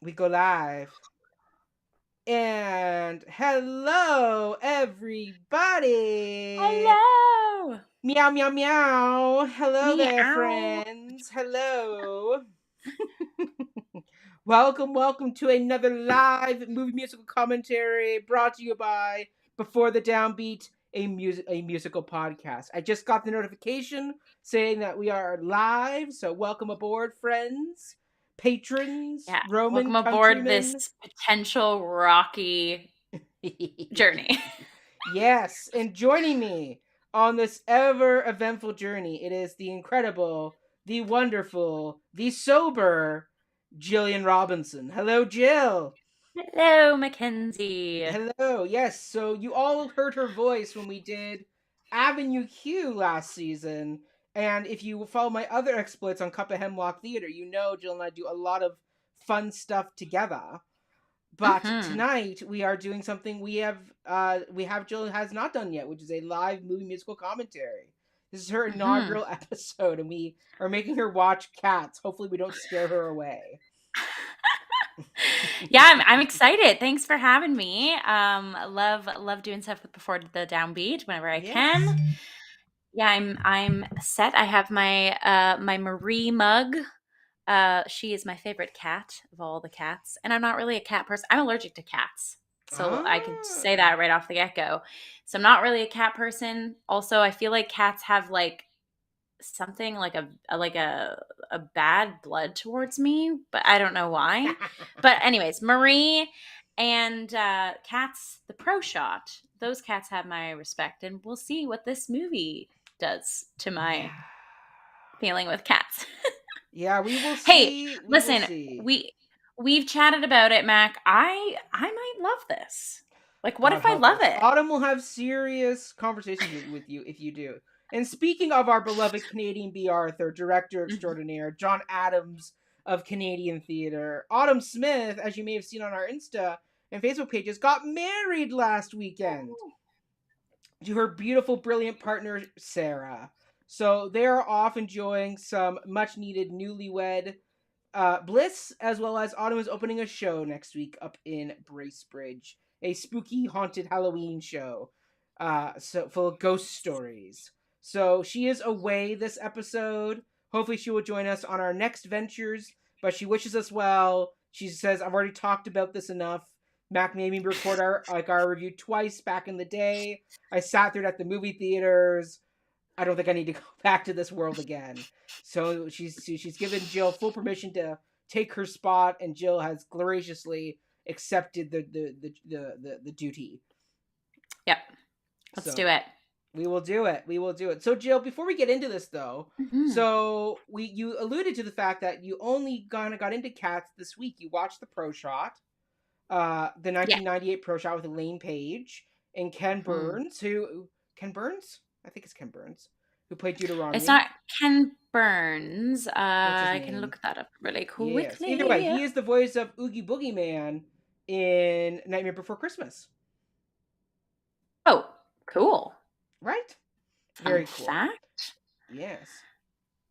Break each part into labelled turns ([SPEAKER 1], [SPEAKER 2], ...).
[SPEAKER 1] We go live. And hello, everybody.
[SPEAKER 2] Hello.
[SPEAKER 1] Meow, meow, meow. Hello there,
[SPEAKER 2] Meow.
[SPEAKER 1] friends. Hello. Welcome to another live movie musical commentary brought to you by Before the Downbeat, a musical podcast. I just got the notification saying that we are live, so welcome aboard, friends, patrons,
[SPEAKER 2] Yeah.
[SPEAKER 1] Roman
[SPEAKER 2] Welcome aboard
[SPEAKER 1] countrymen.
[SPEAKER 2] this potential rocky journey.
[SPEAKER 1] Yes, and joining me on this ever eventful journey, it is the incredible, the wonderful, the sober Jillian Robinson. Hello, Jill.
[SPEAKER 2] Hello, Mackenzie.
[SPEAKER 1] Hello. Yes, so you all heard her voice when we did Avenue Q last season. And if you follow my other exploits on Cup of Hemlock Theater, you know Jill and I do a lot of fun stuff together. But
[SPEAKER 2] Mm-hmm.
[SPEAKER 1] tonight we are doing something we have Jill has not done yet, which is a live movie musical commentary. This is her
[SPEAKER 2] Mm-hmm.
[SPEAKER 1] inaugural episode, and we are making her watch Cats. Hopefully, we don't scare her away.
[SPEAKER 2] Yeah, I'm excited. Thanks for having me. Love doing stuff with Before the Downbeat whenever I
[SPEAKER 1] Yes.
[SPEAKER 2] can. Yeah, I'm set. I have my Marie mug. She is my favorite cat of all the cats, and I'm not really a cat person. I'm allergic to cats, so I can say
[SPEAKER 1] Ah.
[SPEAKER 2] that right off the get go. So I'm not really a cat person. Also, I feel like cats have like something like a bad blood towards me, but I don't know why. But anyways, Marie and cats, the pro shot. Those cats have my respect, and we'll see what this movie does to my
[SPEAKER 1] Yeah.
[SPEAKER 2] feeling with cats.
[SPEAKER 1] Yeah, we will
[SPEAKER 2] Hey,
[SPEAKER 1] see. We will
[SPEAKER 2] listen,
[SPEAKER 1] see.
[SPEAKER 2] we've chatted about it, Mac. I might love this. Like, what
[SPEAKER 1] God
[SPEAKER 2] if I
[SPEAKER 1] help
[SPEAKER 2] love
[SPEAKER 1] us.
[SPEAKER 2] it?
[SPEAKER 1] Autumn will have serious conversations with you if you do. And speaking of our beloved Canadian B. Arthur, director
[SPEAKER 2] Mhm.
[SPEAKER 1] extraordinaire, John Adams of Canadian theater, Autumn Smith, as you may have seen on our Insta and Facebook pages, got married last weekend to her beautiful, brilliant partner, Sarah. So they're off enjoying some much needed newlywed bliss, as well as Autumn is opening a show next week up in Bracebridge, a spooky haunted Halloween show, so full of ghost stories. So she is away this episode. Hopefully, she will join us on our next ventures. But she wishes us well. She says, "I've already talked about this enough. Mac made me record our review twice back in the day. I sat through it at the movie theaters. I don't think I need to go back to this world again." So she's given Jill full permission to take her spot, and Jill has graciously accepted the duty.
[SPEAKER 2] Yep, let's do
[SPEAKER 1] So
[SPEAKER 2] it.
[SPEAKER 1] we will do it. We will do it. So Jill, before we get into this though,
[SPEAKER 2] Mhm.
[SPEAKER 1] so we you alluded to the fact that you only kind of got into Cats this week. You watched the Pro Shot, the
[SPEAKER 2] Yeah.
[SPEAKER 1] 1998 Pro Shot with Elaine Page and Ken
[SPEAKER 2] Mhm.
[SPEAKER 1] Burns, who Ken Burns? I think it's Ken Burns, who played
[SPEAKER 2] It's
[SPEAKER 1] Deuteronomy.
[SPEAKER 2] not Ken Burns.
[SPEAKER 1] What's his
[SPEAKER 2] I can
[SPEAKER 1] name?
[SPEAKER 2] look that up really
[SPEAKER 1] Yes. Either way,
[SPEAKER 2] quickly.
[SPEAKER 1] he is the voice of Oogie Boogie Man in Nightmare Before Christmas.
[SPEAKER 2] Oh, cool.
[SPEAKER 1] Right?
[SPEAKER 2] Fun
[SPEAKER 1] Very cool.
[SPEAKER 2] fact.
[SPEAKER 1] Yes.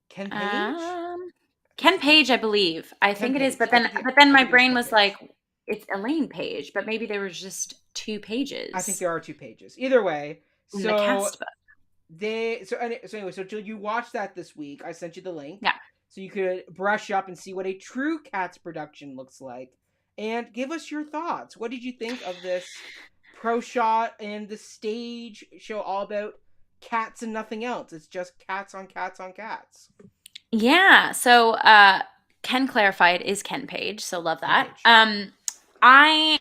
[SPEAKER 1] Ken Page?
[SPEAKER 2] Um,
[SPEAKER 1] What's
[SPEAKER 2] Ken
[SPEAKER 1] his name?
[SPEAKER 2] Page, I believe. I
[SPEAKER 1] Ken
[SPEAKER 2] think it is,
[SPEAKER 1] Page.
[SPEAKER 2] but then
[SPEAKER 1] I
[SPEAKER 2] my
[SPEAKER 1] think it is
[SPEAKER 2] brain
[SPEAKER 1] Ken
[SPEAKER 2] was like,
[SPEAKER 1] Page.
[SPEAKER 2] it's Elaine Page, but maybe there was just two
[SPEAKER 1] I think
[SPEAKER 2] pages
[SPEAKER 1] there are two pages. Either way,
[SPEAKER 2] in the
[SPEAKER 1] so
[SPEAKER 2] cast book.
[SPEAKER 1] anyway, so Jill, you watched that this week. I sent you the link
[SPEAKER 2] Yeah.
[SPEAKER 1] so you could brush up and see what a true Cats production looks like, and give us your thoughts. What did you think of this pro shot and the stage show all about cats and nothing else? It's just cats on cats on cats.
[SPEAKER 2] Yeah. So Ken clarified is Ken Page, so love
[SPEAKER 1] Ken
[SPEAKER 2] that.
[SPEAKER 1] Page.
[SPEAKER 2] I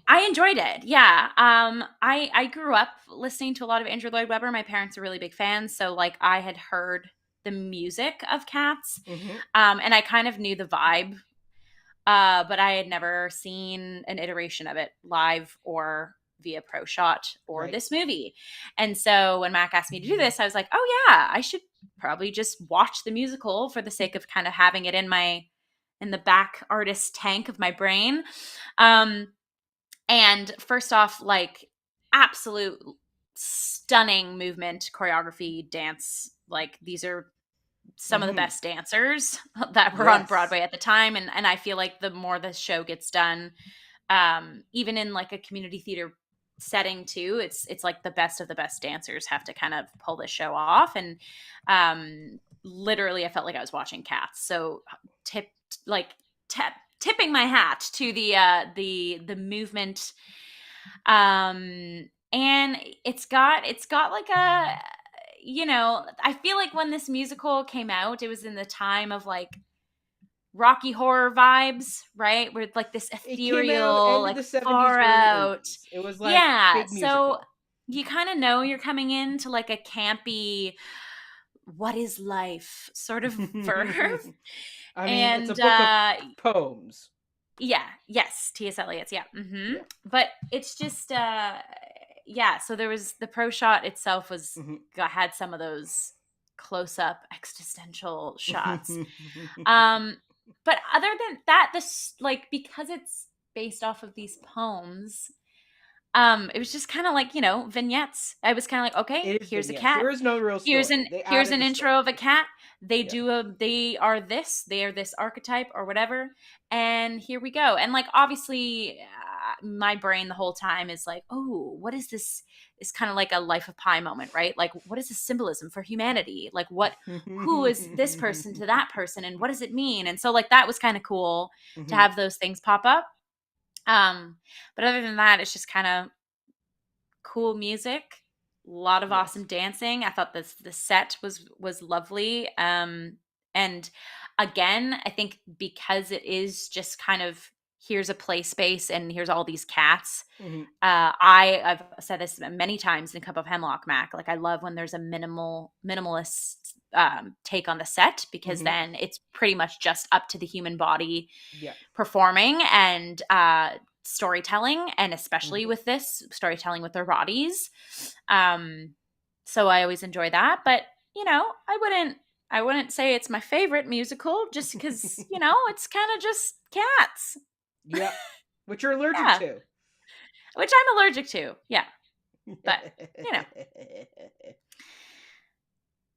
[SPEAKER 2] I enjoyed it. Yeah. I grew up listening to a lot of Andrew Lloyd Webber. My parents are really big fans, so like I had heard the music of Cats.
[SPEAKER 1] Mm-hmm.
[SPEAKER 2] And I kind of knew the vibe. But I had never seen an iteration of it live or via Pro Shot or
[SPEAKER 1] Right.
[SPEAKER 2] this movie. And so when Mac asked me to do this, I was like, oh yeah, I should probably just watch the musical for the sake of kind of having it in the back artist tank of my brain. Um, and first off, like absolute stunning movement, choreography, dance. Like these are some of the
[SPEAKER 1] Mm-hmm.
[SPEAKER 2] best dancers that were on
[SPEAKER 1] Yes.
[SPEAKER 2] Broadway at the time. And I feel like the more the show gets done, even in like a community theater setting too, it's like the best of the best dancers have to kind of pull this show off. And literally I felt like I was watching Cats. So tip like tipping my hat to the movement. And it's got like a, I feel like when this musical came out, it was in the time of like Rocky Horror vibes, right? Where like this
[SPEAKER 1] It came out
[SPEAKER 2] ethereal,
[SPEAKER 1] end of
[SPEAKER 2] like
[SPEAKER 1] the 70s,
[SPEAKER 2] far
[SPEAKER 1] early
[SPEAKER 2] out.
[SPEAKER 1] 80s. It was like
[SPEAKER 2] Yeah.
[SPEAKER 1] big
[SPEAKER 2] So
[SPEAKER 1] musical.
[SPEAKER 2] you kind of know you're coming into like a campy, what is life sort of verve.
[SPEAKER 1] I mean, it's a
[SPEAKER 2] And
[SPEAKER 1] book of poems.
[SPEAKER 2] yeah, yes, T.S. Eliot's, yeah.
[SPEAKER 1] Yeah.
[SPEAKER 2] But it's just yeah, so there was the pro shot itself had some of those close up existential shots. Um, but other than that, this like because it's based off of these poems, it was just kind of like, vignettes. I was kind of like, okay,
[SPEAKER 1] It is
[SPEAKER 2] here's a
[SPEAKER 1] vignettes.
[SPEAKER 2] cat.
[SPEAKER 1] There is no real
[SPEAKER 2] Here's
[SPEAKER 1] story.
[SPEAKER 2] an
[SPEAKER 1] They
[SPEAKER 2] here's
[SPEAKER 1] added
[SPEAKER 2] an
[SPEAKER 1] the
[SPEAKER 2] intro
[SPEAKER 1] story.
[SPEAKER 2] of a cat.
[SPEAKER 1] Yeah.
[SPEAKER 2] They are this archetype or whatever, and here we go. And like obviously, my brain the whole time is like, oh, what is this? It's kind of like a Life of Pi moment, right? Like, what is the symbolism for humanity? Like, who is this person to that person, and what does it mean? And so like that was kind of cool to
[SPEAKER 1] Mhm.
[SPEAKER 2] have those things pop up. But other than that, it's just kind of cool music, a lot of
[SPEAKER 1] Yes.
[SPEAKER 2] awesome dancing. I thought the set was lovely. And again, I think because it is just kind of here's a play space and here's all these cats.
[SPEAKER 1] Mhm.
[SPEAKER 2] I've said this many times in Cup of Hemlock Mac. Like I love when there's a minimalist take on the set because
[SPEAKER 1] Mhm.
[SPEAKER 2] then it's pretty much just up to the human body
[SPEAKER 1] Yeah.
[SPEAKER 2] performing and storytelling, and especially
[SPEAKER 1] Mhm.
[SPEAKER 2] with this storytelling with their bodies. Um, so I always enjoy that, but I wouldn't say it's my favorite musical just because it's kind of just cats.
[SPEAKER 1] Yeah. Which you're allergic
[SPEAKER 2] Yeah,
[SPEAKER 1] to.
[SPEAKER 2] which I'm allergic to. Yeah, but you know,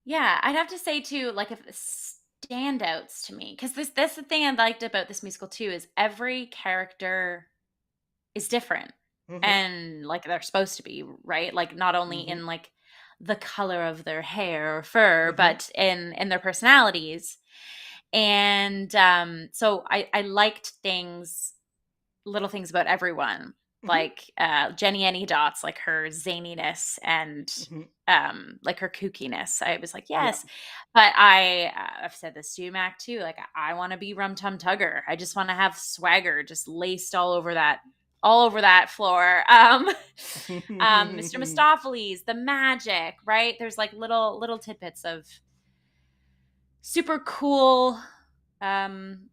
[SPEAKER 2] yeah, I'd have to say too, like if standouts to me, because that's the thing I liked about this musical too is every character is different,
[SPEAKER 1] Mhm.
[SPEAKER 2] and like they're supposed to be, right? Like not only
[SPEAKER 1] Mhm.
[SPEAKER 2] in like the color of their hair or fur,
[SPEAKER 1] Mhm.
[SPEAKER 2] but in their personalities. And so I liked little things about everyone,
[SPEAKER 1] Mhm.
[SPEAKER 2] like Jenny Any Dots, like her zaniness and
[SPEAKER 1] Mhm.
[SPEAKER 2] like her kookiness. I was like,
[SPEAKER 1] Yeah.
[SPEAKER 2] yes. But I've said this to you, Mac, too. Like I want to be Rum Tum Tugger. I just want to have swagger just laced all over that floor. Mr. Mistopheles, the magic, right? There's like little tidbits of super cool um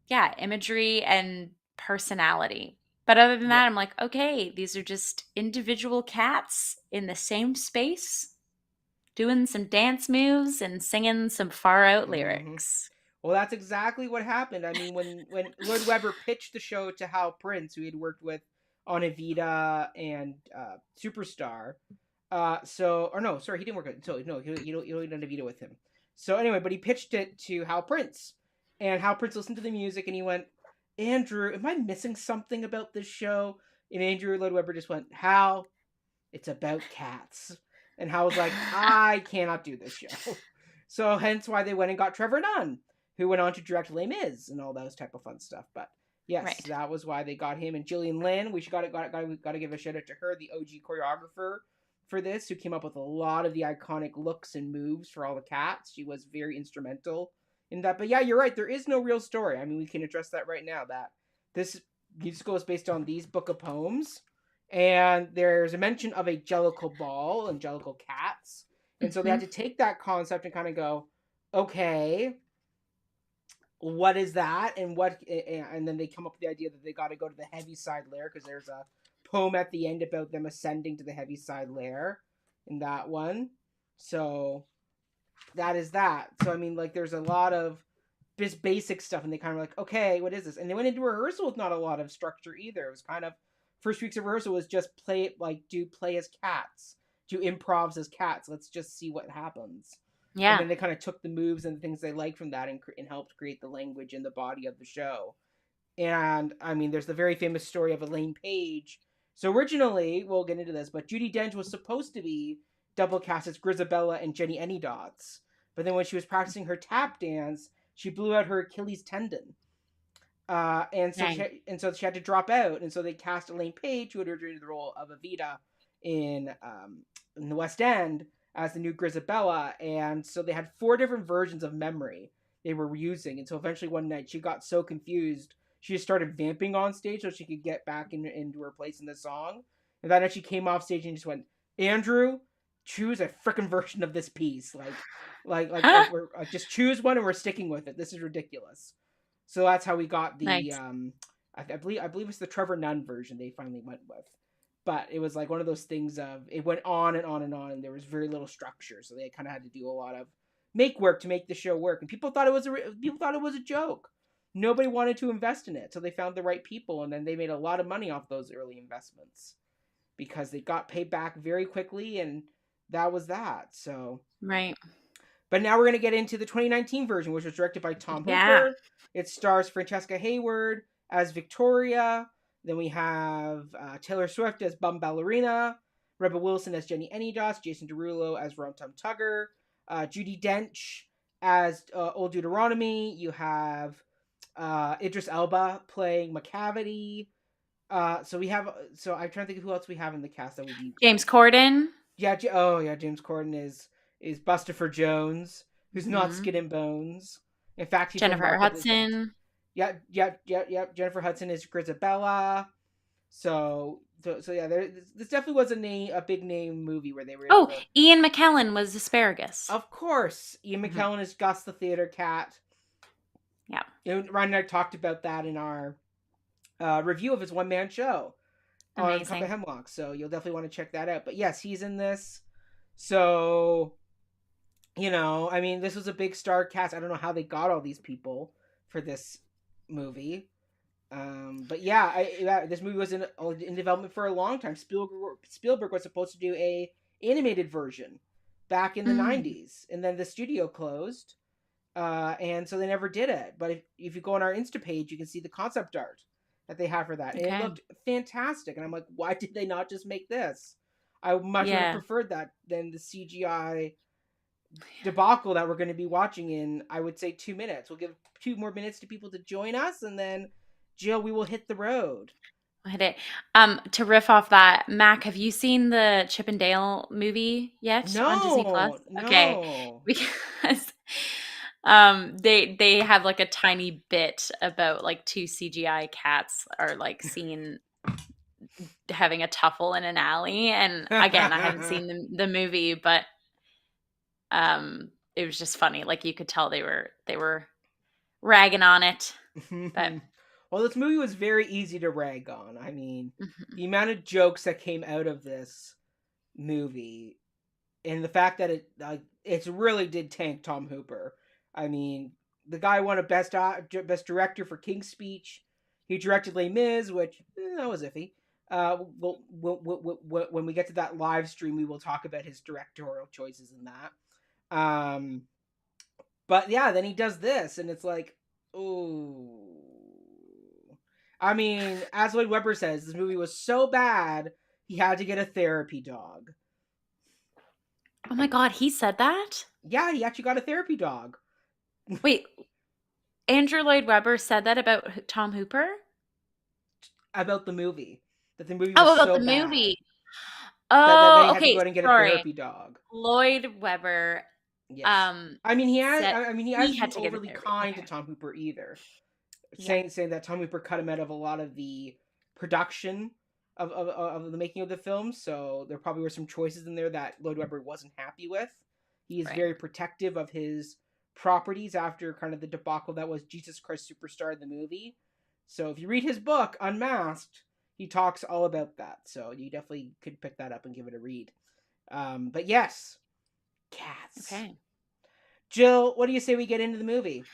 [SPEAKER 2] yeah, imagery and personality. But other than
[SPEAKER 1] Yeah.
[SPEAKER 2] that, I'm like, okay, these are just individual cats in the same space doing some dance moves and singing some far out
[SPEAKER 1] Mhm.
[SPEAKER 2] lyrics.
[SPEAKER 1] Well, that's exactly what happened. I mean, when Lloyd Webber pitched the show to Hal Prince, who he'd worked with on Evita and Superstar, or no, sorry, he didn't work with. So no, he only done Evita with him. So anyway, but he pitched it to Hal Prince, and Hal Prince listened to the music and he went, "Andrew, am I missing something about this show?" And Andrew Lloyd Webber just went, "Hal, it's about cats." And Hal was like, "I cannot do this show." So hence why they went and got Trevor Nunn, who went on to direct Les Mis and all those type of fun stuff. But yes,
[SPEAKER 2] Right.
[SPEAKER 1] that was why they got him. And Gillian Lynn, we should got to give a shout out to her, the OG choreographer for this, who came up with a lot of the iconic looks and moves for all the cats. She was very instrumental in that. But yeah, you're right. There is no real story. I mean, we can address that right now. That this musical is based on these book of poems, and there's a mention of a jellicle ball and jellicle cats, and so they
[SPEAKER 2] Hmm.
[SPEAKER 1] had to take that concept and kind of go, okay, what is that, and then they come up with the idea that they got to go to the heavy side layer because there's a poem at the end about them ascending to the heavy side layer in that one. So that is that. So I mean, like, there's a lot of just basic stuff, and they kind of like, okay, what is this? And they went into rehearsal with not a lot of structure either. It was kind of first weeks of rehearsal was just play as cats, do improvs as cats. Let's just see what happens. And
[SPEAKER 2] Yeah.
[SPEAKER 1] then they kind of took the moves and the things they liked from that and helped create the language and the body of the show. And I mean, there's the very famous story of Elaine Page. So originally, we'll get into this, but Judi Dench was supposed to be double cast as Grisabella and Jenny Anydots. But then when she was practicing her tap dance, she blew out her Achilles tendon.
[SPEAKER 2] Dang.
[SPEAKER 1] So she had to drop out, and so they cast Elaine Page, who had originated the role of Evita in the West End, as the new Grisabella. And so they had 4 different versions of Memory they were using, and so eventually one night she got so confused she just started vamping on stage so she could get back into her place in the song. And that night she came off stage and just went, Andrew, choose a freaking version of this piece, we're just choose one and we're sticking with it. This is ridiculous. So that's how we got the
[SPEAKER 2] Nice.
[SPEAKER 1] I believe it's the Trevor Nunn version they finally went with. But it was like one of those things of it went on and on and on, and there was very little structure, so they kind of had to do a lot of make work to make the show work. And people thought it was a joke. Nobody wanted to invest in it, so they found the right people, and then they made a lot of money off those early investments because they got paid back very quickly, and that was that. So
[SPEAKER 2] Right.
[SPEAKER 1] but now we're going to get into the 2019 version, which was directed by Tom
[SPEAKER 2] Yeah.
[SPEAKER 1] Hooper. It stars Francesca Hayward as Victoria. Then we have Taylor Swift as Bum Ballerina, Rebel Wilson as Jenny Anydots, Jason Derulo as Rum Tum Tugger, Judi Dench as Old Deuteronomy. You have Idris Elba playing McCavity. So I'm trying to think of who else we have in the cast that would be.
[SPEAKER 2] James Corden.
[SPEAKER 1] Yeah, James Corden is Bustopher Jones, who's not
[SPEAKER 2] Hmm.
[SPEAKER 1] skin and bones. In fact, he played
[SPEAKER 2] Jennifer
[SPEAKER 1] multiple times.
[SPEAKER 2] Hudson.
[SPEAKER 1] Yeah. Jennifer Hudson is Grisabella. So yeah, this definitely was a big name movie where they were able
[SPEAKER 2] Oh,
[SPEAKER 1] to.
[SPEAKER 2] Ian McKellen was Asparagus.
[SPEAKER 1] Of course, Ian
[SPEAKER 2] Hmm.
[SPEAKER 1] McKellen is Gus the theater cat.
[SPEAKER 2] Yeah.
[SPEAKER 1] Ryan and I talked about that in our review of his one man show on Cup of
[SPEAKER 2] Amazing.
[SPEAKER 1] Hemlock. So you'll definitely want to check that out. But yes, he's in this. So I mean, this was a big star cast. I don't know how they got all these people for this movie. But yeah, this movie was in development for a long time. Spielberg was supposed to do a animated version back in the
[SPEAKER 2] Mm.
[SPEAKER 1] 90s, and then the studio closed, and so they never did it. But if you go on our Insta page, you can see the concept art that they have for that, and it
[SPEAKER 2] Okay.
[SPEAKER 1] looked fantastic. And I'm like, why did they not just make this? I much would have
[SPEAKER 2] Yeah.
[SPEAKER 1] preferred that than the CGI debacle that we're going to be watching in, I would say, 2 minutes. We'll give 2 more minutes to people to join us, and then Jill, we will hit the road.
[SPEAKER 2] I hit it. To riff off that, Mac, have you seen the Chip and Dale movie yet on Disney Plus?
[SPEAKER 1] No,
[SPEAKER 2] Okay,
[SPEAKER 1] no.
[SPEAKER 2] because they have like a tiny bit about like 2 CGI cats are like seen having a tuffle in an alley, and again, I haven't seen the movie, but it was just funny. Like you could tell they were ragging on it, but
[SPEAKER 1] Well, this movie was very easy to rag on. I mean,
[SPEAKER 2] mhm.
[SPEAKER 1] the amount of jokes that came out of this movie, and the fact that it really did tank Tom Hooper. I mean, the guy won a best director for King's Speech. He directed Les Mis, which that was iffy. When we get to that live stream, we will talk about his directorial choices in that. But yeah, then he does this, and it's like, ooh. I mean, as Lloyd Webber says, this movie was so bad he had to get a therapy dog.
[SPEAKER 2] Oh my God, he said that?
[SPEAKER 1] Yeah, he actually got a therapy dog.
[SPEAKER 2] Wait, Andrew Lloyd Webber said that about Tom Hooper?
[SPEAKER 1] About the movie. That the movie was
[SPEAKER 2] Oh, about
[SPEAKER 1] so
[SPEAKER 2] the
[SPEAKER 1] bad
[SPEAKER 2] movie.
[SPEAKER 1] that
[SPEAKER 2] Oh,
[SPEAKER 1] he had to
[SPEAKER 2] okay,
[SPEAKER 1] go out and get a
[SPEAKER 2] sorry.
[SPEAKER 1] therapy dog.
[SPEAKER 2] Lloyd Webber
[SPEAKER 1] Yes. I mean,
[SPEAKER 2] said
[SPEAKER 1] he
[SPEAKER 2] he
[SPEAKER 1] hasn't
[SPEAKER 2] had
[SPEAKER 1] been
[SPEAKER 2] to get a
[SPEAKER 1] overly
[SPEAKER 2] therapy.
[SPEAKER 1] kind to
[SPEAKER 2] Okay.
[SPEAKER 1] Tom Hooper either.
[SPEAKER 2] Yeah.
[SPEAKER 1] Saying that Tom Hooper cut him out of a lot of the production of the making of the film, so there probably were some choices in there that Lloyd Webber wasn't happy with. He is
[SPEAKER 2] Right.
[SPEAKER 1] very protective of his properties after kind of the debacle that was Jesus Christ Superstar, the movie. So if you read his book, Unmasked, he talks all about that. So you definitely could pick that up and give it a read. But yes, cats.
[SPEAKER 2] Okay.
[SPEAKER 1] Jill, what do you say we get into the movie?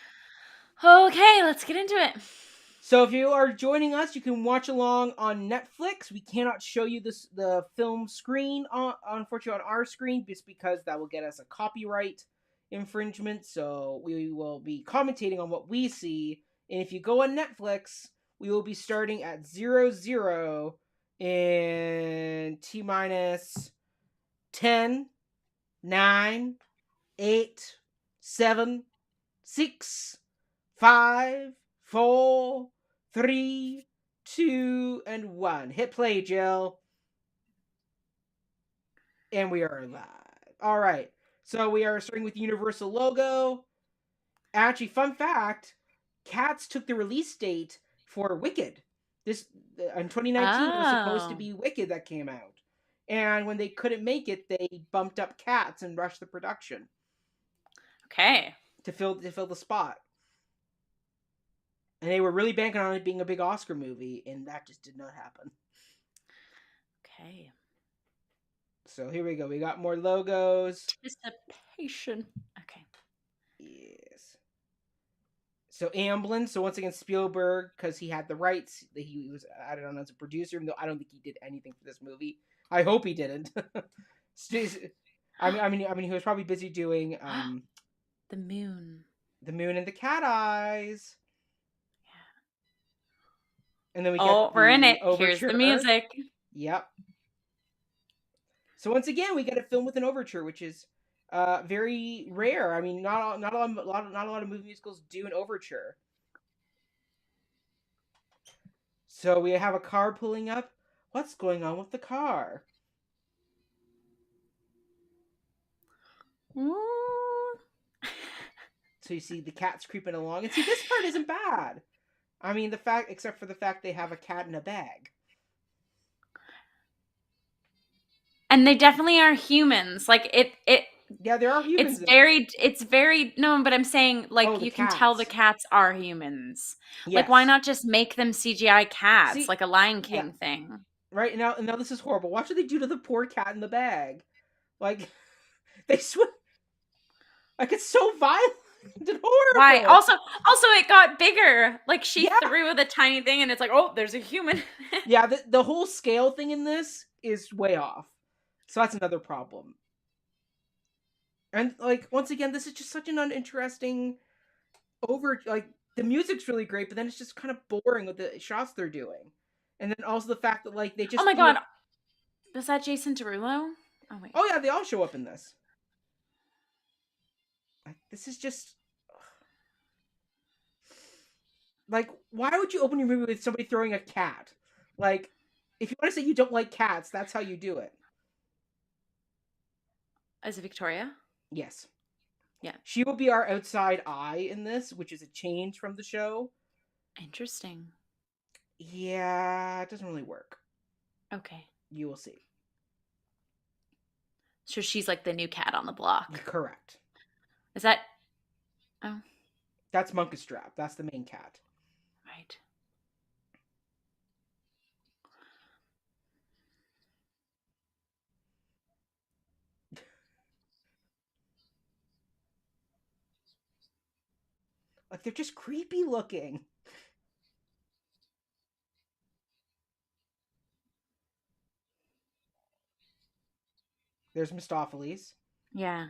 [SPEAKER 2] Okay, let's get into it.
[SPEAKER 1] So if you are joining us, you can watch along on Netflix. We cannot show you the film screen, unfortunately, on our screen, just because that will get us a copyright infringement, so we will be commentating on what we see. And if you go on Netflix, we will be starting at 00 in T minus 10, 9, 8, 7, 6, 5, 4, 3, 2, and 1. Hit play, Jill. And we are live. All right. So we are starting with the Universal logo. Actually, fun fact: Cats took the release date for Wicked. This in 2019 it was supposed to
[SPEAKER 2] Oh,
[SPEAKER 1] be Wicked that came out, and when they couldn't make it, they bumped up Cats and rushed the production
[SPEAKER 2] okay.
[SPEAKER 1] to fill the spot. And they were really banking on it being a big Oscar movie, and that just did not happen.
[SPEAKER 2] Okay.
[SPEAKER 1] So here we go. We got more logos.
[SPEAKER 2] Anticipation. Okay.
[SPEAKER 1] Yes. So Amblin. So once again, Spielberg, because he had the rights. He was added on as a producer, even though I don't think he did anything for this movie. I hope he didn't. I mean, he was probably busy doing
[SPEAKER 2] The moon.
[SPEAKER 1] the moon and the cat eyes. And then we get
[SPEAKER 2] Oh, we're in
[SPEAKER 1] the
[SPEAKER 2] it. Here's the
[SPEAKER 1] overture.
[SPEAKER 2] music.
[SPEAKER 1] Yep. So once again, we get a film with an overture, which is very rare. I mean, not a lot of movie musicals do an overture. So we have a car pulling up. What's going on with the car?
[SPEAKER 2] Ooh.
[SPEAKER 1] So you see the cats creeping along, and see this part isn't bad. I mean, except for the fact they have a cat in a bag.
[SPEAKER 2] And they definitely are humans. Like
[SPEAKER 1] Yeah, there are
[SPEAKER 2] it's
[SPEAKER 1] humans in.
[SPEAKER 2] very no, but I'm saying
[SPEAKER 1] Oh,
[SPEAKER 2] like
[SPEAKER 1] the
[SPEAKER 2] you can tell the
[SPEAKER 1] cats.
[SPEAKER 2] cats are humans. Like why
[SPEAKER 1] Yes.
[SPEAKER 2] not just make them CGI cats
[SPEAKER 1] See,
[SPEAKER 2] like a Lion
[SPEAKER 1] yeah,
[SPEAKER 2] King thing?
[SPEAKER 1] right now this is horrible. What should they do to the poor cat in the bag? Like they swim. Like it's so violent and
[SPEAKER 2] Why?
[SPEAKER 1] horrible.
[SPEAKER 2] Also it got bigger. Like she
[SPEAKER 1] Yeah,
[SPEAKER 2] threw the tiny thing and it's like, "Oh, there's a human."
[SPEAKER 1] yeah. The whole scale thing in this is way off. So that's another problem. And like once again, this is just such an uninteresting like the music's really great, but then it's just kind of boring with the shots they're doing. And then also the fact that like they
[SPEAKER 2] Oh
[SPEAKER 1] just
[SPEAKER 2] my
[SPEAKER 1] do
[SPEAKER 2] god.
[SPEAKER 1] it.
[SPEAKER 2] Was that Jason Derulo? Oh wait.
[SPEAKER 1] Oh yeah, they all show up in this. Like, this is just like why would you open your movie with somebody throwing a cat? Like if you want to say you don't like cats, that's how you do it.
[SPEAKER 2] Is it Victoria?
[SPEAKER 1] Yes.
[SPEAKER 2] Yeah.
[SPEAKER 1] She will be our outside eye in this, which is a change from the show.
[SPEAKER 2] Interesting.
[SPEAKER 1] Yeah, it doesn't really work.
[SPEAKER 2] Okay.
[SPEAKER 1] You will see.
[SPEAKER 2] So she's like the new cat on the block.
[SPEAKER 1] Correct.
[SPEAKER 2] Is that Oh,
[SPEAKER 1] That's Munkustrap. That's the main cat.
[SPEAKER 2] right.
[SPEAKER 1] Like they're just creepy looking. There's Mistopheles.
[SPEAKER 2] Yeah.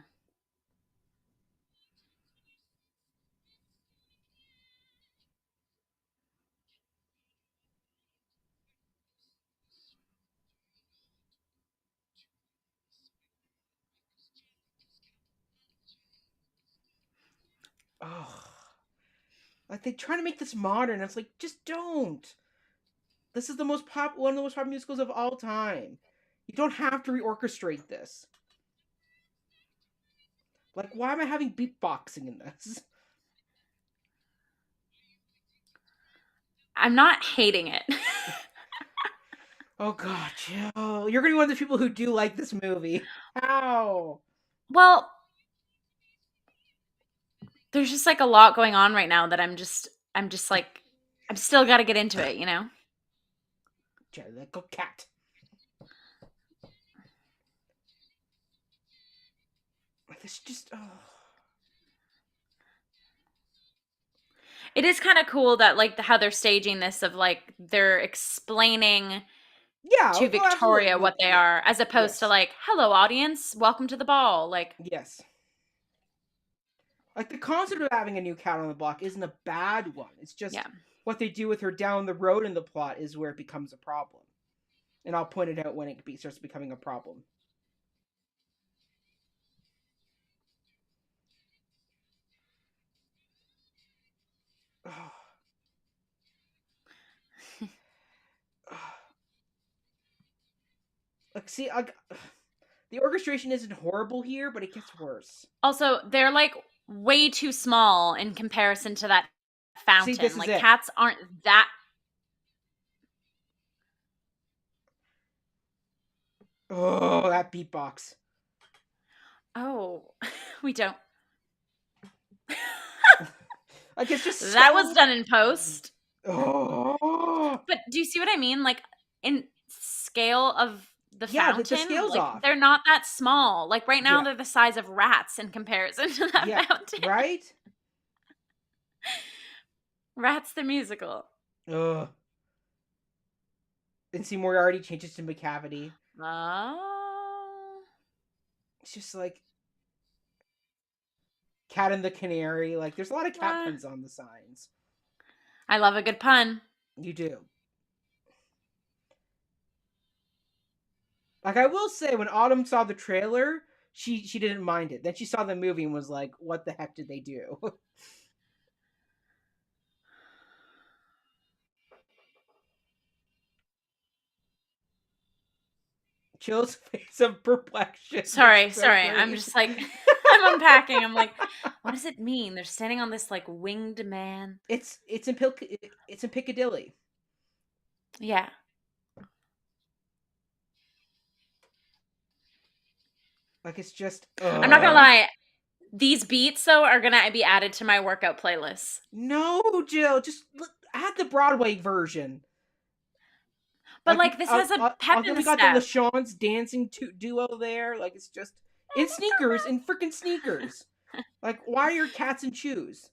[SPEAKER 1] Oh, like they try to make this modern. It's like just don't. This is one of the most popular musicals of all time. You don't have to reorchestrate this. Like, why am I having beatboxing in this?
[SPEAKER 2] I'm not hating it.
[SPEAKER 1] Oh God, Jill, you're gonna be one of the people who do like this movie. How?
[SPEAKER 2] Well, there's just like a lot going on right now that I'm just like I'm still got to get into it, you know?
[SPEAKER 1] Jellicle cat. This just
[SPEAKER 2] It is kind of cool that like how they're staging this of like they're explaining
[SPEAKER 1] yeah.
[SPEAKER 2] to
[SPEAKER 1] Oh,
[SPEAKER 2] Victoria
[SPEAKER 1] absolutely.
[SPEAKER 2] what they are as opposed to
[SPEAKER 1] Yes.
[SPEAKER 2] like, "Hello audience, welcome to the ball." Like,
[SPEAKER 1] Yes. Like, the concept of having a new cat on the block isn't a bad one. It's just
[SPEAKER 2] Yeah.
[SPEAKER 1] what they do with her down the road in the plot is where it becomes a problem. And I'll point it out when it starts becoming a problem. Like, see, the orchestration isn't horrible here, but it gets worse.
[SPEAKER 2] Also, they're like way too small in comparison to that
[SPEAKER 1] See, this
[SPEAKER 2] fountain.
[SPEAKER 1] is
[SPEAKER 2] Like
[SPEAKER 1] it.
[SPEAKER 2] cats aren't that.
[SPEAKER 1] Oh, that beatbox.
[SPEAKER 2] Oh, we don't.
[SPEAKER 1] Like, it's just
[SPEAKER 2] That was
[SPEAKER 1] so.
[SPEAKER 2] done in post.
[SPEAKER 1] Oh.
[SPEAKER 2] But do you see what I mean? Like in scale of the
[SPEAKER 1] Yeah, the
[SPEAKER 2] fountain,
[SPEAKER 1] scale's
[SPEAKER 2] like
[SPEAKER 1] off.
[SPEAKER 2] they're not that small. Like right now
[SPEAKER 1] Yeah.
[SPEAKER 2] they're the size of rats in comparison to that
[SPEAKER 1] Yeah.
[SPEAKER 2] fountain.
[SPEAKER 1] Right?
[SPEAKER 2] Rats the musical.
[SPEAKER 1] Ugh. And see, Moriarty changes to McCavity.
[SPEAKER 2] Oh.
[SPEAKER 1] It's just like Cat and the Canary. Like, there's a lot of cat
[SPEAKER 2] Uh,
[SPEAKER 1] puns on the signs.
[SPEAKER 2] I love a good pun.
[SPEAKER 1] You do. Like, I will say, when Autumn saw the trailer, she didn't mind it. Then she saw the movie and was like, "What the heck did they do?" Jill's face of perplexion
[SPEAKER 2] Sorry,
[SPEAKER 1] looks so
[SPEAKER 2] sorry. I'm
[SPEAKER 1] great.
[SPEAKER 2] just like I'm unpacking. I'm like, what does it mean? They're standing on this like winged man.
[SPEAKER 1] It's in Piccadilly.
[SPEAKER 2] Yeah.
[SPEAKER 1] Like, it's just.
[SPEAKER 2] I'm not gonna lie. These beats though are gonna be added to my workout playlist.
[SPEAKER 1] No, Jill, just add the Broadway version.
[SPEAKER 2] But like this has a pep in
[SPEAKER 1] We
[SPEAKER 2] the
[SPEAKER 1] got the
[SPEAKER 2] step.
[SPEAKER 1] LaShawns dancing duo there. Like, it's just in sneakers, in freaking sneakers. Like, why are your cats in shoes?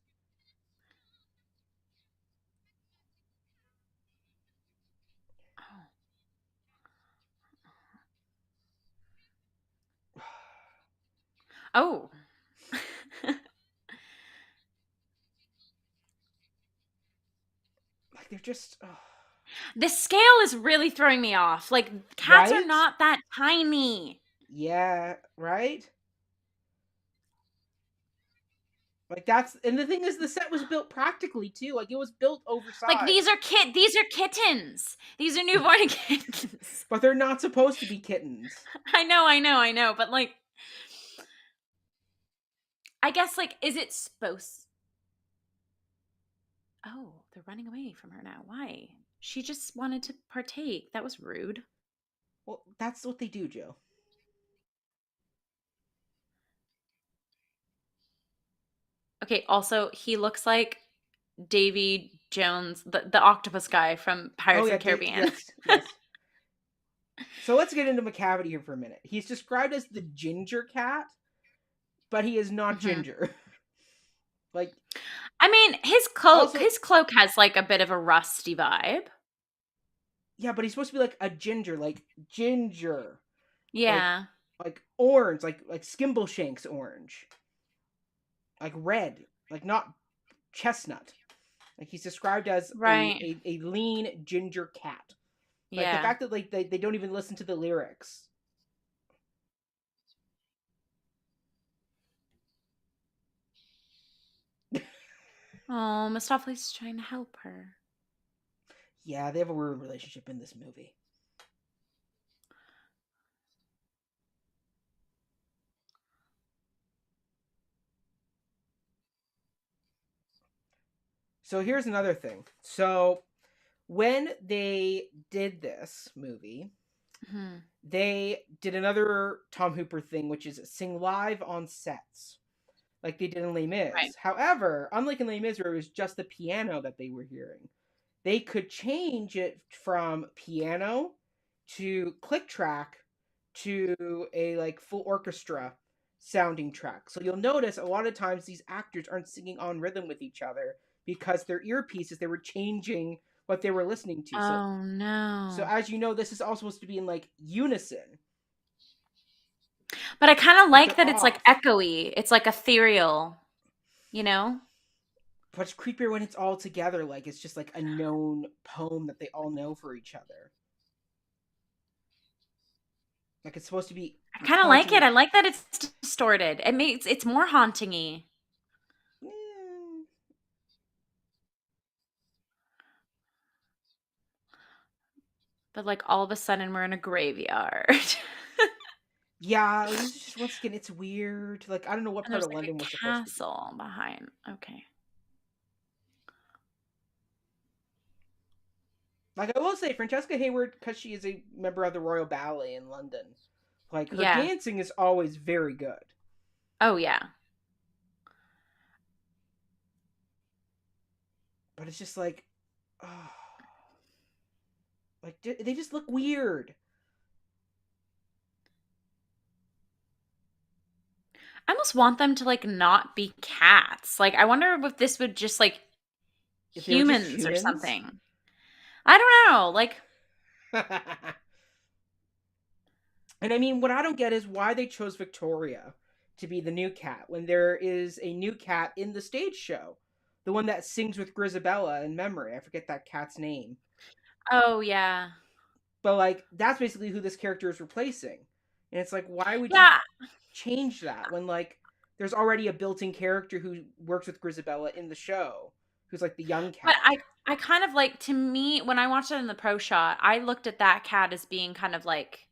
[SPEAKER 2] Oh.
[SPEAKER 1] Like, they're just
[SPEAKER 2] The scale is really throwing me off. Like cats are
[SPEAKER 1] right.
[SPEAKER 2] not that tiny.
[SPEAKER 1] Yeah, right. Like, that's, and the thing is, the set was built practically too. Like, it was built
[SPEAKER 2] Like these
[SPEAKER 1] oversized.
[SPEAKER 2] are kittens. These are newborn kittens.
[SPEAKER 1] But they're not supposed to be kittens.
[SPEAKER 2] I know, but like I guess like is it supposed. Oh, they're running away from her now. Why? She just wanted to partake. That was rude.
[SPEAKER 1] Well, that's what they do, Joe.
[SPEAKER 2] Okay, also he looks like Davy Jones, the octopus guy from
[SPEAKER 1] Oh
[SPEAKER 2] Pirates
[SPEAKER 1] yeah,
[SPEAKER 2] of the Caribbean.
[SPEAKER 1] yes, yes. So let's get into McCavity here for a minute. He's described as the ginger cat, but he is not
[SPEAKER 2] Mhm.
[SPEAKER 1] ginger. Like,
[SPEAKER 2] I mean,
[SPEAKER 1] also,
[SPEAKER 2] his cloak has like a bit of a rusty vibe.
[SPEAKER 1] yeah, but he's supposed to be like a ginger, like ginger, like
[SPEAKER 2] Yeah.
[SPEAKER 1] like orange, like Skimbleshanks orange, like red, like not chestnut. Like, he's described as
[SPEAKER 2] Right.
[SPEAKER 1] a lean ginger cat. Like, the
[SPEAKER 2] Yeah.
[SPEAKER 1] fact that like they don't even listen to the lyrics.
[SPEAKER 2] Oh, Mistopheles trying to help her.
[SPEAKER 1] Yeah, they have a weird relationship in this movie. So here's another thing. So when they did this movie,
[SPEAKER 2] Mhm.
[SPEAKER 1] they did another Tom Hooper thing, which is sing live on sets, like they did in Les
[SPEAKER 2] Right.
[SPEAKER 1] Mis. However, unlike in Les Mis, where it was just the piano that they were hearing, they could change it from piano to click track to a like full orchestra sounding track. So you'll notice a lot of times these actors aren't singing on rhythm with each other because their earpieces they were changing what they were listening to.
[SPEAKER 2] Oh
[SPEAKER 1] So
[SPEAKER 2] no.
[SPEAKER 1] as you know, this is all supposed to be in like unison,
[SPEAKER 2] But I kind of
[SPEAKER 1] but
[SPEAKER 2] like
[SPEAKER 1] they're
[SPEAKER 2] that it's like
[SPEAKER 1] off.
[SPEAKER 2] echoey. It's like ethereal. you know?
[SPEAKER 1] But it's creepier when it's all together. Like it's just like a known poem that they all know for each other. Like it's supposed to be
[SPEAKER 2] I kind of like it.
[SPEAKER 1] haunting.
[SPEAKER 2] I like that it's distorted. It makes it's more haunting-y.
[SPEAKER 1] Mm,
[SPEAKER 2] But like all of a sudden we're in a graveyard.
[SPEAKER 1] yeah, like it's just once again, it's weird. Like I don't know what
[SPEAKER 2] And
[SPEAKER 1] part
[SPEAKER 2] there's
[SPEAKER 1] of
[SPEAKER 2] like a
[SPEAKER 1] London we're supposed to be.
[SPEAKER 2] castle behind. Okay.
[SPEAKER 1] Like I will say, Francesca Hayward, because she is a member of the Royal Ballet in London, like her
[SPEAKER 2] Yeah.
[SPEAKER 1] dancing is always very good.
[SPEAKER 2] Oh yeah.
[SPEAKER 1] But it's just like, oh, like they just look weird.
[SPEAKER 2] I almost want them to like not be cats. Like I wonder if this would just like
[SPEAKER 1] If they were just
[SPEAKER 2] humans or
[SPEAKER 1] humans.
[SPEAKER 2] something. I don't know. Like
[SPEAKER 1] And I mean, what I don't get is why they chose Victoria to be the new cat when there is a new cat in the stage show. The one that sings with Grisabella in memory. I forget that cat's name.
[SPEAKER 2] oh yeah.
[SPEAKER 1] But like that's basically who this character is replacing. And it's like why would you
[SPEAKER 2] Yeah,
[SPEAKER 1] change that when like there's already a built-in character who works with Grisabella in the show who's like the young
[SPEAKER 2] but
[SPEAKER 1] cat.
[SPEAKER 2] I kind of like to me when I watched it in the pro shot, I looked at that cat as being kind of like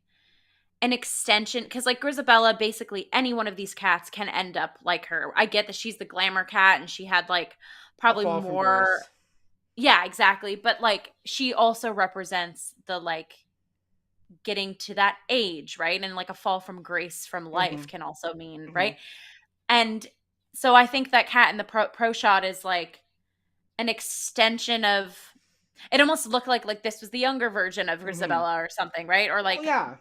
[SPEAKER 2] an extension because like Grisabella, basically any one of these cats can end up like her. I get that she's the glamour cat and she had like
[SPEAKER 1] A
[SPEAKER 2] probably
[SPEAKER 1] fall from
[SPEAKER 2] more.
[SPEAKER 1] grace.
[SPEAKER 2] Yeah, exactly. But like she also represents the like getting to that age, right? And like a fall from grace from life
[SPEAKER 1] Mhm.
[SPEAKER 2] can also mean,
[SPEAKER 1] Mhm.
[SPEAKER 2] right? And so I think that cat in the pro shot is like an extension of it almost looked like this was the younger version of
[SPEAKER 1] Mhm.
[SPEAKER 2] Grisabella or something, right? Or
[SPEAKER 1] Well,
[SPEAKER 2] like
[SPEAKER 1] yeah.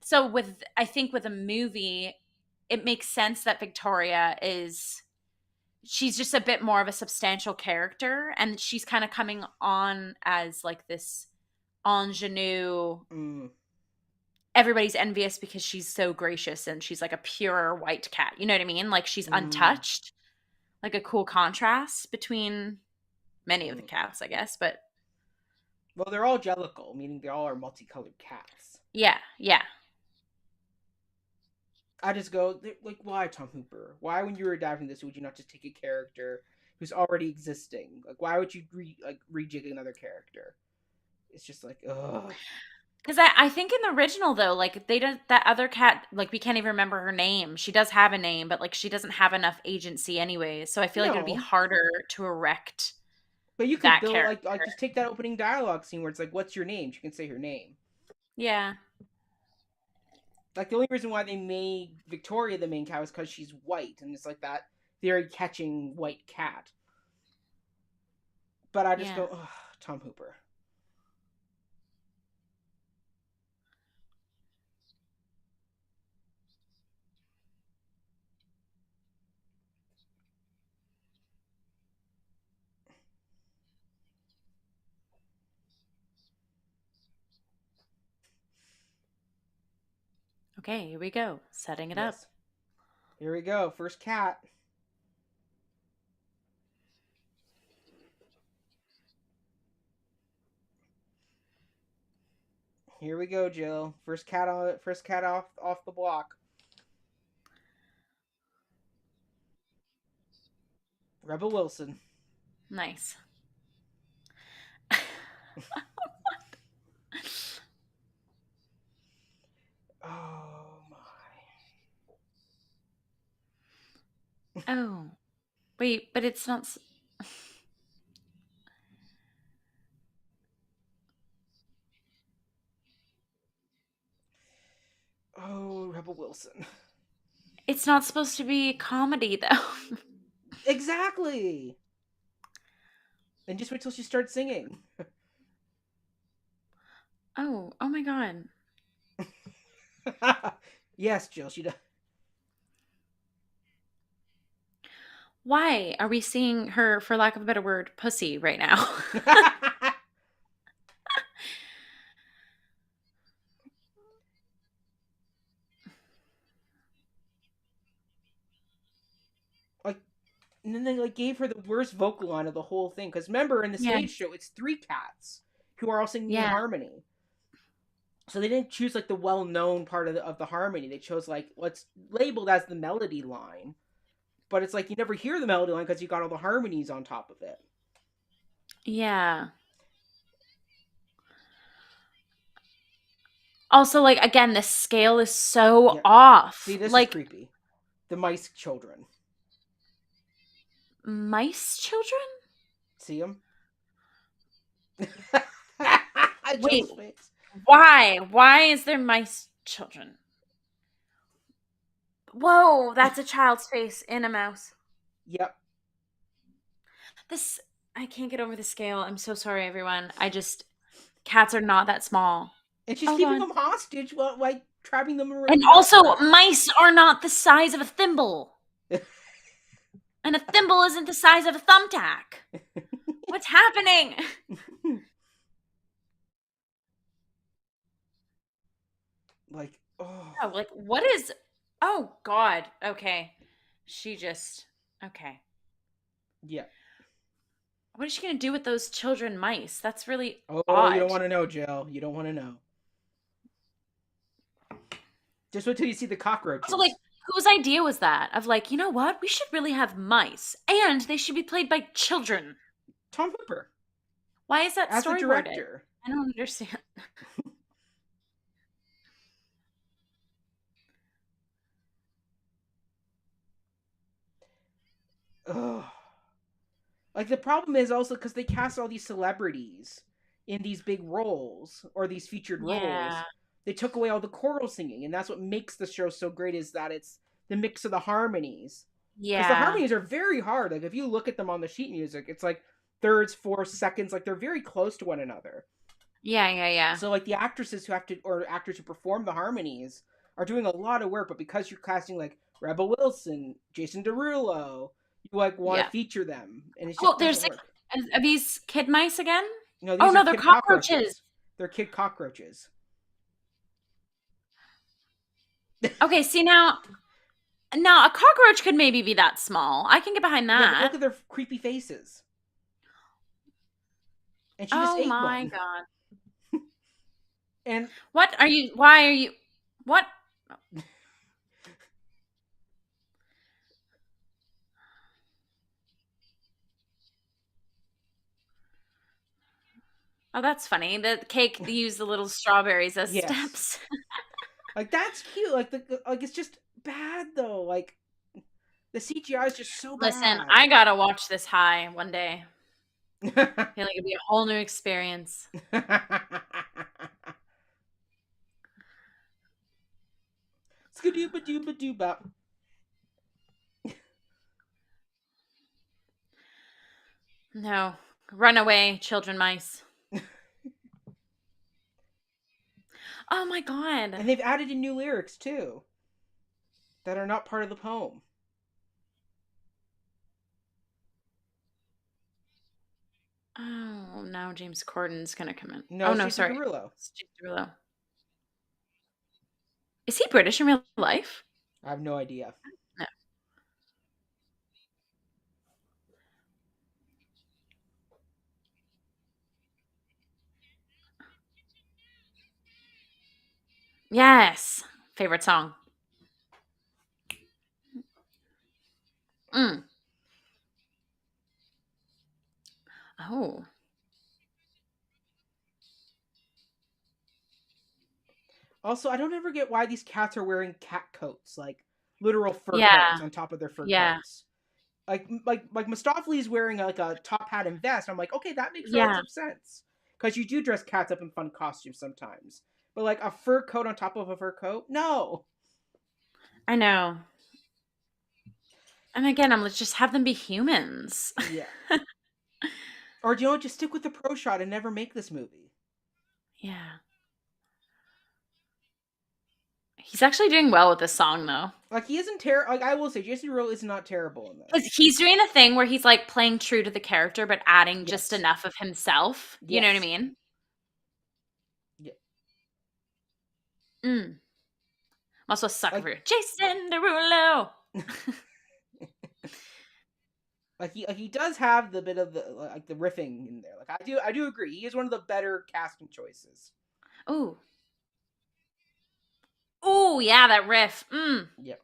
[SPEAKER 2] so with I think with a movie, it makes sense that Victoria is she's just a bit more of a substantial character and she's kind of coming on as like this ingenue.
[SPEAKER 1] Mm.
[SPEAKER 2] Everybody's envious because she's so gracious and she's like a pure white cat. You know what I mean? Like she's
[SPEAKER 1] Mm.
[SPEAKER 2] untouched. Like a cool contrast between many of the
[SPEAKER 1] Mm.
[SPEAKER 2] cats, I guess. But
[SPEAKER 1] Well, they're all jellicle, meaning they all are multicolored cats.
[SPEAKER 2] yeah, yeah.
[SPEAKER 1] I just go like, why Tom Hooper? Why, when you were adapting this, would you not just take a character who's already existing? Like, why would you rejig another character? It's just like, ugh.
[SPEAKER 2] Because I think in the original though, like they don't that other cat, like we can't even remember her name. She does have a name, but like she doesn't have enough agency anyway. So I feel like it would be
[SPEAKER 1] No,
[SPEAKER 2] harder to erect
[SPEAKER 1] but you could
[SPEAKER 2] that
[SPEAKER 1] build
[SPEAKER 2] character.
[SPEAKER 1] like just take that opening dialogue scene where it's like, "What's your name?" She can say her name.
[SPEAKER 2] Yeah,
[SPEAKER 1] Like the only reason why they made Victoria the main cat is because she's white, and it's like that very catching white cat. But I just
[SPEAKER 2] yeah.
[SPEAKER 1] go, ugh, Tom Hooper.
[SPEAKER 2] Okay, here we go. Setting it up.
[SPEAKER 1] Yes. Here we go. First cat. Here we go, Jill. First cat off the block. Rebel Wilson.
[SPEAKER 2] Nice.
[SPEAKER 1] Oh my.
[SPEAKER 2] Oh, wait, but it's not.
[SPEAKER 1] Oh, Rebel Wilson.
[SPEAKER 2] It's not supposed to be a comedy though.
[SPEAKER 1] Exactly. And just wait till she starts singing.
[SPEAKER 2] Oh, oh my god.
[SPEAKER 1] Yes, Jill, she does.
[SPEAKER 2] Why are we seeing her, for lack of a better word, pussy right now?
[SPEAKER 1] Like And then they like gave her the worst vocal line of the whole thing. Because remember, in the
[SPEAKER 2] Yeah.
[SPEAKER 1] stage show, it's three cats who are all singing in
[SPEAKER 2] Yeah.
[SPEAKER 1] harmony. So they didn't choose like the well-known part of the harmony. They chose like what's labeled as the melody line, but it's like you never hear the melody line because you got all the harmonies on top of it.
[SPEAKER 2] Yeah. Also, like, again, the scale is so
[SPEAKER 1] Yeah. See,
[SPEAKER 2] off.
[SPEAKER 1] this is
[SPEAKER 2] Like,
[SPEAKER 1] creepy. The mice children.
[SPEAKER 2] mice children?
[SPEAKER 1] See them?
[SPEAKER 2] Wait,
[SPEAKER 1] Jill's face.
[SPEAKER 2] why? Why is there mice children? Whoa, that's a child's face in a mouse.
[SPEAKER 1] Yep.
[SPEAKER 2] This, I can't get over the scale. I'm so sorry, everyone. Cats are not that small.
[SPEAKER 1] And she's
[SPEAKER 2] Oh,
[SPEAKER 1] keeping
[SPEAKER 2] God.
[SPEAKER 1] them hostage while like trapping them
[SPEAKER 2] And
[SPEAKER 1] in
[SPEAKER 2] also,
[SPEAKER 1] restaurant.
[SPEAKER 2] mice are not the size of a thimble. And a thimble isn't the size of a thumbtack. What's happening?
[SPEAKER 1] Like, oh.
[SPEAKER 2] Oh, like, what is. Oh, God. Okay. Okay.
[SPEAKER 1] Yeah.
[SPEAKER 2] What is she going to do with those children mice? That's really
[SPEAKER 1] Oh, you don't
[SPEAKER 2] odd.
[SPEAKER 1] want to know, Jill. You don't want to know. Just wait till you see the
[SPEAKER 2] Also, like,
[SPEAKER 1] cockroaches.
[SPEAKER 2] whose idea was that? Of like, you know what? We should really have mice. And they should be played by children.
[SPEAKER 1] Tom Hooper
[SPEAKER 2] Why is that
[SPEAKER 1] as the
[SPEAKER 2] storyboarded?
[SPEAKER 1] director.
[SPEAKER 2] I don't understand.
[SPEAKER 1] Ugh. Like the problem is also because they cast all these celebrities in these big roles or these featured roles.
[SPEAKER 2] Yeah.
[SPEAKER 1] They took away all the choral singing, and that's what makes the show so great. Is that it's the mix of the harmonies. Because the
[SPEAKER 2] Yeah.
[SPEAKER 1] harmonies are very hard. Like if you look at them on the sheet music, it's like thirds, fourths, seconds. Like they're very close to one another.
[SPEAKER 2] Yeah, yeah, yeah.
[SPEAKER 1] So like the actresses who have to or actors who perform the harmonies are doing a lot of work, but because you're casting like Rebel Wilson, Jason Derulo, you like want
[SPEAKER 2] Yeah.
[SPEAKER 1] to feature them, and it
[SPEAKER 2] Oh,
[SPEAKER 1] just doesn't
[SPEAKER 2] there's
[SPEAKER 1] work.
[SPEAKER 2] are these kid mice again?
[SPEAKER 1] No,
[SPEAKER 2] Oh
[SPEAKER 1] these are
[SPEAKER 2] no, they're
[SPEAKER 1] kid
[SPEAKER 2] cockroaches.
[SPEAKER 1] cockroaches. They're kid cockroaches.
[SPEAKER 2] Okay, see now a cockroach could maybe be that small. I can get behind
[SPEAKER 1] Yeah, but
[SPEAKER 2] that.
[SPEAKER 1] look at their creepy faces. And she just
[SPEAKER 2] Oh
[SPEAKER 1] ate
[SPEAKER 2] my
[SPEAKER 1] one.
[SPEAKER 2] God.
[SPEAKER 1] And
[SPEAKER 2] Why are you what? Oh, that's funny. The cake they use the little strawberries as
[SPEAKER 1] yes,
[SPEAKER 2] steps.
[SPEAKER 1] like that's cute. Like it's just bad though. Like the CGI is just so
[SPEAKER 2] Listen,
[SPEAKER 1] bad.
[SPEAKER 2] I gotta watch this high one day. I feel like it'd be a whole new experience.
[SPEAKER 1] Skadooba dooba dooba.
[SPEAKER 2] No. Runaway children mice. Oh my God.
[SPEAKER 1] And they've added in new lyrics too that are not part of the poem.
[SPEAKER 2] Oh, now James Corden's gonna come in.
[SPEAKER 1] No,
[SPEAKER 2] Oh
[SPEAKER 1] it's
[SPEAKER 2] no,
[SPEAKER 1] Jason
[SPEAKER 2] sorry.
[SPEAKER 1] Derulo.
[SPEAKER 2] It's James Derulo. Is he British in real life?
[SPEAKER 1] I have no idea.
[SPEAKER 2] No. Yes. Favorite song. Mm. Oh.
[SPEAKER 1] Also, I don't ever get why these cats are wearing cat coats, like literal fur coats
[SPEAKER 2] Yeah.
[SPEAKER 1] on top of their fur
[SPEAKER 2] Yeah.
[SPEAKER 1] coats. Like Mistopheles wearing like a top hat and vest. I'm like, okay, that makes
[SPEAKER 2] Yeah.
[SPEAKER 1] relative sense because you do dress cats up in fun costumes sometimes. But like a fur coat on top of a fur coat, no.
[SPEAKER 2] I know. And again, I'm like, just have them be humans.
[SPEAKER 1] Yeah. Or do you know what? Just stick with the pro shot and never make this movie.
[SPEAKER 2] Yeah. He's actually doing well with this song though.
[SPEAKER 1] Like he isn't terrible. Like I will say, Jason Derulo is not terrible in
[SPEAKER 2] Because
[SPEAKER 1] this.
[SPEAKER 2] he's doing the thing where he's like playing true to the character, but adding just
[SPEAKER 1] Yes.
[SPEAKER 2] enough of himself. You know what I
[SPEAKER 1] Yes.
[SPEAKER 2] mean?
[SPEAKER 1] Yeah.
[SPEAKER 2] Mm. I'm also a sucker
[SPEAKER 1] Like
[SPEAKER 2] for Jason Derulo.
[SPEAKER 1] He does have the bit of the like the riffing in there. Like I do agree. He is one of the better casting choices.
[SPEAKER 2] Ooh. Ooh, yeah, that riff. Mm.
[SPEAKER 1] Yep.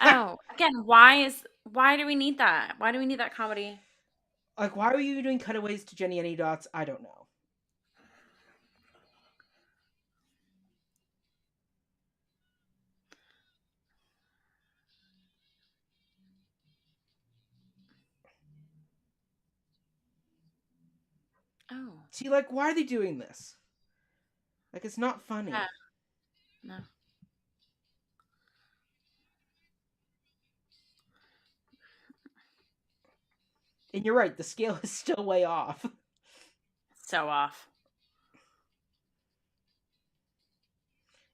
[SPEAKER 2] Oh, again, why do we need that? Why do we need that comedy?
[SPEAKER 1] Like, why are you doing cutaways to Jenny Any Dots? I don't know.
[SPEAKER 2] Oh,
[SPEAKER 1] See, like, why are they doing this? Like, it's not
[SPEAKER 2] yeah,
[SPEAKER 1] funny.
[SPEAKER 2] no.
[SPEAKER 1] And you're right, the scale is still way off.
[SPEAKER 2] So off.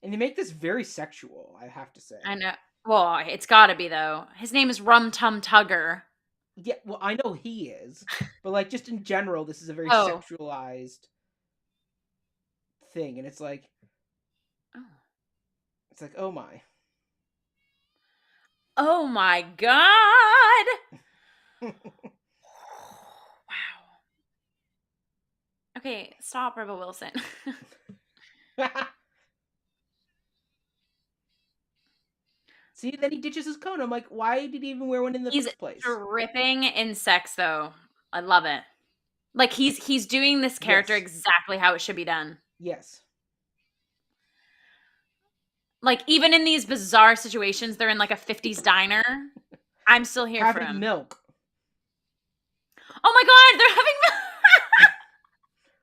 [SPEAKER 1] And they make this very sexual, I have to
[SPEAKER 2] I
[SPEAKER 1] say.
[SPEAKER 2] know. Well, it's got to be though. His name is Rum Tum Tugger.
[SPEAKER 1] Yeah, well, I know he is, but like just in general, this is a very
[SPEAKER 2] Oh.
[SPEAKER 1] sexualized thing, and
[SPEAKER 2] Oh.
[SPEAKER 1] it's like, oh my.
[SPEAKER 2] Oh my god. Wow. Okay, stop, Rebel Wilson.
[SPEAKER 1] See, then he ditches his cone. I'm like, why did he even wear one in the
[SPEAKER 2] He's
[SPEAKER 1] first place?
[SPEAKER 2] dripping in sex though. I love it. Like he's doing this character
[SPEAKER 1] Yes,
[SPEAKER 2] exactly how it should be done.
[SPEAKER 1] yes.
[SPEAKER 2] Like even in these bizarre situations, they're in like a 50s diner. I'm still here for
[SPEAKER 1] Having
[SPEAKER 2] him.
[SPEAKER 1] milk,
[SPEAKER 2] Oh my god, they're having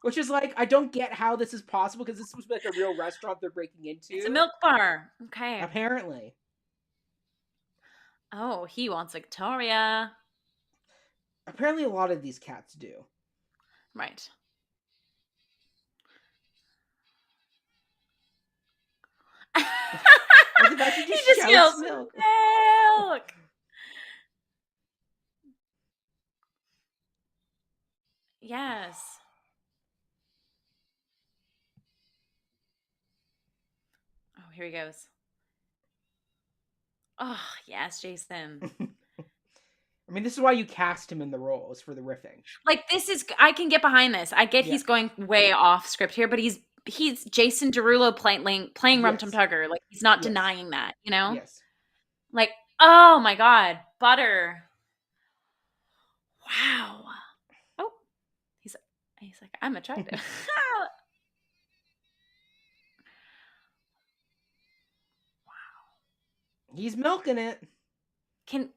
[SPEAKER 1] which is like, I don't get how this is possible because this was like a real restaurant they're breaking
[SPEAKER 2] It's a
[SPEAKER 1] into.
[SPEAKER 2] milk bar. Okay.
[SPEAKER 1] Apparently,
[SPEAKER 2] Oh, he wants Victoria.
[SPEAKER 1] apparently, a lot of these cats do.
[SPEAKER 2] Right.
[SPEAKER 1] Like the fact he
[SPEAKER 2] He
[SPEAKER 1] just
[SPEAKER 2] just
[SPEAKER 1] shouts
[SPEAKER 2] yells
[SPEAKER 1] milk.
[SPEAKER 2] milk. Yes. Oh, here he goes. Oh, yes, Jason.
[SPEAKER 1] I mean, this is why you cast him in the role, is for the riffing.
[SPEAKER 2] Like this is I can get behind this. I get
[SPEAKER 1] Yeah.
[SPEAKER 2] he's going way off script here, but he's Jason Derulo playing Rum Tum
[SPEAKER 1] Yes.
[SPEAKER 2] Tugger. Like he's not
[SPEAKER 1] Yes.
[SPEAKER 2] denying that, you know?
[SPEAKER 1] Yes.
[SPEAKER 2] Like, oh my god, butter. Wow. Oh, he's he's like, I'm attractive.
[SPEAKER 1] He's milking it.
[SPEAKER 2] Can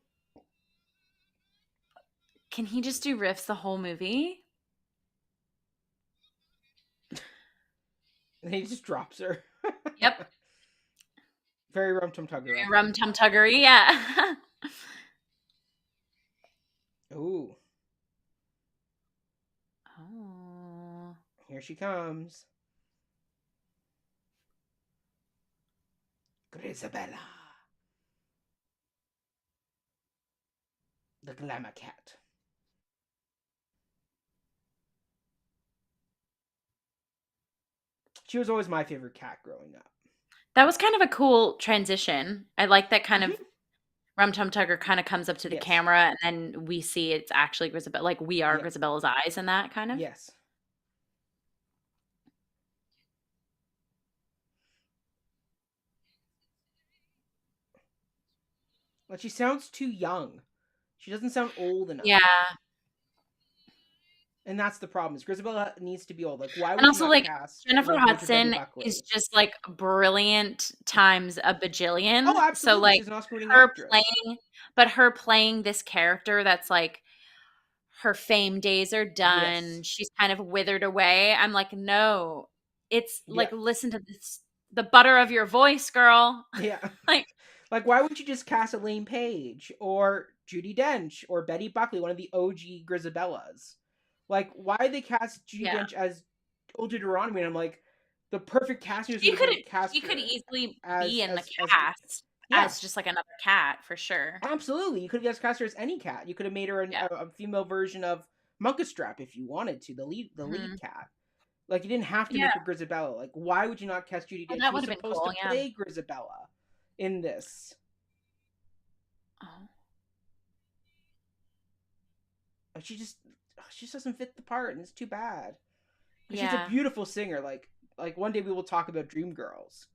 [SPEAKER 2] can he just do riffs the whole movie?
[SPEAKER 1] And he just drops her.
[SPEAKER 2] Yep.
[SPEAKER 1] Very Rum Tum Tugger.
[SPEAKER 2] Rum Tum Tuggery, yeah.
[SPEAKER 1] Ooh,
[SPEAKER 2] Oh.
[SPEAKER 1] here she comes. Grisabella. The glamour cat. She was always my favorite cat growing up.
[SPEAKER 2] That was kind of a cool transition. I like that kind of
[SPEAKER 1] Mhm.
[SPEAKER 2] Rum Tum Tugger kind of comes up to the
[SPEAKER 1] Yes.
[SPEAKER 2] camera, and then we see it's actually Grisabella. Like we are
[SPEAKER 1] Yep.
[SPEAKER 2] Grisabella's eyes in that kind of.
[SPEAKER 1] Yes. But she sounds too young. She doesn't sound old enough.
[SPEAKER 2] Yeah,
[SPEAKER 1] And that's the problem. Is Grisabella needs to be old. Like, why
[SPEAKER 2] and
[SPEAKER 1] would you
[SPEAKER 2] also
[SPEAKER 1] not
[SPEAKER 2] like
[SPEAKER 1] cast
[SPEAKER 2] Jennifer
[SPEAKER 1] Major Betty
[SPEAKER 2] Hudson is
[SPEAKER 1] Buckley?
[SPEAKER 2] just like brilliant times a
[SPEAKER 1] Oh,
[SPEAKER 2] bajillion. So
[SPEAKER 1] absolutely.
[SPEAKER 2] like
[SPEAKER 1] She's an Oscar-winning
[SPEAKER 2] her
[SPEAKER 1] actress.
[SPEAKER 2] playing, but her playing this character that's like her fame days are
[SPEAKER 1] Yes.
[SPEAKER 2] done. She's kind of withered away. I'm like, no, it's
[SPEAKER 1] Yeah.
[SPEAKER 2] like listen to this, the butter of your voice, girl.
[SPEAKER 1] Yeah.
[SPEAKER 2] Like
[SPEAKER 1] Like, why wouldn't you just cast Elaine Page or Judi Dench or Betty Buckley, one of the OG Grisabellas? Like, why did they cast Judi
[SPEAKER 2] yeah.
[SPEAKER 1] Dench as Old Deuteronomy? And I'm like, the perfect casting would
[SPEAKER 2] She
[SPEAKER 1] have
[SPEAKER 2] could
[SPEAKER 1] been cast
[SPEAKER 2] she could
[SPEAKER 1] her
[SPEAKER 2] easily
[SPEAKER 1] as
[SPEAKER 2] be in the
[SPEAKER 1] as
[SPEAKER 2] cast
[SPEAKER 1] yeah.
[SPEAKER 2] as just like another cat for sure.
[SPEAKER 1] Absolutely, you could have just cast her as any cat. You could have made her
[SPEAKER 2] Yeah.
[SPEAKER 1] a female version of Monkstrap if you wanted to, the lead
[SPEAKER 2] Mhm.
[SPEAKER 1] cat. Like, you didn't have to
[SPEAKER 2] Yeah.
[SPEAKER 1] make her Grisabella. Like, why would you not cast Judi
[SPEAKER 2] Oh,
[SPEAKER 1] Dench?
[SPEAKER 2] that
[SPEAKER 1] She was
[SPEAKER 2] would have been
[SPEAKER 1] supposed to
[SPEAKER 2] cool. Yeah.
[SPEAKER 1] play Grisabella in this.
[SPEAKER 2] Oh.
[SPEAKER 1] She just doesn't fit the part, and it's too bad. Because she's a
[SPEAKER 2] Yeah.
[SPEAKER 1] beautiful singer. Like one day we will talk about Dreamgirls,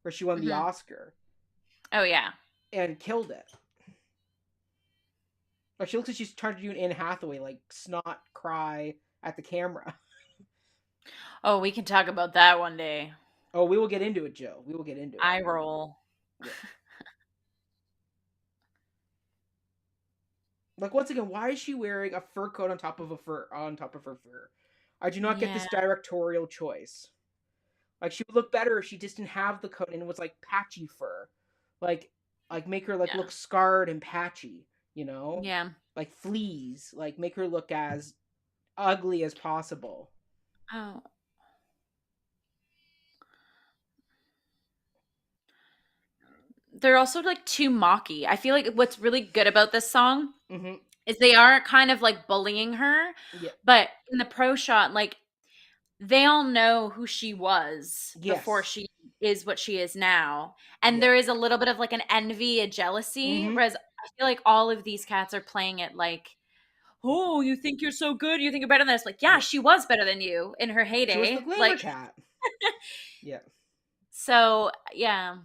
[SPEAKER 1] where she won the
[SPEAKER 2] Hmm.
[SPEAKER 1] Oscar
[SPEAKER 2] Oh yeah.
[SPEAKER 1] and killed it. Like, she looks like she's trying to do an Anne Hathaway, like snot cry at the camera.
[SPEAKER 2] Oh, we can talk about that one day.
[SPEAKER 1] Oh, we will get into it, Joe. We will get into it.
[SPEAKER 2] Eye roll.
[SPEAKER 1] Yeah. Like, once again, why is she wearing a fur coat on top of her fur? I do not get
[SPEAKER 2] Yeah.
[SPEAKER 1] this directorial choice. Like, she would look better if she just didn't have the coat and it was like patchy fur. Like like make her like
[SPEAKER 2] Yeah.
[SPEAKER 1] look scarred and patchy, you know?
[SPEAKER 2] Yeah.
[SPEAKER 1] Like fleas. Like, make her look as ugly as possible.
[SPEAKER 2] Oh. They're also like too mocky. I feel like what's really good about this song
[SPEAKER 1] Mm-hmm.
[SPEAKER 2] is they are kind of like bullying her,
[SPEAKER 1] Yeah.
[SPEAKER 2] but in the pro shot, like they all know who she was before
[SPEAKER 1] Yes.
[SPEAKER 2] she is what she is now. And
[SPEAKER 1] Yeah.
[SPEAKER 2] there is a little bit of like an envy, a jealousy.
[SPEAKER 1] Mm-hmm.
[SPEAKER 2] Whereas I feel like all of these cats are playing it like, oh, you think you're so good? You think you're better than us? Like, yeah,
[SPEAKER 1] Yeah.
[SPEAKER 2] she was better than you in her
[SPEAKER 1] She was the
[SPEAKER 2] heyday.
[SPEAKER 1] glamour
[SPEAKER 2] Like,
[SPEAKER 1] cat. Yeah.
[SPEAKER 2] so yeah.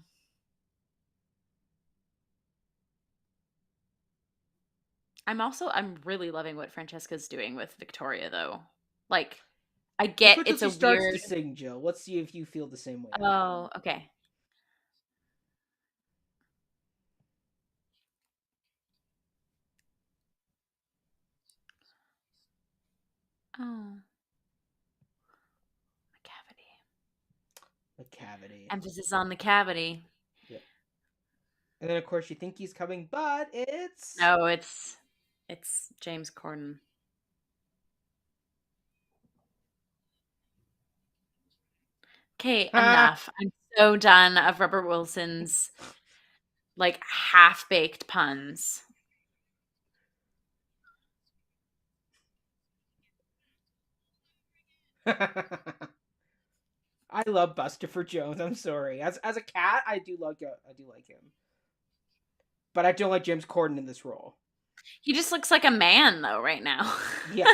[SPEAKER 2] I'm really loving what Francesca's doing with Victoria though. Like, I
[SPEAKER 1] Let's
[SPEAKER 2] get
[SPEAKER 1] wait till
[SPEAKER 2] it's
[SPEAKER 1] she
[SPEAKER 2] a
[SPEAKER 1] starts to
[SPEAKER 2] weird.
[SPEAKER 1] sing, Jill. Let's see if you feel the same way.
[SPEAKER 2] Oh, okay. Oh, a cavity.
[SPEAKER 1] The cavity.
[SPEAKER 2] Emphasis on the cavity.
[SPEAKER 1] Yep. And then of course you think he's coming, but it's
[SPEAKER 2] No, it's James Corden. Okay,
[SPEAKER 1] Ha.
[SPEAKER 2] enough. I'm so done of Robert Wilson's like half-baked puns.
[SPEAKER 1] I love Buster Jones. I'm sorry. As a cat, I do like him. But I don't like James Corden in this role.
[SPEAKER 2] He just looks like a man though right now.
[SPEAKER 1] Yeah.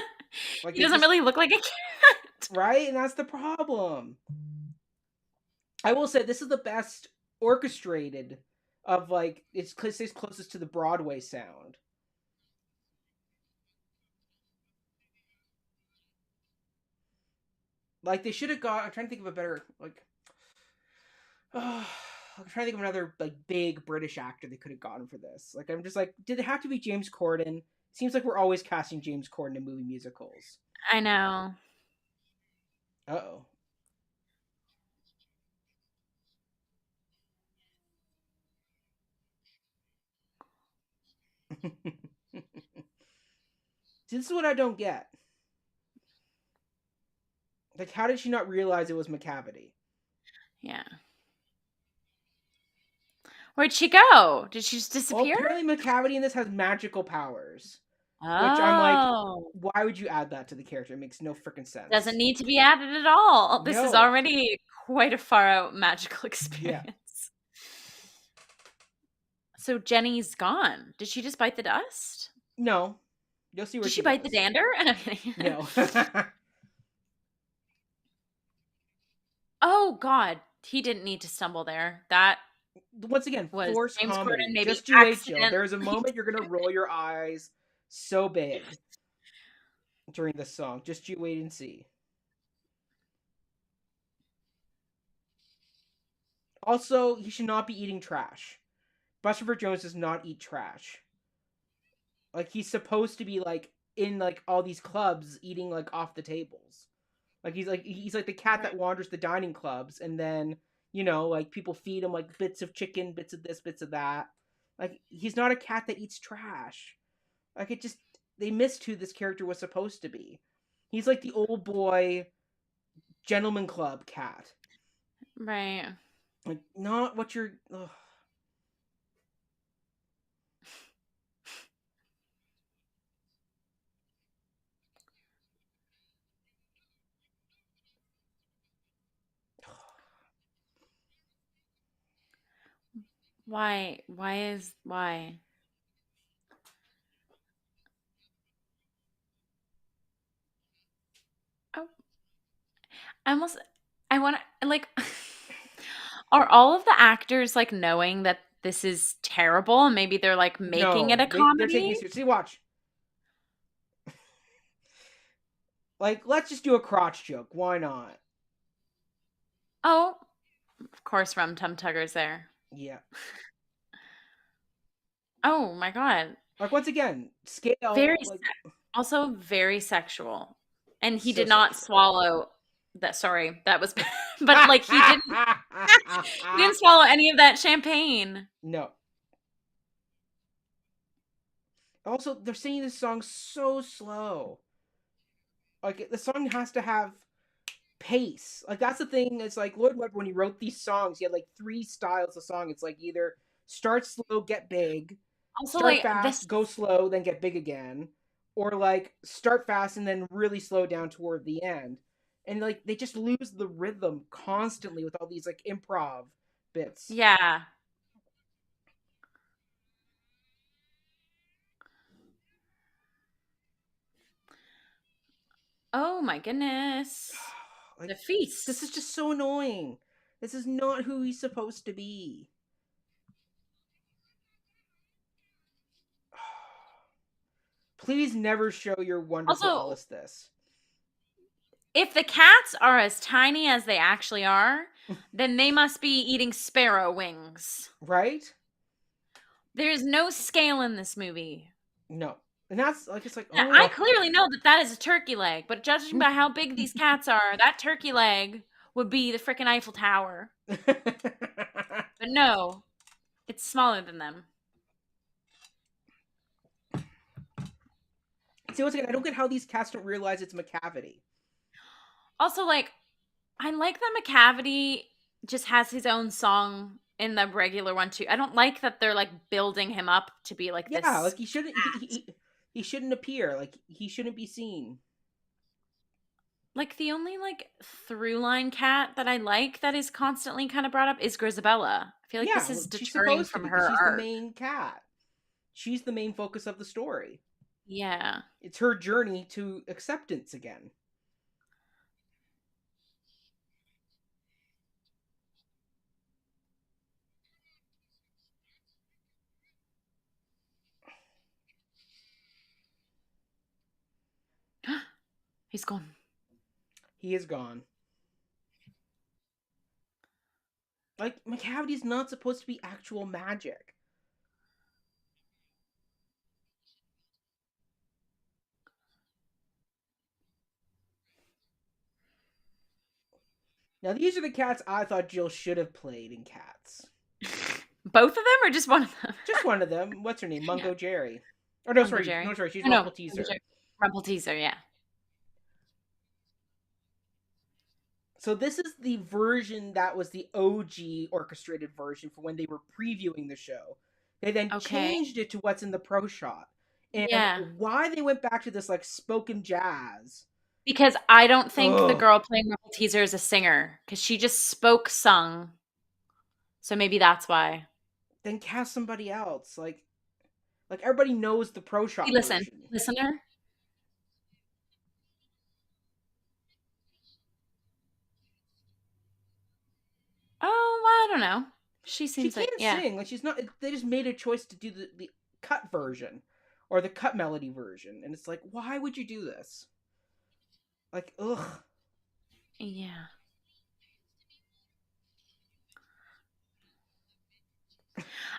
[SPEAKER 1] Like,
[SPEAKER 2] He
[SPEAKER 1] they
[SPEAKER 2] doesn't
[SPEAKER 1] just
[SPEAKER 2] really look like a cat.
[SPEAKER 1] right, and that's the problem. I will say this is the best orchestrated of, like, it's closest to the Broadway sound. Like, they should have got. I'm trying to think of a better, like. I'm trying to think of another like big British actor they could have gotten for this. Like, I'm just like, did it have to be James Corden? Seems like we're always casting James Corden in movie musicals.
[SPEAKER 2] I know.
[SPEAKER 1] Uh oh. This is what I don't get. Like, how did she not realize it was McCavity?
[SPEAKER 2] Yeah. Where'd she go? Did she just
[SPEAKER 1] Well,
[SPEAKER 2] disappear?
[SPEAKER 1] apparently McCavity in this has magical powers, which I'm like,
[SPEAKER 2] Oh.
[SPEAKER 1] why would you add that to the character? It makes no freaking
[SPEAKER 2] Doesn't
[SPEAKER 1] sense.
[SPEAKER 2] need to be added at all. This is
[SPEAKER 1] No.
[SPEAKER 2] already quite a far out magical
[SPEAKER 1] Yeah.
[SPEAKER 2] experience. So Jenny's gone. Did she just bite the dust?
[SPEAKER 1] No. You'll see where
[SPEAKER 2] Did
[SPEAKER 1] she
[SPEAKER 2] she bite the
[SPEAKER 1] goes.
[SPEAKER 2] dander? No, I'm kidding.
[SPEAKER 1] No.
[SPEAKER 2] Oh God, he didn't need to stumble there. That
[SPEAKER 1] Once again,
[SPEAKER 2] was
[SPEAKER 1] forced
[SPEAKER 2] James Corden,
[SPEAKER 1] comedy.
[SPEAKER 2] maybe
[SPEAKER 1] Just you wait, Jill.
[SPEAKER 2] accident.
[SPEAKER 1] There's a moment you're gonna roll your eyes so big during this song. Just you wait and see. Also, he should not be eating trash. Buster Jones does not eat trash. Like, he's supposed to be like in like all these clubs eating like off the tables. Like, he's like the cat
[SPEAKER 2] Right.
[SPEAKER 1] that wanders the dining clubs, and then like people feed him like bits of chicken, bits of this, bits of that. Like, he's not a cat that eats trash. Like, it just, they missed who this character was supposed to be. He's like the old boy gentleman club cat.
[SPEAKER 2] Right.
[SPEAKER 1] Like, not what you're. Ugh.
[SPEAKER 2] Why? Why? Oh, I almost I want to like are all of the actors like knowing that this is terrible and maybe they're like making it
[SPEAKER 1] No,
[SPEAKER 2] a
[SPEAKER 1] they're taking
[SPEAKER 2] comedy?
[SPEAKER 1] it seriously. Watch. Like, let's just do a crotch joke. Why not?
[SPEAKER 2] Oh, of course Rum Tum Tugger's there.
[SPEAKER 1] Yeah.
[SPEAKER 2] Oh my god.
[SPEAKER 1] Like once again, scale
[SPEAKER 2] Very
[SPEAKER 1] like
[SPEAKER 2] also very sexual. And he
[SPEAKER 1] so
[SPEAKER 2] did not
[SPEAKER 1] sexual.
[SPEAKER 2] swallow that, sorry, that was but like he didn't swallow any of that champagne.
[SPEAKER 1] No. Also, they're singing this song so slow. Like the song has to have pace. Like that's the thing. It's like Lloyd Webber when he wrote these songs, he had like three styles of song. It's like either start slow, get big,
[SPEAKER 2] Also
[SPEAKER 1] start
[SPEAKER 2] like
[SPEAKER 1] fast,
[SPEAKER 2] this
[SPEAKER 1] go slow, then get big again, or like start fast and then really slow down toward the end. And like they just lose the rhythm constantly with all these like improv bits.
[SPEAKER 2] yeah. Oh my goodness.
[SPEAKER 1] Like
[SPEAKER 2] The
[SPEAKER 1] this is
[SPEAKER 2] feast.
[SPEAKER 1] just so annoying. This is not who he's supposed to be. Please never show your wonderful
[SPEAKER 2] Also,
[SPEAKER 1] Ellis this.
[SPEAKER 2] if the cats are as tiny as they actually are, then they must be eating sparrow wings.
[SPEAKER 1] Right?
[SPEAKER 2] There's no scale in this movie.
[SPEAKER 1] No. And that's like it's like,
[SPEAKER 2] Now, I
[SPEAKER 1] oh.
[SPEAKER 2] clearly know that that is a turkey leg, but judging by how big these cats are, that turkey leg would be the frickin' Eiffel Tower. But no, it's smaller than them.
[SPEAKER 1] See, once again, I don't get how these cats don't realize it's McCavity.
[SPEAKER 2] Also, like, I like that McCavity just has his own song in the regular one too. I don't like that they're like building him up to be like
[SPEAKER 1] Yeah,
[SPEAKER 2] this
[SPEAKER 1] like he shouldn't he shouldn't appear. Like he shouldn't be seen.
[SPEAKER 2] like the only like through line cat that I like that is constantly kind of brought up is Grisabella. I feel like this
[SPEAKER 1] Yeah,
[SPEAKER 2] is
[SPEAKER 1] she's
[SPEAKER 2] deterring
[SPEAKER 1] supposed to
[SPEAKER 2] from
[SPEAKER 1] be because
[SPEAKER 2] her
[SPEAKER 1] she's the
[SPEAKER 2] arc.
[SPEAKER 1] main cat. She's the main focus of the story.
[SPEAKER 2] Yeah.
[SPEAKER 1] It's her journey to acceptance again.
[SPEAKER 2] He's gone.
[SPEAKER 1] He is gone. Like McCavity's not supposed to be actual magic. Now these are the cats I thought Jill should have played in Cats.
[SPEAKER 2] Both of them or just one of them?
[SPEAKER 1] Just one of them. What's her name? Mungo Jerry. Or no,
[SPEAKER 2] Uncle
[SPEAKER 1] sorry, no,
[SPEAKER 2] Jerry.
[SPEAKER 1] sorry. She's
[SPEAKER 2] Oh no,
[SPEAKER 1] Rumpel
[SPEAKER 2] Uncle
[SPEAKER 1] Teaser.
[SPEAKER 2] Jerry. Rumple teaser, yeah.
[SPEAKER 1] So this is the version that was the OG orchestrated version for when they were previewing the show. They then
[SPEAKER 2] Okay.
[SPEAKER 1] changed it to what's in the pro shot. And
[SPEAKER 2] Yeah.
[SPEAKER 1] why they went back to this like spoken jazz.
[SPEAKER 2] Because I don't think the
[SPEAKER 1] Ugh.
[SPEAKER 2] girl playing Rumple Teaser is a singer because she just spoke sung. So maybe that's why.
[SPEAKER 1] Then cast somebody else. Like everybody knows the pro
[SPEAKER 2] Hey,
[SPEAKER 1] shot
[SPEAKER 2] listen,
[SPEAKER 1] version.
[SPEAKER 2] listener. Oh, well, I don't know. She
[SPEAKER 1] She
[SPEAKER 2] seems like,
[SPEAKER 1] can't
[SPEAKER 2] yeah.
[SPEAKER 1] sing. Like she's not. They just made a choice to do the cut version or the cut melody version, and it's like, why would you do this? Like, ugh.
[SPEAKER 2] Yeah.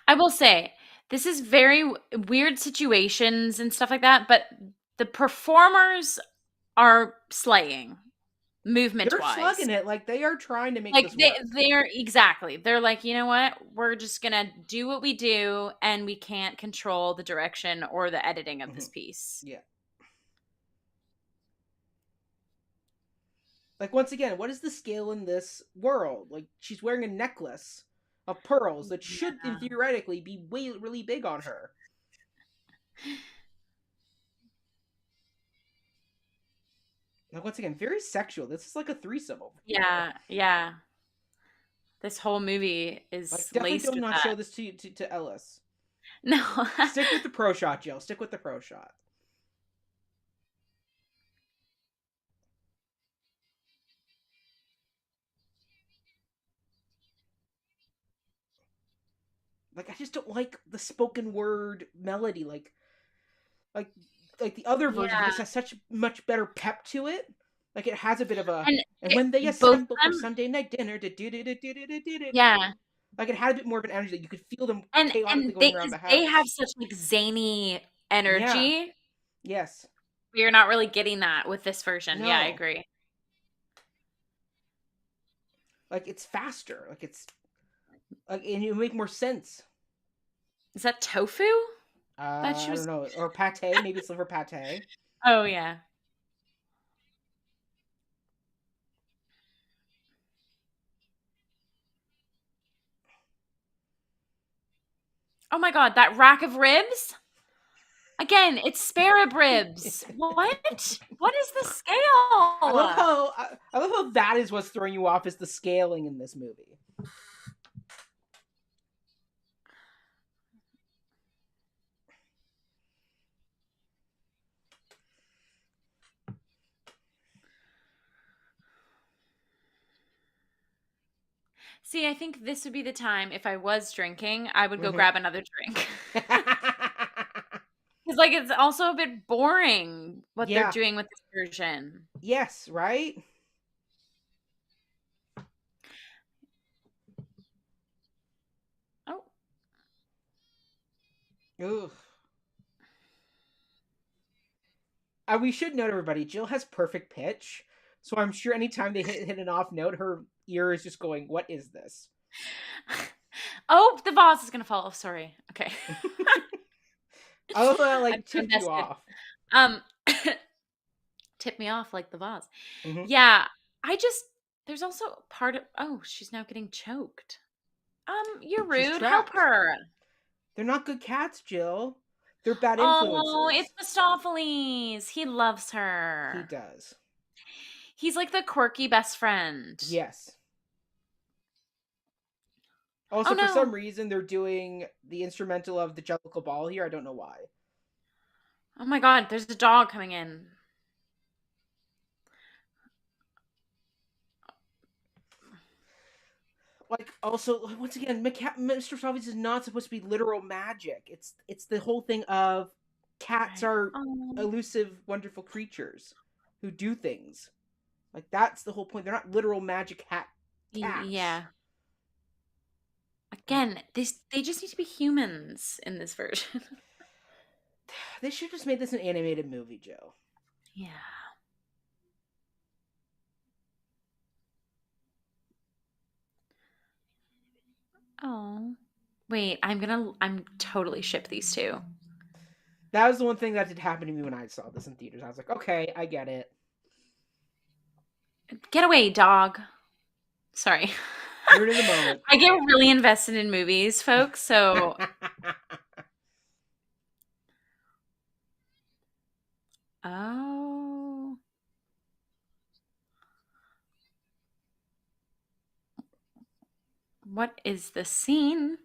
[SPEAKER 2] I will say, this is very weird situations and stuff like that, but the performers are slaying movement
[SPEAKER 1] They're
[SPEAKER 2] wise.
[SPEAKER 1] slugging it. Like they are trying to make
[SPEAKER 2] Like
[SPEAKER 1] this work.
[SPEAKER 2] they're exactly. They're like, you know what? We're just gonna do what we do, and we can't control the direction or the editing of
[SPEAKER 1] Hmm.
[SPEAKER 2] this piece.
[SPEAKER 1] Yeah. Like once again, what is the scale in this world? Like she's wearing a necklace of pearls that should, in theoretically, be way really big on her. Like once again, very sexual. This is like a threesome over here.
[SPEAKER 2] Yeah, yeah. This whole movie
[SPEAKER 1] Like,
[SPEAKER 2] is
[SPEAKER 1] definitely
[SPEAKER 2] laced
[SPEAKER 1] do
[SPEAKER 2] with
[SPEAKER 1] not
[SPEAKER 2] that.
[SPEAKER 1] show this to Ellis.
[SPEAKER 2] No.
[SPEAKER 1] Stick with the pro shot, Jill. Stick with the pro shot. Like, I just don't like the spoken word melody. Like, like the other version
[SPEAKER 2] Yeah.
[SPEAKER 1] just has such much better pep to it. Like, it has a bit of a.
[SPEAKER 2] And
[SPEAKER 1] And when they
[SPEAKER 2] both of
[SPEAKER 1] assemble for
[SPEAKER 2] them,
[SPEAKER 1] Sunday night dinner, do do do do do do do do.
[SPEAKER 2] yeah.
[SPEAKER 1] Like, it had a bit more of an energy. Like, you could feel them
[SPEAKER 2] And
[SPEAKER 1] chaotically
[SPEAKER 2] and
[SPEAKER 1] going
[SPEAKER 2] they
[SPEAKER 1] around
[SPEAKER 2] cuz
[SPEAKER 1] the
[SPEAKER 2] they have
[SPEAKER 1] house.
[SPEAKER 2] such like zany
[SPEAKER 1] Yeah.
[SPEAKER 2] energy.
[SPEAKER 1] Yes.
[SPEAKER 2] You're not really getting that with this version. Yeah, I
[SPEAKER 1] No.
[SPEAKER 2] agree.
[SPEAKER 1] Like, it's faster. Like, it's like, and it make more sense.
[SPEAKER 2] Is that tofu that she
[SPEAKER 1] I don't
[SPEAKER 2] was?
[SPEAKER 1] know, or pate. Maybe it's liver pate.
[SPEAKER 2] Oh yeah. Oh my god, that rack of ribs? Again, it's spare ribs. What? What is the
[SPEAKER 1] I love
[SPEAKER 2] scale?
[SPEAKER 1] how I love how that is what's throwing you off is the scaling in this movie.
[SPEAKER 2] See, I think this would be the time if I was drinking, I would go
[SPEAKER 1] Mm-hmm.
[SPEAKER 2] grab another drink. Because, like, it's also a bit boring what they're
[SPEAKER 1] Yeah.
[SPEAKER 2] doing with this version.
[SPEAKER 1] Yes. Right.
[SPEAKER 2] Oh,
[SPEAKER 1] Ugh. We should note, everybody, Jill has perfect pitch, so I'm sure anytime they hit an off note, her ear is just going, "What is this?"
[SPEAKER 2] oh, the vase is gonna fall. Oh, sorry. Okay,
[SPEAKER 1] I love that
[SPEAKER 2] I'm
[SPEAKER 1] like
[SPEAKER 2] so
[SPEAKER 1] tipped you
[SPEAKER 2] invested.
[SPEAKER 1] off.
[SPEAKER 2] Um, tip me off like the vase.
[SPEAKER 1] Mm-hmm.
[SPEAKER 2] Yeah, I just there's also part of. Oh, she's now getting choked. You're
[SPEAKER 1] She's
[SPEAKER 2] rude. Help
[SPEAKER 1] trapped.
[SPEAKER 2] her.
[SPEAKER 1] They're not good cats, Jill. They're bad
[SPEAKER 2] Oh,
[SPEAKER 1] influences.
[SPEAKER 2] it's Mistopheles. He loves
[SPEAKER 1] He
[SPEAKER 2] her.
[SPEAKER 1] does.
[SPEAKER 2] He's like the quirky best friend.
[SPEAKER 1] Yes.
[SPEAKER 2] Oh
[SPEAKER 1] Also, for some
[SPEAKER 2] no.
[SPEAKER 1] reason, they're doing the instrumental of the Jellicle Ball here. I don't know why.
[SPEAKER 2] Oh my god, there's a dog coming in.
[SPEAKER 1] Like, also, once again, Mr. Salvage is not supposed to be literal magic. It's the whole thing of cats
[SPEAKER 2] Right.
[SPEAKER 1] are
[SPEAKER 2] Oh.
[SPEAKER 1] elusive, wonderful creatures who do things. Like, that's the whole point. They're not literal magic cats.
[SPEAKER 2] Yeah.
[SPEAKER 1] Like,
[SPEAKER 2] Again, they just need to be humans in this version.
[SPEAKER 1] they should just made this an animated movie, Joe.
[SPEAKER 2] Yeah. Oh. Wait, I'm totally ship these two.
[SPEAKER 1] That was the one thing that did happen to me when I saw this in theaters. I was like, okay, I get it.
[SPEAKER 2] Get away, dog. Sorry.
[SPEAKER 1] You're in the moment.
[SPEAKER 2] I get really invested in movies, folks, so oh. What is the scene?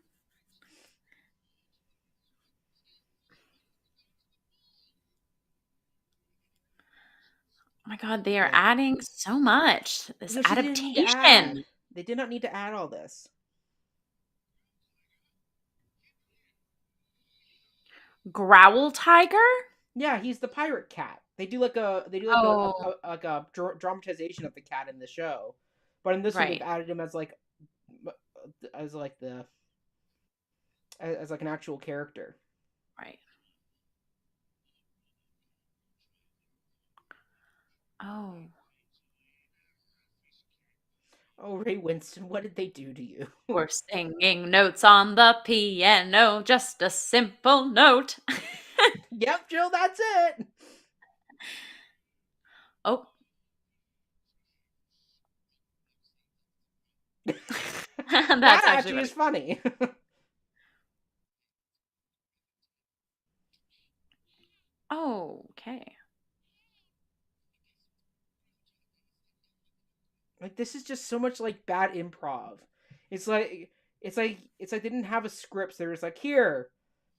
[SPEAKER 2] Oh my god, they are
[SPEAKER 1] Like,
[SPEAKER 2] adding so much. This
[SPEAKER 1] no, she didn't need to add.
[SPEAKER 2] adaptation.
[SPEAKER 1] They did not need to add all this.
[SPEAKER 2] Growl tiger?
[SPEAKER 1] Yeah, he's the pirate cat. They do
[SPEAKER 2] Oh,
[SPEAKER 1] like a dramatization of the cat in the show, but in this one they've
[SPEAKER 2] right,
[SPEAKER 1] added him as like the as like an actual character.
[SPEAKER 2] right. Oh,
[SPEAKER 1] Oh, Ray Winston, what did they do to you?
[SPEAKER 2] we're singing notes on the piano, just a simple note.
[SPEAKER 1] Yep, Jill, that's it.
[SPEAKER 2] Oh,
[SPEAKER 1] That
[SPEAKER 2] that's actually
[SPEAKER 1] actually is
[SPEAKER 2] funny.
[SPEAKER 1] funny.
[SPEAKER 2] Oh, okay.
[SPEAKER 1] Like, this is just so much like bad improv. It's like it's like they didn't have a script. So they're just like, here,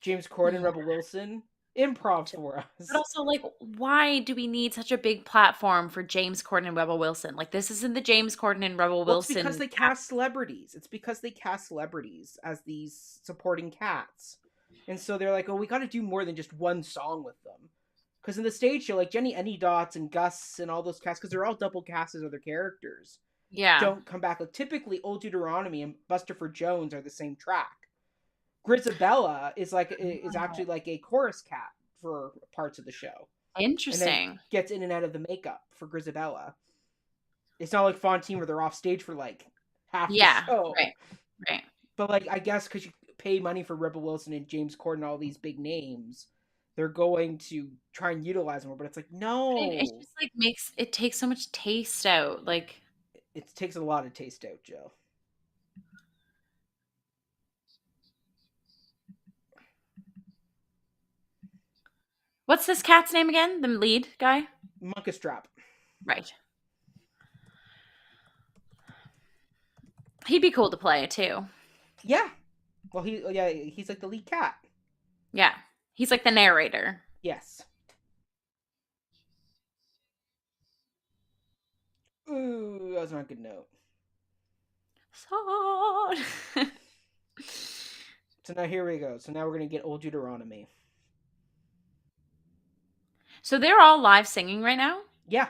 [SPEAKER 1] James Corden,
[SPEAKER 2] Yeah.
[SPEAKER 1] Rebel Wilson, improv for
[SPEAKER 2] But
[SPEAKER 1] us.
[SPEAKER 2] also, like, why do we need such a big platform for James Corden and Rebel Wilson? Like, this isn't the James Corden and Rebel
[SPEAKER 1] Well, it's because
[SPEAKER 2] Wilson.
[SPEAKER 1] they cast celebrities. It's because they cast celebrities as these supporting cats. And so they're like, oh, we got to do more than just one song with them. Because in the stage show, like Jenny Anydots and Gus and all those casts, because they're all double cast as other characters,
[SPEAKER 2] Yeah.
[SPEAKER 1] don't come back. Like typically, Old Deuteronomy and Busterford Jones are the same track. Grizabella is actually like a chorus cat for parts of the show, and then
[SPEAKER 2] Interesting.
[SPEAKER 1] gets in and out of the makeup for Grizabella. It's not like Fontaine where they're off stage for like half the
[SPEAKER 2] Yeah.
[SPEAKER 1] show.
[SPEAKER 2] Right. Right.
[SPEAKER 1] But like I guess because you pay money for Rebel Wilson and James Corden, all these big names, they're going to try and utilize more. But it's like
[SPEAKER 2] It
[SPEAKER 1] no,
[SPEAKER 2] just like makes it takes so much taste out. Like,
[SPEAKER 1] it takes a lot of taste out, Joe.
[SPEAKER 2] what's this cat's name again? The lead guy?
[SPEAKER 1] Monkastrap.
[SPEAKER 2] Right. He'd be cool to play too.
[SPEAKER 1] Yeah. Well, he's like the lead cat.
[SPEAKER 2] Yeah. He's like the narrator.
[SPEAKER 1] Yes. Ooh, that was not a good note.
[SPEAKER 2] Sad.
[SPEAKER 1] So now here we go. So now we're gonna get Old Deuteronomy.
[SPEAKER 2] So they're all live singing right now?
[SPEAKER 1] Yeah,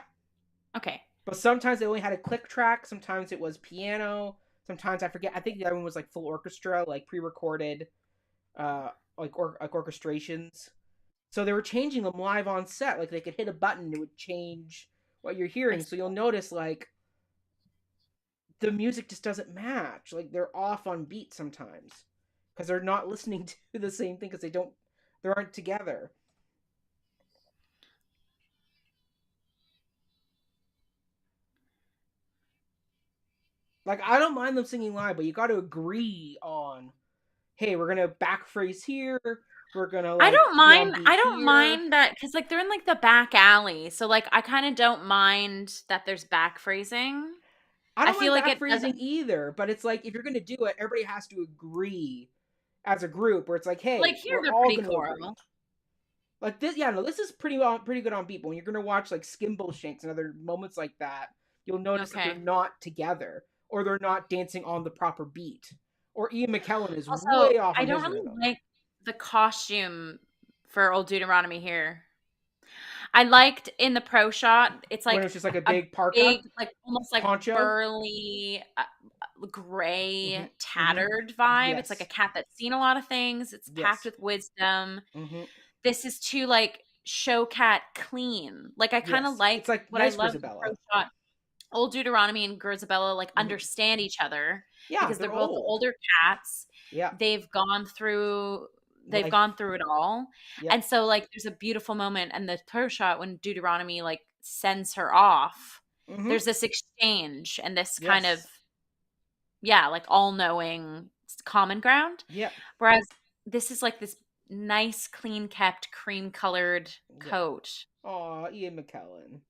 [SPEAKER 2] Okay.
[SPEAKER 1] but sometimes they only had a click track. Sometimes it was piano. Sometimes I forget. I think the other one was like full orchestra, like pre-recorded, like orchestrations. So they were changing them live on set. Like they could hit a button, it would change what you're
[SPEAKER 2] I
[SPEAKER 1] hearing.
[SPEAKER 2] see.
[SPEAKER 1] So you'll notice like the music just doesn't match. Like they're off on beat sometimes because they're not listening to the same thing because they aren't together. Like I don't mind them singing live, but you got to agree on, hey, we're gonna back phrase here. We're gonna like be on beat
[SPEAKER 2] I don't
[SPEAKER 1] here.
[SPEAKER 2] mind that because like they're in like the back alley. So like I kind of don't mind that there's back phrasing.
[SPEAKER 1] I
[SPEAKER 2] I
[SPEAKER 1] don't
[SPEAKER 2] feel
[SPEAKER 1] mind
[SPEAKER 2] like
[SPEAKER 1] back
[SPEAKER 2] it doesn't.
[SPEAKER 1] phrasing either, but it's like if you're gonna do it, everybody has to agree as a group. Where it's like,
[SPEAKER 2] Like
[SPEAKER 1] hey,
[SPEAKER 2] here
[SPEAKER 1] we're
[SPEAKER 2] they're
[SPEAKER 1] all
[SPEAKER 2] pretty
[SPEAKER 1] gonna agree.
[SPEAKER 2] choral.
[SPEAKER 1] Like this, yeah, no, this is pretty good on beat. But when you're gonna watch like Skimble Shanks and other moments like that, you'll notice that they're
[SPEAKER 2] Okay.
[SPEAKER 1] not together or they're not dancing on the proper beat. Or Ian McKellen is
[SPEAKER 2] Also,
[SPEAKER 1] way off
[SPEAKER 2] I
[SPEAKER 1] on
[SPEAKER 2] don't
[SPEAKER 1] his
[SPEAKER 2] really
[SPEAKER 1] rhythm.
[SPEAKER 2] like the costume for Old Deuteronomy here. I liked in the pro shot, it's
[SPEAKER 1] When it
[SPEAKER 2] like
[SPEAKER 1] was just like a
[SPEAKER 2] a
[SPEAKER 1] big parka
[SPEAKER 2] big, like almost like
[SPEAKER 1] poncho.
[SPEAKER 2] burly,
[SPEAKER 1] Mm-hmm.
[SPEAKER 2] gray,
[SPEAKER 1] Mm-hmm.
[SPEAKER 2] tattered vibe. It's like a
[SPEAKER 1] Yes.
[SPEAKER 2] cat that's seen a lot of things. It's packed
[SPEAKER 1] Yes.
[SPEAKER 2] with wisdom.
[SPEAKER 1] Mm-hmm.
[SPEAKER 2] This is too like show cat clean. Like I kind of
[SPEAKER 1] Yes.
[SPEAKER 2] like
[SPEAKER 1] It's like
[SPEAKER 2] what I
[SPEAKER 1] nice
[SPEAKER 2] love in
[SPEAKER 1] Grisabella.
[SPEAKER 2] pro shot. Old Deuteronomy and Gerzabella like
[SPEAKER 1] Mm-hmm.
[SPEAKER 2] understand each other
[SPEAKER 1] Yeah,
[SPEAKER 2] because they're
[SPEAKER 1] they're
[SPEAKER 2] both
[SPEAKER 1] old.
[SPEAKER 2] older cats.
[SPEAKER 1] Yeah.
[SPEAKER 2] They've gone through they've
[SPEAKER 1] Life.
[SPEAKER 2] gone through it all.
[SPEAKER 1] Yep.
[SPEAKER 2] And so like there's a beautiful moment and the pro shot when Deuteronomy like sends her off.
[SPEAKER 1] Mm-hmm.
[SPEAKER 2] There's this exchange and this kind of
[SPEAKER 1] Yes.
[SPEAKER 2] yeah, like all-knowing common ground.
[SPEAKER 1] Yep.
[SPEAKER 2] Whereas this is like this nice clean kept cream colored
[SPEAKER 1] Yep.
[SPEAKER 2] coat.
[SPEAKER 1] Aw, Ian McKellen.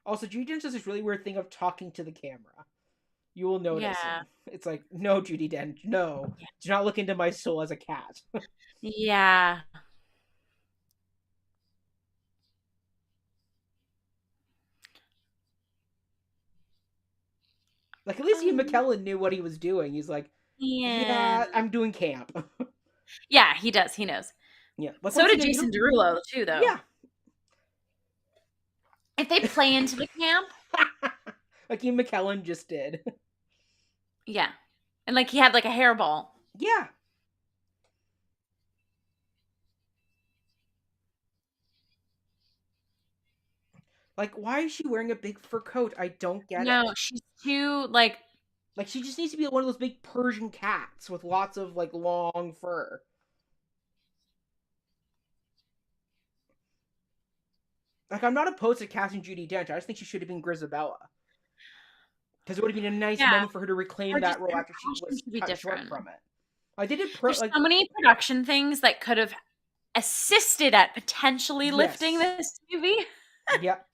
[SPEAKER 1] Also, Judy Dench does this really weird thing of talking to the camera. You will notice
[SPEAKER 2] Yeah.
[SPEAKER 1] him. It's like, no, Judy Dench, no. Do not look into my soul as a cat.
[SPEAKER 2] Yeah.
[SPEAKER 1] Like, at least Ian
[SPEAKER 2] Um,
[SPEAKER 1] McKellen knew what he was doing. He's like,
[SPEAKER 2] yeah.
[SPEAKER 1] yeah, I'm doing camp.
[SPEAKER 2] Yeah, he does. He knows.
[SPEAKER 1] Yeah. Like,
[SPEAKER 2] So
[SPEAKER 1] once
[SPEAKER 2] did
[SPEAKER 1] again, you
[SPEAKER 2] Jason
[SPEAKER 1] don't.
[SPEAKER 2] Derulo too, though.
[SPEAKER 1] Yeah.
[SPEAKER 2] If they play into the camp,
[SPEAKER 1] Like Ian McKellen just did.
[SPEAKER 2] yeah, and like he had like a hairball.
[SPEAKER 1] Yeah. Like, why is she wearing a big fur coat? I don't get
[SPEAKER 2] No,
[SPEAKER 1] it.
[SPEAKER 2] she's too like
[SPEAKER 1] Like, she just needs to be one of those big Persian cats with lots of, like, long fur. Like, I'm not opposed to casting Judy Dench. I just think she should have been Grisabella. Because it would have been a nice
[SPEAKER 2] yeah,
[SPEAKER 1] moment for her to reclaim
[SPEAKER 2] or just
[SPEAKER 1] that role
[SPEAKER 2] her
[SPEAKER 1] after she
[SPEAKER 2] costume
[SPEAKER 1] was
[SPEAKER 2] should be
[SPEAKER 1] cut short
[SPEAKER 2] different.
[SPEAKER 1] from it. I did it
[SPEAKER 2] There's
[SPEAKER 1] like
[SPEAKER 2] so many production things that could have assisted at potentially lifting
[SPEAKER 1] Yes.
[SPEAKER 2] this movie.
[SPEAKER 1] Yep.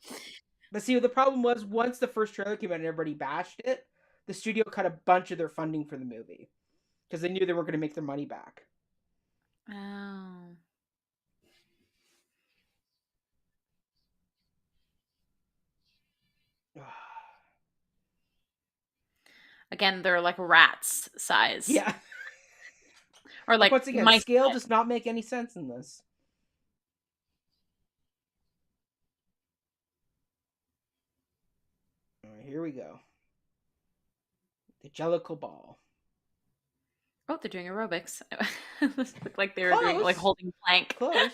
[SPEAKER 1] But see, the problem was once the first trailer came out and everybody bashed it, the studio cut a bunch of their funding for the movie because they knew they were going to make their money back.
[SPEAKER 2] Oh. Again, they're like rats size.
[SPEAKER 1] Yeah.
[SPEAKER 2] Or
[SPEAKER 1] Like
[SPEAKER 2] like
[SPEAKER 1] once again,
[SPEAKER 2] mice.
[SPEAKER 1] scale does not make any sense in this. All right, here we go. The Jellicle Ball.
[SPEAKER 2] Oh, they're doing aerobics. This looked like they were doing like
[SPEAKER 1] Close.
[SPEAKER 2] holding plank.
[SPEAKER 1] Close.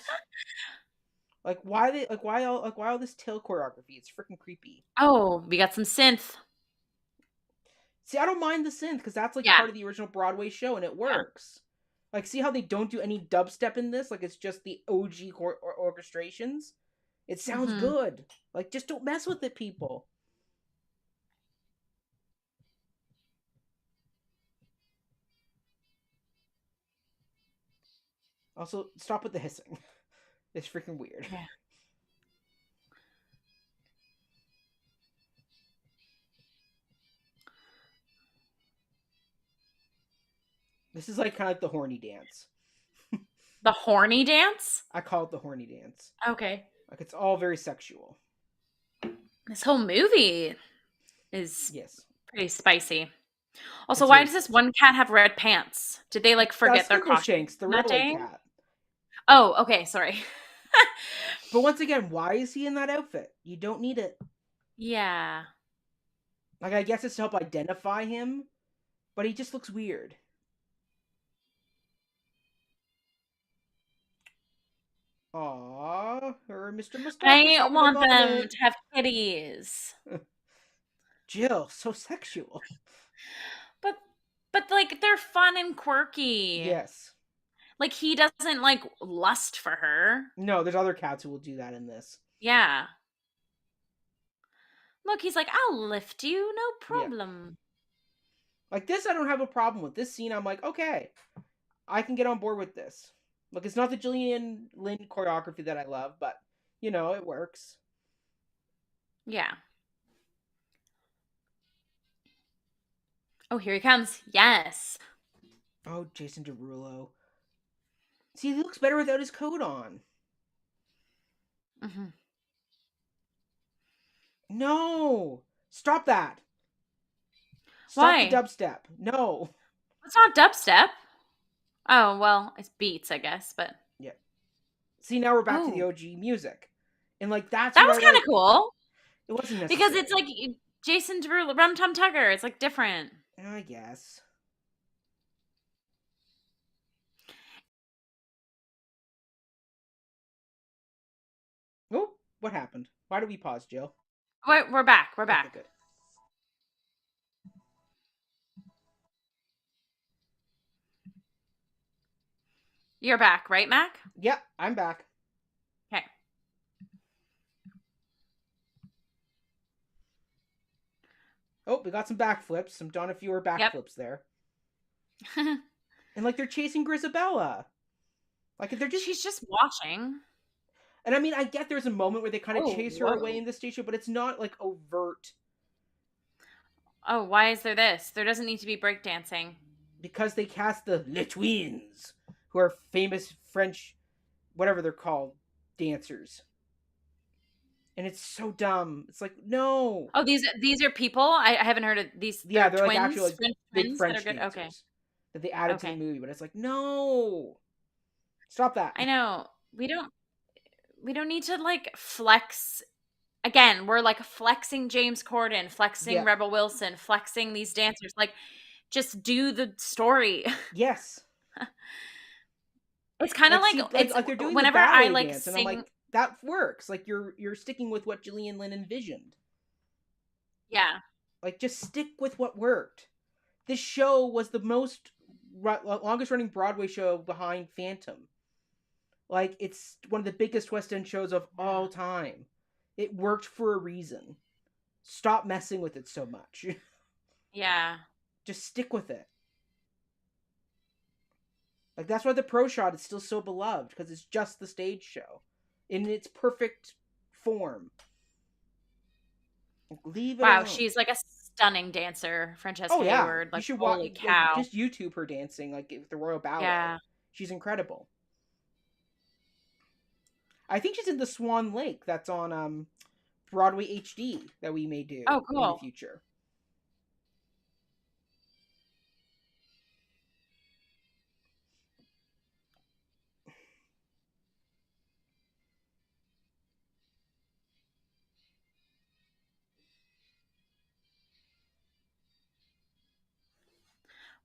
[SPEAKER 1] Like why they why all this tail choreography? It's freaking creepy.
[SPEAKER 2] Oh, we got some synth.
[SPEAKER 1] See, I don't mind the synth because that's like
[SPEAKER 2] Yeah,
[SPEAKER 1] part of the original Broadway show and it
[SPEAKER 2] yeah.
[SPEAKER 1] works. Like, see how they don't do any dubstep in this? Like, it's just the OG orchestrations. It sounds
[SPEAKER 2] Mm-hmm.
[SPEAKER 1] good. Like, just don't mess with it, people. Also, stop with the hissing. It's freaking weird.
[SPEAKER 2] Yeah.
[SPEAKER 1] This is like kind of like the horny dance.
[SPEAKER 2] The horny dance?
[SPEAKER 1] I call it the horny dance.
[SPEAKER 2] Okay.
[SPEAKER 1] Like, it's all very sexual.
[SPEAKER 2] This whole movie is
[SPEAKER 1] Yes.
[SPEAKER 2] pretty spicy. Also,
[SPEAKER 1] It's
[SPEAKER 2] why
[SPEAKER 1] very
[SPEAKER 2] does this
[SPEAKER 1] spicy.
[SPEAKER 2] one cat have red pants? Did they like forget their costume
[SPEAKER 1] Skingleshanks, the
[SPEAKER 2] that
[SPEAKER 1] Rebel
[SPEAKER 2] day?
[SPEAKER 1] cat.
[SPEAKER 2] Oh, okay, sorry.
[SPEAKER 1] But once again, why is he in that outfit? You don't need it.
[SPEAKER 2] Yeah.
[SPEAKER 1] Like, I guess it's to help identify him, but he just looks weird. Aww, her and Mr. Mustache
[SPEAKER 2] I
[SPEAKER 1] having a
[SPEAKER 2] want them
[SPEAKER 1] moment.
[SPEAKER 2] to have kitties.
[SPEAKER 1] Jill, so sexual.
[SPEAKER 2] But like they're fun and quirky.
[SPEAKER 1] Yes.
[SPEAKER 2] Like he doesn't like lust for her.
[SPEAKER 1] No, there's other cats who will do that in this.
[SPEAKER 2] Yeah. Look, he's like, I'll lift you, no
[SPEAKER 1] Yeah.
[SPEAKER 2] problem.
[SPEAKER 1] Like this, I don't have a problem with. This scene, I'm like, okay, I can get on board with this. Look, it's not the Gillian Lynn choreography that I love, but, you know, it works.
[SPEAKER 2] Yeah. Oh, here he comes. Yes.
[SPEAKER 1] Oh, Jason Derulo. See, he looks better without his coat on.
[SPEAKER 2] Mm-hmm.
[SPEAKER 1] No! Stop that! Stop the
[SPEAKER 2] Why?
[SPEAKER 1] dubstep. No.
[SPEAKER 2] It's not dubstep. Oh, well, it's beats, I guess, but
[SPEAKER 1] Yeah. See, now we're back to the
[SPEAKER 2] oh,
[SPEAKER 1] OG music. And, like, that's
[SPEAKER 2] that
[SPEAKER 1] what
[SPEAKER 2] was
[SPEAKER 1] I
[SPEAKER 2] kind of
[SPEAKER 1] like.
[SPEAKER 2] cool
[SPEAKER 1] It wasn't
[SPEAKER 2] because it's
[SPEAKER 1] necessary.
[SPEAKER 2] like Jason Derulo, Rum Tum Tugger. It's like different.
[SPEAKER 1] I guess. Oh, what happened? Why did we pause, Jill?
[SPEAKER 2] Wait, we're back. We're
[SPEAKER 1] Okay,
[SPEAKER 2] back.
[SPEAKER 1] good.
[SPEAKER 2] You're back, right, Mac?
[SPEAKER 1] Yeah, I'm back.
[SPEAKER 2] Okay.
[SPEAKER 1] Oh, we got some backflips, some Donna Fewer
[SPEAKER 2] Yep.
[SPEAKER 1] backflips there. And, like, they're chasing Grisabella. Like, they're just.
[SPEAKER 2] She's just watching.
[SPEAKER 1] And I mean, I get there's a moment where they kind of
[SPEAKER 2] Oh,
[SPEAKER 1] chase her away
[SPEAKER 2] whoa.
[SPEAKER 1] in the station, but it's not, like, overt.
[SPEAKER 2] Oh, why is there this? There doesn't need to be breakdancing.
[SPEAKER 1] Because they cast the Le Twins, who are famous French, whatever they're called, dancers. And it's so dumb. It's like, no.
[SPEAKER 2] Oh, these are people. I haven't heard of these.
[SPEAKER 1] Yeah,
[SPEAKER 2] They're
[SPEAKER 1] they're like actual
[SPEAKER 2] twins,
[SPEAKER 1] like,
[SPEAKER 2] French
[SPEAKER 1] big
[SPEAKER 2] twins that are
[SPEAKER 1] French
[SPEAKER 2] good. Okay,
[SPEAKER 1] dancers that they added to the
[SPEAKER 2] okay.
[SPEAKER 1] movie, but it's like, no. Stop that.
[SPEAKER 2] I know we don't need to like flex. Again, we're like flexing James Corden, flexing
[SPEAKER 1] Yeah.
[SPEAKER 2] Rebel Wilson, flexing these dancers. Like, just do the story.
[SPEAKER 1] Yes.
[SPEAKER 2] It's kind of
[SPEAKER 1] Like
[SPEAKER 2] like
[SPEAKER 1] see,
[SPEAKER 2] it's
[SPEAKER 1] like they're doing the
[SPEAKER 2] whenever I
[SPEAKER 1] ballet
[SPEAKER 2] like
[SPEAKER 1] dance, and I'm
[SPEAKER 2] sing.
[SPEAKER 1] like, that works. Like you're sticking with what Gillian Lynn envisioned.
[SPEAKER 2] Yeah,
[SPEAKER 1] Like just stick with what worked. This show was the longest running Broadway show behind Phantom. Like it's one of the biggest West End shows of all time. It worked for a reason. Stop messing with it so much.
[SPEAKER 2] yeah.
[SPEAKER 1] Just stick with it. Like, that's why the pro shot is still so beloved, because it's just the stage show in its perfect form. Like, leave it
[SPEAKER 2] Wow,
[SPEAKER 1] alone.
[SPEAKER 2] she's like a stunning dancer,
[SPEAKER 1] Oh
[SPEAKER 2] Francesca
[SPEAKER 1] yeah,
[SPEAKER 2] Hayward.
[SPEAKER 1] you
[SPEAKER 2] Like,
[SPEAKER 1] should watch.
[SPEAKER 2] holy
[SPEAKER 1] Like,
[SPEAKER 2] cow.
[SPEAKER 1] just YouTube her dancing, like with the Royal Ballet.
[SPEAKER 2] Yeah.
[SPEAKER 1] She's incredible. I think she's in the Swan Lake. That's on Broadway HD that we may do
[SPEAKER 2] Oh,
[SPEAKER 1] in the
[SPEAKER 2] cool.
[SPEAKER 1] future.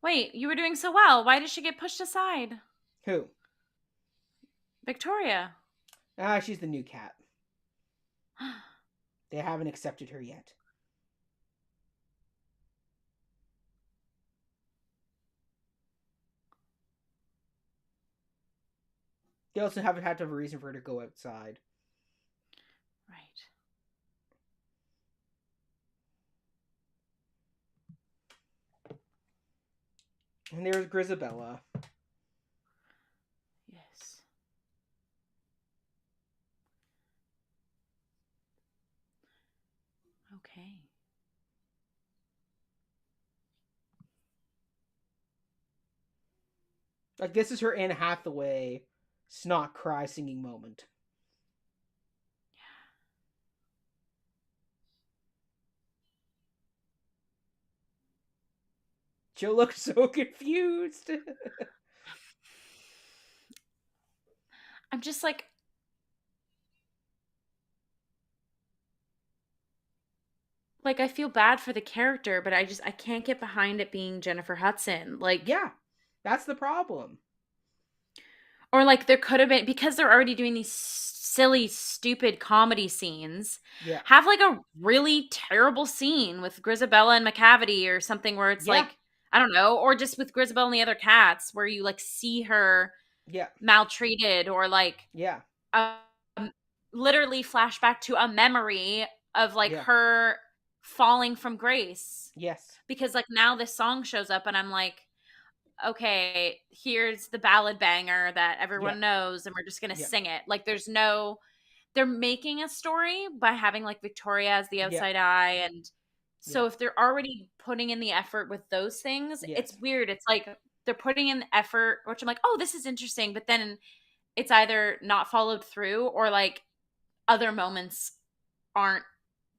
[SPEAKER 2] Wait, you were doing so well. Why did she get pushed aside?
[SPEAKER 1] Who?
[SPEAKER 2] Victoria.
[SPEAKER 1] Ah, she's the new cat. They haven't accepted her yet. They also haven't had to have a reason for her to go outside.
[SPEAKER 2] Right.
[SPEAKER 1] And there's Grisabella.
[SPEAKER 2] Yes. Okay.
[SPEAKER 1] Like, this is her Anne Hathaway snot cry singing moment. Jill looks so confused.
[SPEAKER 2] I'm just like I feel bad for the character, but I can't get behind it being Jennifer Hudson. Like,
[SPEAKER 1] Yeah, that's the problem.
[SPEAKER 2] or like there could have been, because they're already doing these silly stupid comedy scenes,
[SPEAKER 1] Yeah.
[SPEAKER 2] have like a really terrible scene with Grisabella and McCavity or something where it's
[SPEAKER 1] Yeah.
[SPEAKER 2] like, I don't know, or just with Grisabella and the other cats where you like see her
[SPEAKER 1] Yeah.
[SPEAKER 2] maltreated, or like
[SPEAKER 1] Yeah.
[SPEAKER 2] um, literally flashback to a memory of like
[SPEAKER 1] Yeah.
[SPEAKER 2] her falling from grace,
[SPEAKER 1] Yes.
[SPEAKER 2] because like now this song shows up and I'm like, okay, here's the ballad banger that
[SPEAKER 1] Yeah.
[SPEAKER 2] everyone knows and we're just going to
[SPEAKER 1] Yeah.
[SPEAKER 2] sing it. Like there's no, they're making a story by having like Victoria as the
[SPEAKER 1] Yeah.
[SPEAKER 2] outside eye, and
[SPEAKER 1] Yeah.
[SPEAKER 2] so if they're already putting in the effort with those things, it's
[SPEAKER 1] Yes.
[SPEAKER 2] weird. It's like they're putting in the effort, which I'm like, oh, this is interesting, but then it's either not followed through or like other moments aren't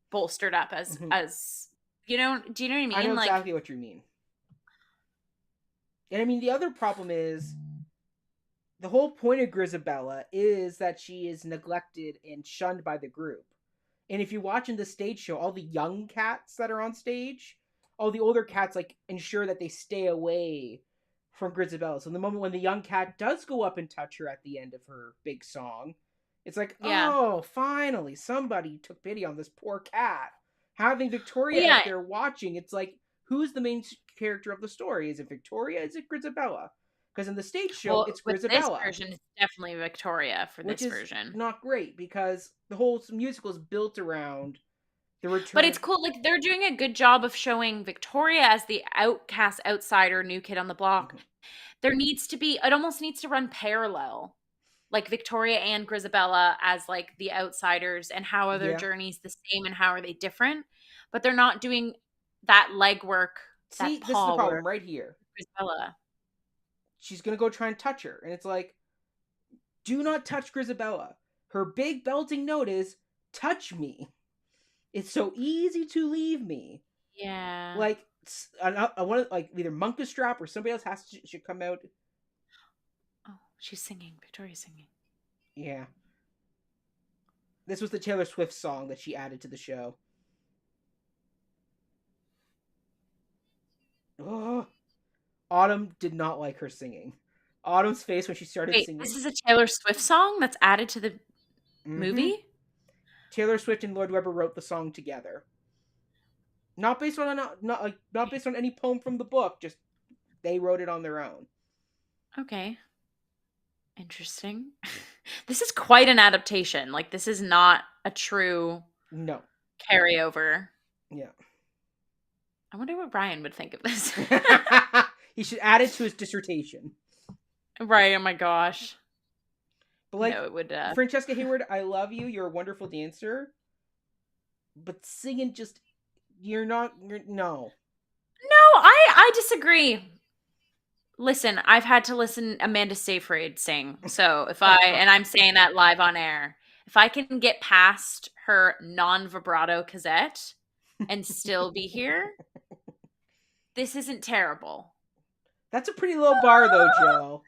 [SPEAKER 2] bolstered up
[SPEAKER 1] Hmm.
[SPEAKER 2] as do you know what I
[SPEAKER 1] I know
[SPEAKER 2] mean? Like,
[SPEAKER 1] exactly what you mean. And I mean, the other problem is the whole point of Grisabella is that she is neglected and shunned by the group. And if you watch in the stage show, all the young cats that are on stage, all the older cats like ensure that they stay away from Grisabella. So the moment when the young cat does go up and touch her at the end of her big song, it's like,
[SPEAKER 2] yeah.
[SPEAKER 1] oh, finally somebody took pity on this poor cat. Having
[SPEAKER 2] Well,
[SPEAKER 1] Victoria
[SPEAKER 2] yeah.
[SPEAKER 1] out there watching, it's like, who's the main character of the story? Is it Victoria? Is it Grisabella? Because in the stage show,
[SPEAKER 2] Well,
[SPEAKER 1] it's
[SPEAKER 2] with this
[SPEAKER 1] Grisabella,
[SPEAKER 2] version, it's definitely Victoria for
[SPEAKER 1] which
[SPEAKER 2] this
[SPEAKER 1] is
[SPEAKER 2] version.
[SPEAKER 1] not great because the whole musical is built around the
[SPEAKER 2] But
[SPEAKER 1] return
[SPEAKER 2] it's
[SPEAKER 1] of.
[SPEAKER 2] cool. Like they're doing a good job of showing Victoria as the outcast, outsider, new kid on the block.
[SPEAKER 1] Mhm.
[SPEAKER 2] There needs to be, it almost needs to run parallel. Like Victoria and Grisabella as like the outsiders, and how are their
[SPEAKER 1] Yeah.
[SPEAKER 2] journeys the same and how are they different? But they're not doing that legwork,
[SPEAKER 1] See,
[SPEAKER 2] that
[SPEAKER 1] this is the
[SPEAKER 2] paw work
[SPEAKER 1] problem right here.
[SPEAKER 2] with Grisabella.
[SPEAKER 1] She's gonna go try and touch her, and it's like, do not touch Grisabella. Her big belting note is, touch me. It's so easy to leave me.
[SPEAKER 2] Yeah.
[SPEAKER 1] Like, I want like either Monkastrap or somebody else should come out.
[SPEAKER 2] Oh, she's singing. Victoria's singing.
[SPEAKER 1] Yeah. This was the Taylor Swift song that she added to the show. Oh, Autumn did not like her singing. Autumn's face when she started
[SPEAKER 2] Wait, this
[SPEAKER 1] singing.
[SPEAKER 2] is a Taylor Swift song that's added to the
[SPEAKER 1] Mm-hmm.
[SPEAKER 2] movie?
[SPEAKER 1] Taylor Swift and Lloyd Webber wrote the song together. Not based on not based on any poem from the book. Just they wrote it on their own.
[SPEAKER 2] Okay. Interesting. This is quite an adaptation. Like, this is not a true
[SPEAKER 1] No.
[SPEAKER 2] carryover.
[SPEAKER 1] Yeah.
[SPEAKER 2] I wonder what Ryan would think of this.
[SPEAKER 1] He should add it to his dissertation.
[SPEAKER 2] Right. Oh my gosh.
[SPEAKER 1] But
[SPEAKER 2] No,
[SPEAKER 1] like
[SPEAKER 2] it would.
[SPEAKER 1] Francesca Hayward, I love you. You're a wonderful dancer, but singing just you're not. You're, no.
[SPEAKER 2] No, I disagree. Listen, I've had to listen Amanda Seyfried sing. So if and I'm saying that live on air, if I can get past her non-vibrato Cosette and still be here, this isn't terrible.
[SPEAKER 1] That's a pretty low bar, though, Jill.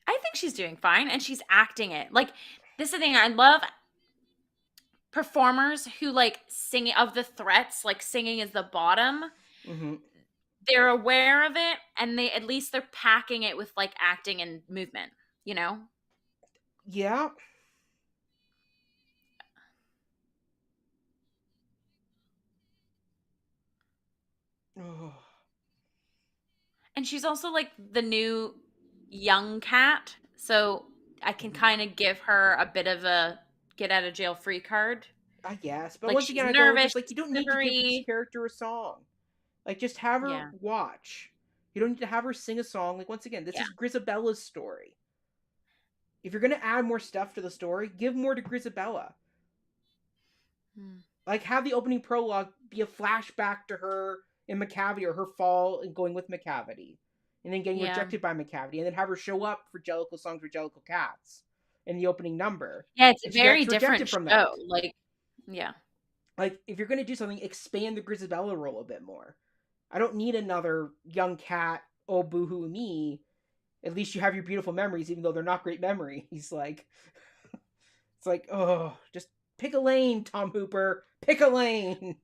[SPEAKER 2] I think she's doing fine and she's acting it. Like, this is the thing. I love performers who like singing of the threats, like singing is the bottom.
[SPEAKER 1] Mm-hmm.
[SPEAKER 2] They're aware of it and they at least they're packing it with like acting and movement, you know?
[SPEAKER 1] Yeah. Oh.
[SPEAKER 2] And she's also like the new young cat. So I can
[SPEAKER 1] Mhm.
[SPEAKER 2] kind of give her a bit of a get out of jail free card.
[SPEAKER 1] I guess, but
[SPEAKER 2] Like
[SPEAKER 1] once
[SPEAKER 2] she's
[SPEAKER 1] again, I go
[SPEAKER 2] nervous,
[SPEAKER 1] just like
[SPEAKER 2] she's
[SPEAKER 1] you don't need to give this
[SPEAKER 2] quivery.
[SPEAKER 1] character a song. Like just have her
[SPEAKER 2] Yeah.
[SPEAKER 1] watch. You don't need to have her sing a song. Like once again, this
[SPEAKER 2] Yeah.
[SPEAKER 1] is Grisabella's story. If you're gonna add more stuff to the story, give more to Grisabella.
[SPEAKER 2] Hmm.
[SPEAKER 1] Like have the opening prologue be a flashback to her in Macavity or her fall and going with Macavity, and then getting
[SPEAKER 2] Yeah.
[SPEAKER 1] rejected by Macavity, and then have her show up for Jellicle Songs for Jellicle Cats in the opening number,
[SPEAKER 2] Yeah, it's a
[SPEAKER 1] and she
[SPEAKER 2] very
[SPEAKER 1] gets
[SPEAKER 2] different
[SPEAKER 1] rejected from
[SPEAKER 2] show.
[SPEAKER 1] that.
[SPEAKER 2] Like, yeah.
[SPEAKER 1] Like if you're gonna do something, expand the Grisabella role a bit more. I don't need another young cat. Oh boohoo me. At least you have your beautiful memories, even though they're not great memories. Like it's like oh, just pick a lane, Tom Hooper. Pick a lane.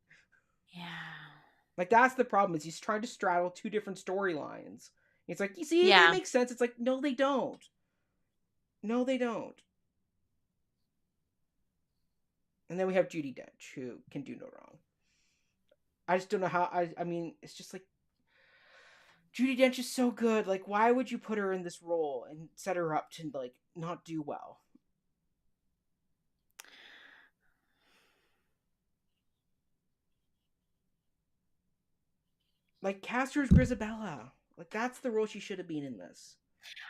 [SPEAKER 2] Yeah.
[SPEAKER 1] Like that's the problem is he's trying to straddle two different storylines. It's like you see they
[SPEAKER 2] Yeah.
[SPEAKER 1] make sense. It's like no, they don't. No, they don't. And then we have Judy Dench, who can do no wrong. I just don't know how. I mean, it's just like Judy Dench is so good. Like, why would you put her in this role and set her up to like not do well? Like, cast her as Grisabella. Like, that's the role she should have been in this.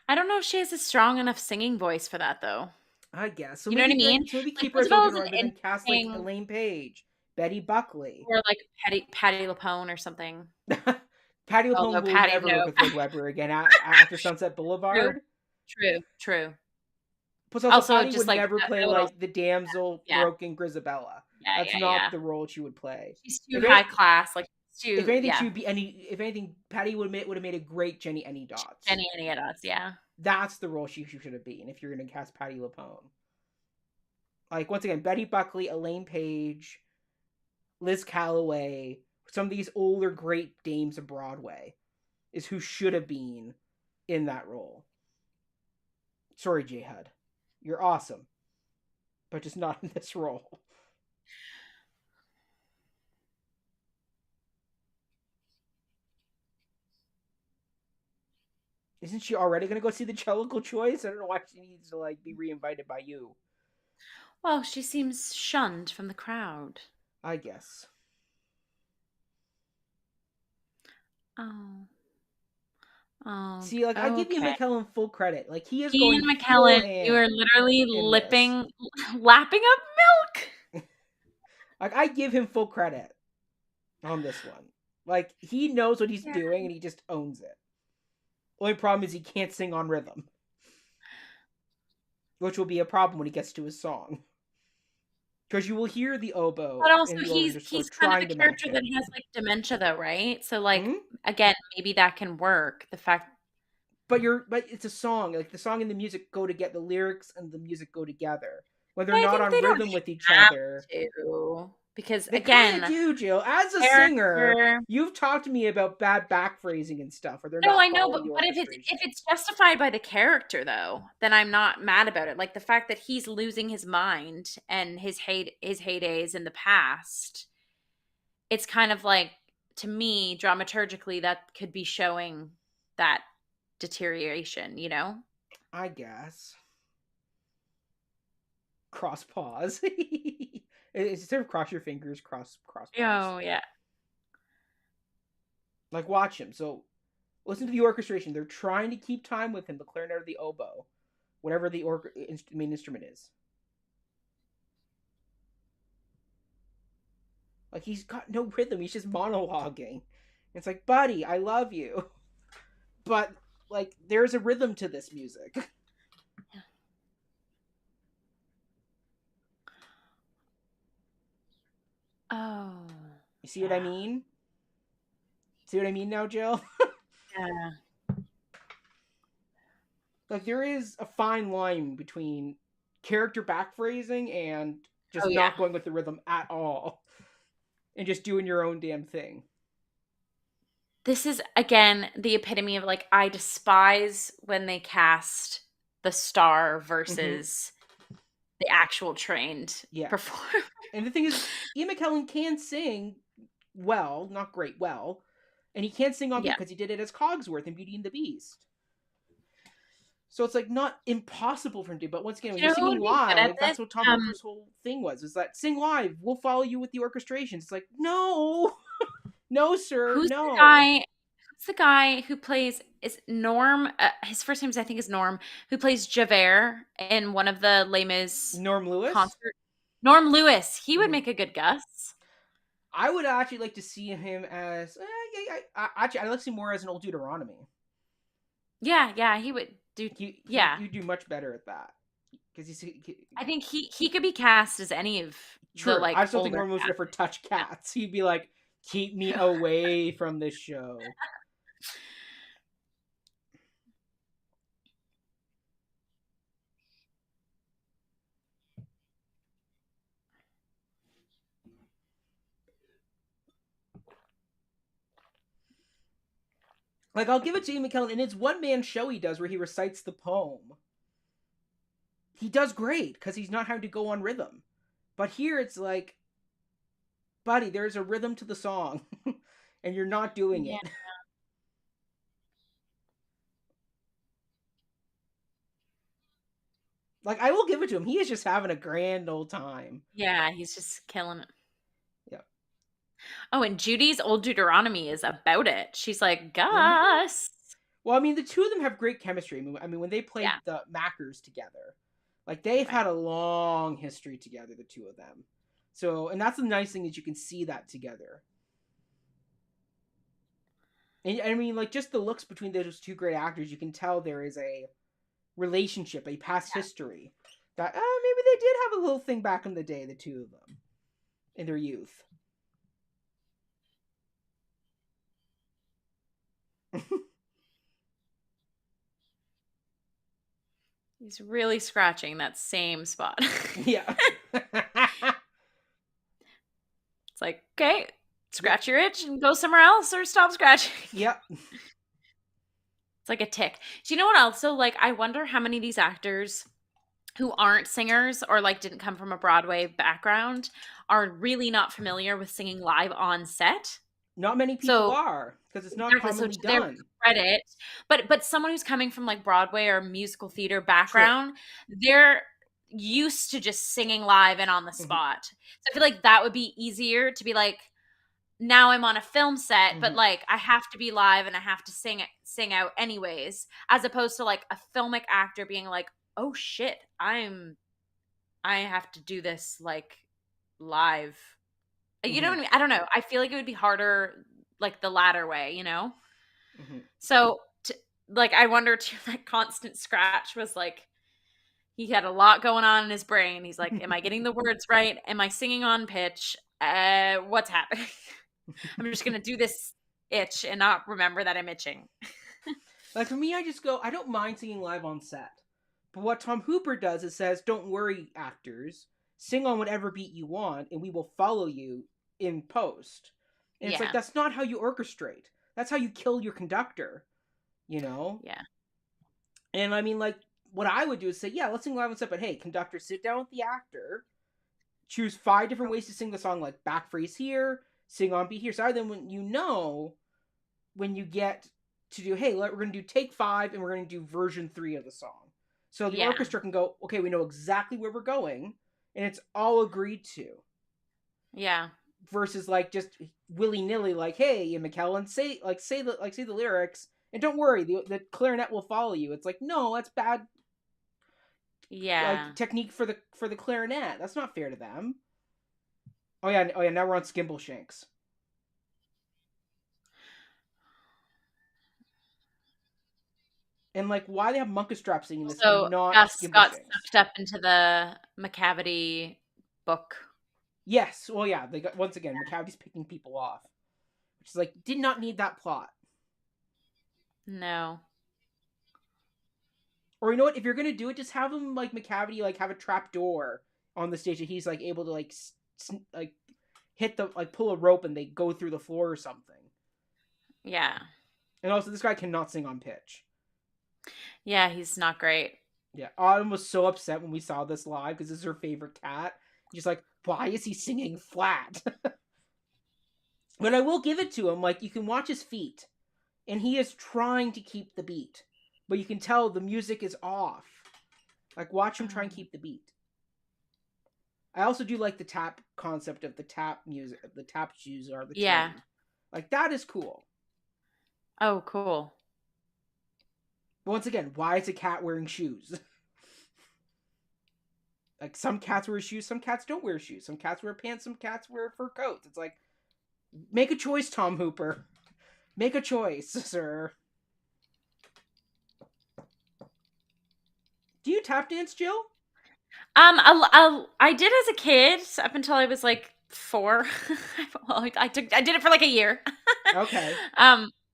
[SPEAKER 2] I don't know if she has a strong enough singing voice for that though.
[SPEAKER 1] I guess. So
[SPEAKER 2] You know what I
[SPEAKER 1] maybe
[SPEAKER 2] mean?
[SPEAKER 1] like so maybe
[SPEAKER 2] Like
[SPEAKER 1] keep her as
[SPEAKER 2] Isabel is
[SPEAKER 1] Odin, but
[SPEAKER 2] an
[SPEAKER 1] then cast like
[SPEAKER 2] interesting,
[SPEAKER 1] Elaine Page, Betty Buckley.
[SPEAKER 2] or like Patty LaPone or something.
[SPEAKER 1] Patty LuPone
[SPEAKER 2] Although
[SPEAKER 1] will
[SPEAKER 2] Patty,
[SPEAKER 1] never
[SPEAKER 2] no.
[SPEAKER 1] work with Lloyd Webber again after Sunset
[SPEAKER 2] True,
[SPEAKER 1] Boulevard.
[SPEAKER 2] true, true.
[SPEAKER 1] Plus, also
[SPEAKER 2] Also,
[SPEAKER 1] Patty
[SPEAKER 2] just
[SPEAKER 1] would
[SPEAKER 2] like
[SPEAKER 1] never
[SPEAKER 2] a
[SPEAKER 1] play
[SPEAKER 2] little,
[SPEAKER 1] like the damsel
[SPEAKER 2] yeah,
[SPEAKER 1] broken Grisabella.
[SPEAKER 2] yeah,
[SPEAKER 1] That's
[SPEAKER 2] yeah,
[SPEAKER 1] not
[SPEAKER 2] yeah.
[SPEAKER 1] the role she would play.
[SPEAKER 2] She's too
[SPEAKER 1] If
[SPEAKER 2] high
[SPEAKER 1] it,
[SPEAKER 2] class. Like
[SPEAKER 1] if
[SPEAKER 2] too,
[SPEAKER 1] anything, she
[SPEAKER 2] yeah.
[SPEAKER 1] would be any. If anything, Patty would have made a great Jenny Any Dots.
[SPEAKER 2] Jenny any of us, yeah.
[SPEAKER 1] That's the role she should have been if you're gonna cast Patty LuPone. Like once again, Betty Buckley, Elaine Page, Liz Calloway, some of these older great dames of Broadway is who should have been in that role. Sorry, J Hud. You're awesome, but just not in this role. Isn't she already gonna go see the Jellicle Choice? I don't know why she needs to like be reinvited by you.
[SPEAKER 2] Well, she seems shunned from the crowd.
[SPEAKER 1] I guess.
[SPEAKER 2] Oh, oh,
[SPEAKER 1] See, like I give Ian
[SPEAKER 2] okay.
[SPEAKER 1] McKellen full credit. Like he is
[SPEAKER 2] Ian
[SPEAKER 1] going full
[SPEAKER 2] McKellen, you are
[SPEAKER 1] ham
[SPEAKER 2] literally
[SPEAKER 1] in this.
[SPEAKER 2] lapping up milk.
[SPEAKER 1] Like I give him full credit on this one. Like he knows what he's
[SPEAKER 2] Yeah.
[SPEAKER 1] doing and he just owns it. Only problem is he can't sing on rhythm, which will be a problem when he gets to his song. Because you will hear the oboe
[SPEAKER 2] But also
[SPEAKER 1] in the
[SPEAKER 2] he's
[SPEAKER 1] orchestra score
[SPEAKER 2] he's kind of
[SPEAKER 1] trying
[SPEAKER 2] a
[SPEAKER 1] to match
[SPEAKER 2] character that
[SPEAKER 1] it.
[SPEAKER 2] has, like, dementia though, right? So, like,
[SPEAKER 1] Hmm?
[SPEAKER 2] again, maybe that can work. The fact
[SPEAKER 1] But it's a song. Like the song and the music go to get the lyrics and the music go together. When
[SPEAKER 2] but
[SPEAKER 1] they're
[SPEAKER 2] I
[SPEAKER 1] not
[SPEAKER 2] think
[SPEAKER 1] on
[SPEAKER 2] they don't
[SPEAKER 1] rhythm with each
[SPEAKER 2] have
[SPEAKER 1] other,
[SPEAKER 2] to because,
[SPEAKER 1] they kind of
[SPEAKER 2] again,
[SPEAKER 1] do, Jill. As a singer,
[SPEAKER 2] character.
[SPEAKER 1] you've talked to me about bad back phrasing and stuff, or they're
[SPEAKER 2] No,
[SPEAKER 1] not
[SPEAKER 2] I know,
[SPEAKER 1] following the
[SPEAKER 2] but if
[SPEAKER 1] orchestration.
[SPEAKER 2] it's justified by the character though, then I'm not mad about it. Like, the fact that he's losing his mind and his heydays in the past, it's kind of like, to me, dramaturgically, that could be showing that deterioration, you know?
[SPEAKER 1] I guess. Cross paws. Instead of cross your fingers, cross paws.
[SPEAKER 2] Oh, yeah.
[SPEAKER 1] Like, watch him. So, listen to the orchestration. They're trying to keep time with him, the clarinet or the oboe, whatever the main instrument is. Like, he's got no rhythm. He's just monologuing. It's like, buddy, I love you. But, like, there's a rhythm to this music.
[SPEAKER 2] Oh.
[SPEAKER 1] You see what I mean? See what I mean now, Jill?
[SPEAKER 2] Yeah.
[SPEAKER 1] Like, there is a fine line between character backphrasing and
[SPEAKER 2] Oh
[SPEAKER 1] just
[SPEAKER 2] yeah.
[SPEAKER 1] not going with the rhythm at all. And just doing your own damn thing.
[SPEAKER 2] This is again the epitome of like I despise when they cast the star versus the actual trained
[SPEAKER 1] Yeah.
[SPEAKER 2] performer.
[SPEAKER 1] And the thing is, Ian McKellen can sing well, not great well, and he can sing on beat
[SPEAKER 2] Yeah.
[SPEAKER 1] because he did it as Cogsworth in Beauty and the Beast. So it's like not impossible for him to do. But once again, when
[SPEAKER 2] You
[SPEAKER 1] you're
[SPEAKER 2] know who
[SPEAKER 1] singing
[SPEAKER 2] would be good at
[SPEAKER 1] live,
[SPEAKER 2] this?
[SPEAKER 1] that's what Tom Hooper's whole thing was that sing live, we'll follow you with the orchestration. It's like, no, no, sir,
[SPEAKER 2] Who's the
[SPEAKER 1] no.
[SPEAKER 2] guy? Who's the guy who plays? Is Norm? His first name I think is Norm. Who plays Javert in one of the Les Mis
[SPEAKER 1] Norm Lewis.
[SPEAKER 2] concert? Norm Lewis. He would
[SPEAKER 1] Mm-hmm.
[SPEAKER 2] make a good Gus.
[SPEAKER 1] I would actually like to see him as. Actually, I'd like to see more as an old Deuteronomy.
[SPEAKER 2] Yeah, yeah, he would do. Yeah,
[SPEAKER 1] You do much better at that because
[SPEAKER 2] I think he could be cast as any of the
[SPEAKER 1] true. I
[SPEAKER 2] like
[SPEAKER 1] still think
[SPEAKER 2] older
[SPEAKER 1] Norman was
[SPEAKER 2] cast.
[SPEAKER 1] there for touch cats. He'd be like, keep me away from this show. Like, I'll give it to Ian McKellen, and it's one man show he does where he recites the poem. He does great because he's not having to go on rhythm. But here it's like, buddy, there's a rhythm to the song, and you're not doing
[SPEAKER 2] Yeah,
[SPEAKER 1] it. Like, I will give it to him. He is just having a grand old time.
[SPEAKER 2] yeah, he's just killing it.
[SPEAKER 1] Yeah.
[SPEAKER 2] Oh, and Judy's old Deuteronomy is about it. She's like,
[SPEAKER 1] Mm-hmm.
[SPEAKER 2] Gus.
[SPEAKER 1] Well, I mean, the two of them have great chemistry. I mean, when they played
[SPEAKER 2] Yeah,
[SPEAKER 1] the Mackers together, like they've
[SPEAKER 2] right.
[SPEAKER 1] had a long history together, the two of them. So, and that's the nice thing is you can see that together. And I mean, like just the looks between those two great actors, you can tell there is a relationship, a past history that maybe they did have a little thing back in the day, the two of them, in their youth.
[SPEAKER 2] He's really scratching that same spot.
[SPEAKER 1] Yeah.
[SPEAKER 2] It's like, okay,
[SPEAKER 1] Yep.
[SPEAKER 2] scratch your itch and go somewhere else or stop scratching.
[SPEAKER 1] Yep.
[SPEAKER 2] It's like a tick. Do you know what else? So, like, I wonder how many of these actors who aren't singers or like didn't come from a Broadway background are really not familiar with singing live on set.
[SPEAKER 1] Not many people
[SPEAKER 2] So,
[SPEAKER 1] are because it's not
[SPEAKER 2] exactly. So
[SPEAKER 1] commonly
[SPEAKER 2] to their
[SPEAKER 1] done.
[SPEAKER 2] credit, but someone who's coming from like Broadway or musical theater
[SPEAKER 1] True.
[SPEAKER 2] background, they're used to just singing live and on the
[SPEAKER 1] Mm-hmm.
[SPEAKER 2] spot. So I feel like that would be easier to be like, now I'm on a film set, but
[SPEAKER 1] Mm-hmm.
[SPEAKER 2] like I have to be live and I have to sing out anyways, as opposed to like a filmic actor being like, oh shit, I have to do this like live. You know
[SPEAKER 1] Mm-hmm.
[SPEAKER 2] what I mean? I don't know. I feel like it would be harder like the latter way, you know?
[SPEAKER 1] Mm-hmm.
[SPEAKER 2] So, like, I wonder too, that constant scratch was like, he had a lot going on in his brain. He's like, am I getting the words right? Am I singing on pitch? What's happening? I'm just going to do this itch and not remember that I'm itching.
[SPEAKER 1] Like for me, I just go, I don't mind singing live on set. But what Tom Hooper does is says, don't worry, actors. Sing on whatever beat you want, and we will follow you in post. And it's like,
[SPEAKER 2] Yeah.
[SPEAKER 1] that's not how you orchestrate. That's how you kill your conductor, you know?
[SPEAKER 2] Yeah.
[SPEAKER 1] And I mean, like, what I would do is say, yeah, let's sing live on set, but hey, conductor, sit down with the actor, choose 5 different ways to sing the song, like back phrase here, sing on beat here. So then when you know, when you get to do, hey, we're going to do take 5 and we're going to do version 3 of the song. So the
[SPEAKER 2] Yeah.
[SPEAKER 1] orchestra can go, okay, we know exactly where we're going, and it's all agreed to.
[SPEAKER 2] Yeah.
[SPEAKER 1] versus like just willy nilly, like, hey, Ian McKellen, say the lyrics, and don't worry, the clarinet will follow you. It's like, no, that's bad
[SPEAKER 2] Yeah.
[SPEAKER 1] like technique for the clarinet. That's not fair to them. Oh yeah, oh yeah. Now we're on Skimbleshanks. And like, why they have Monkastrap singing this and
[SPEAKER 2] So
[SPEAKER 1] not
[SPEAKER 2] Gus got
[SPEAKER 1] Skimbleshanks?
[SPEAKER 2] sucked up into the Macavity book.
[SPEAKER 1] Yes, well, yeah. They got once again, McCavity's picking people off, which is like did not need that plot.
[SPEAKER 2] No.
[SPEAKER 1] Or you know what? If you're gonna do it, just have him like McCavity like have a trap door on the stage that he's like able to like hit the like pull a rope and they go through the floor or something.
[SPEAKER 2] Yeah.
[SPEAKER 1] And also, this guy cannot sing on pitch.
[SPEAKER 2] Yeah, he's not great.
[SPEAKER 1] Yeah, Autumn was so upset when we saw this live because this is her favorite cat. Just like, why is he singing flat? But I will give it to him. Like, you can watch his feet, and he is trying to keep the beat, but you can tell the music is off. Like, watch him try and keep the beat. I also do like the tap concept of the tap music. The tap shoes are the
[SPEAKER 2] Yeah.
[SPEAKER 1] tune. Like, that is cool.
[SPEAKER 2] Oh, cool.
[SPEAKER 1] But once again, why is a cat wearing shoes? Like, some cats wear shoes, some cats don't wear shoes. Some cats wear pants, some cats wear fur coats. It's like, make a choice, Tom Hooper. Make a choice, sir. Do you tap dance, Jill?
[SPEAKER 2] I did as a kid up until I was like 4. Well, I did it for like a year.
[SPEAKER 1] Okay.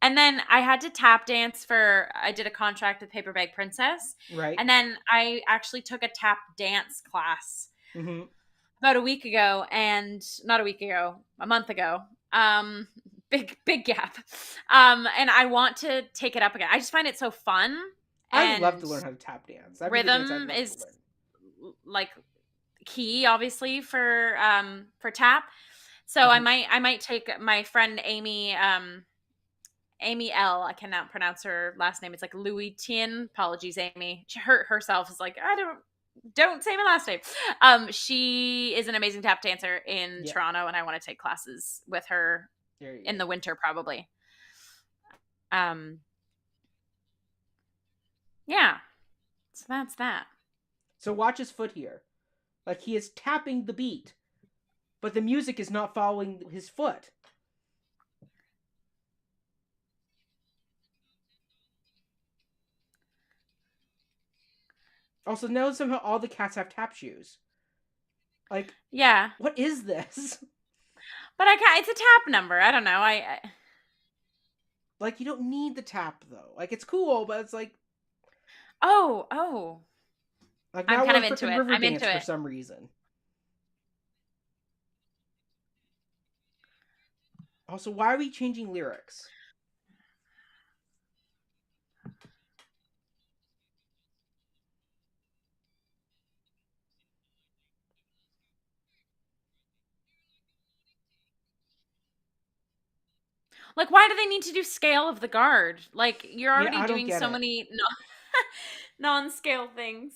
[SPEAKER 2] And then I had to tap dance I did a contract with Paper Bag Princess,
[SPEAKER 1] Right.
[SPEAKER 2] and then I actually took a tap dance class
[SPEAKER 1] Mm-hmm.
[SPEAKER 2] about a week ago, and not a week ago, a month ago. Big gap. And I want to take it up again. I just find it so fun,
[SPEAKER 1] I'd love
[SPEAKER 2] and
[SPEAKER 1] to learn how to tap dance. That'd be the dance I'd
[SPEAKER 2] rhythm
[SPEAKER 1] love to
[SPEAKER 2] is
[SPEAKER 1] learn.
[SPEAKER 2] like key obviously for tap. So
[SPEAKER 1] Mm-hmm.
[SPEAKER 2] I might take my friend Amy L. I cannot pronounce her last name. It's like Louis Tien. Apologies, Amy. She hurt herself. Is like, I don't say my last name. She is an amazing tap dancer in
[SPEAKER 1] Yeah.
[SPEAKER 2] Toronto, and I want to take classes with her
[SPEAKER 1] There you
[SPEAKER 2] in
[SPEAKER 1] go.
[SPEAKER 2] the winter probably. Um, yeah. So that's that.
[SPEAKER 1] So watch his foot here. Like, he is tapping the beat, but the music is not following his foot. Also, now somehow all the cats have tap shoes. Like,
[SPEAKER 2] Yeah.
[SPEAKER 1] what is this?
[SPEAKER 2] But I can't, it's a tap number. I don't know.
[SPEAKER 1] Like, you don't need the tap, though. Like, it's cool, but it's like...
[SPEAKER 2] Oh.
[SPEAKER 1] Like,
[SPEAKER 2] I'm
[SPEAKER 1] now
[SPEAKER 2] kind
[SPEAKER 1] we're
[SPEAKER 2] of into
[SPEAKER 1] freaking
[SPEAKER 2] it. I'm
[SPEAKER 1] Riverdance
[SPEAKER 2] into
[SPEAKER 1] for
[SPEAKER 2] it.
[SPEAKER 1] some reason. Also, why are we changing lyrics?
[SPEAKER 2] Like, why do they need to do scale of the guard? Like, you're
[SPEAKER 1] Yeah,
[SPEAKER 2] already
[SPEAKER 1] I don't
[SPEAKER 2] doing
[SPEAKER 1] get
[SPEAKER 2] so
[SPEAKER 1] it.
[SPEAKER 2] many non-scale things.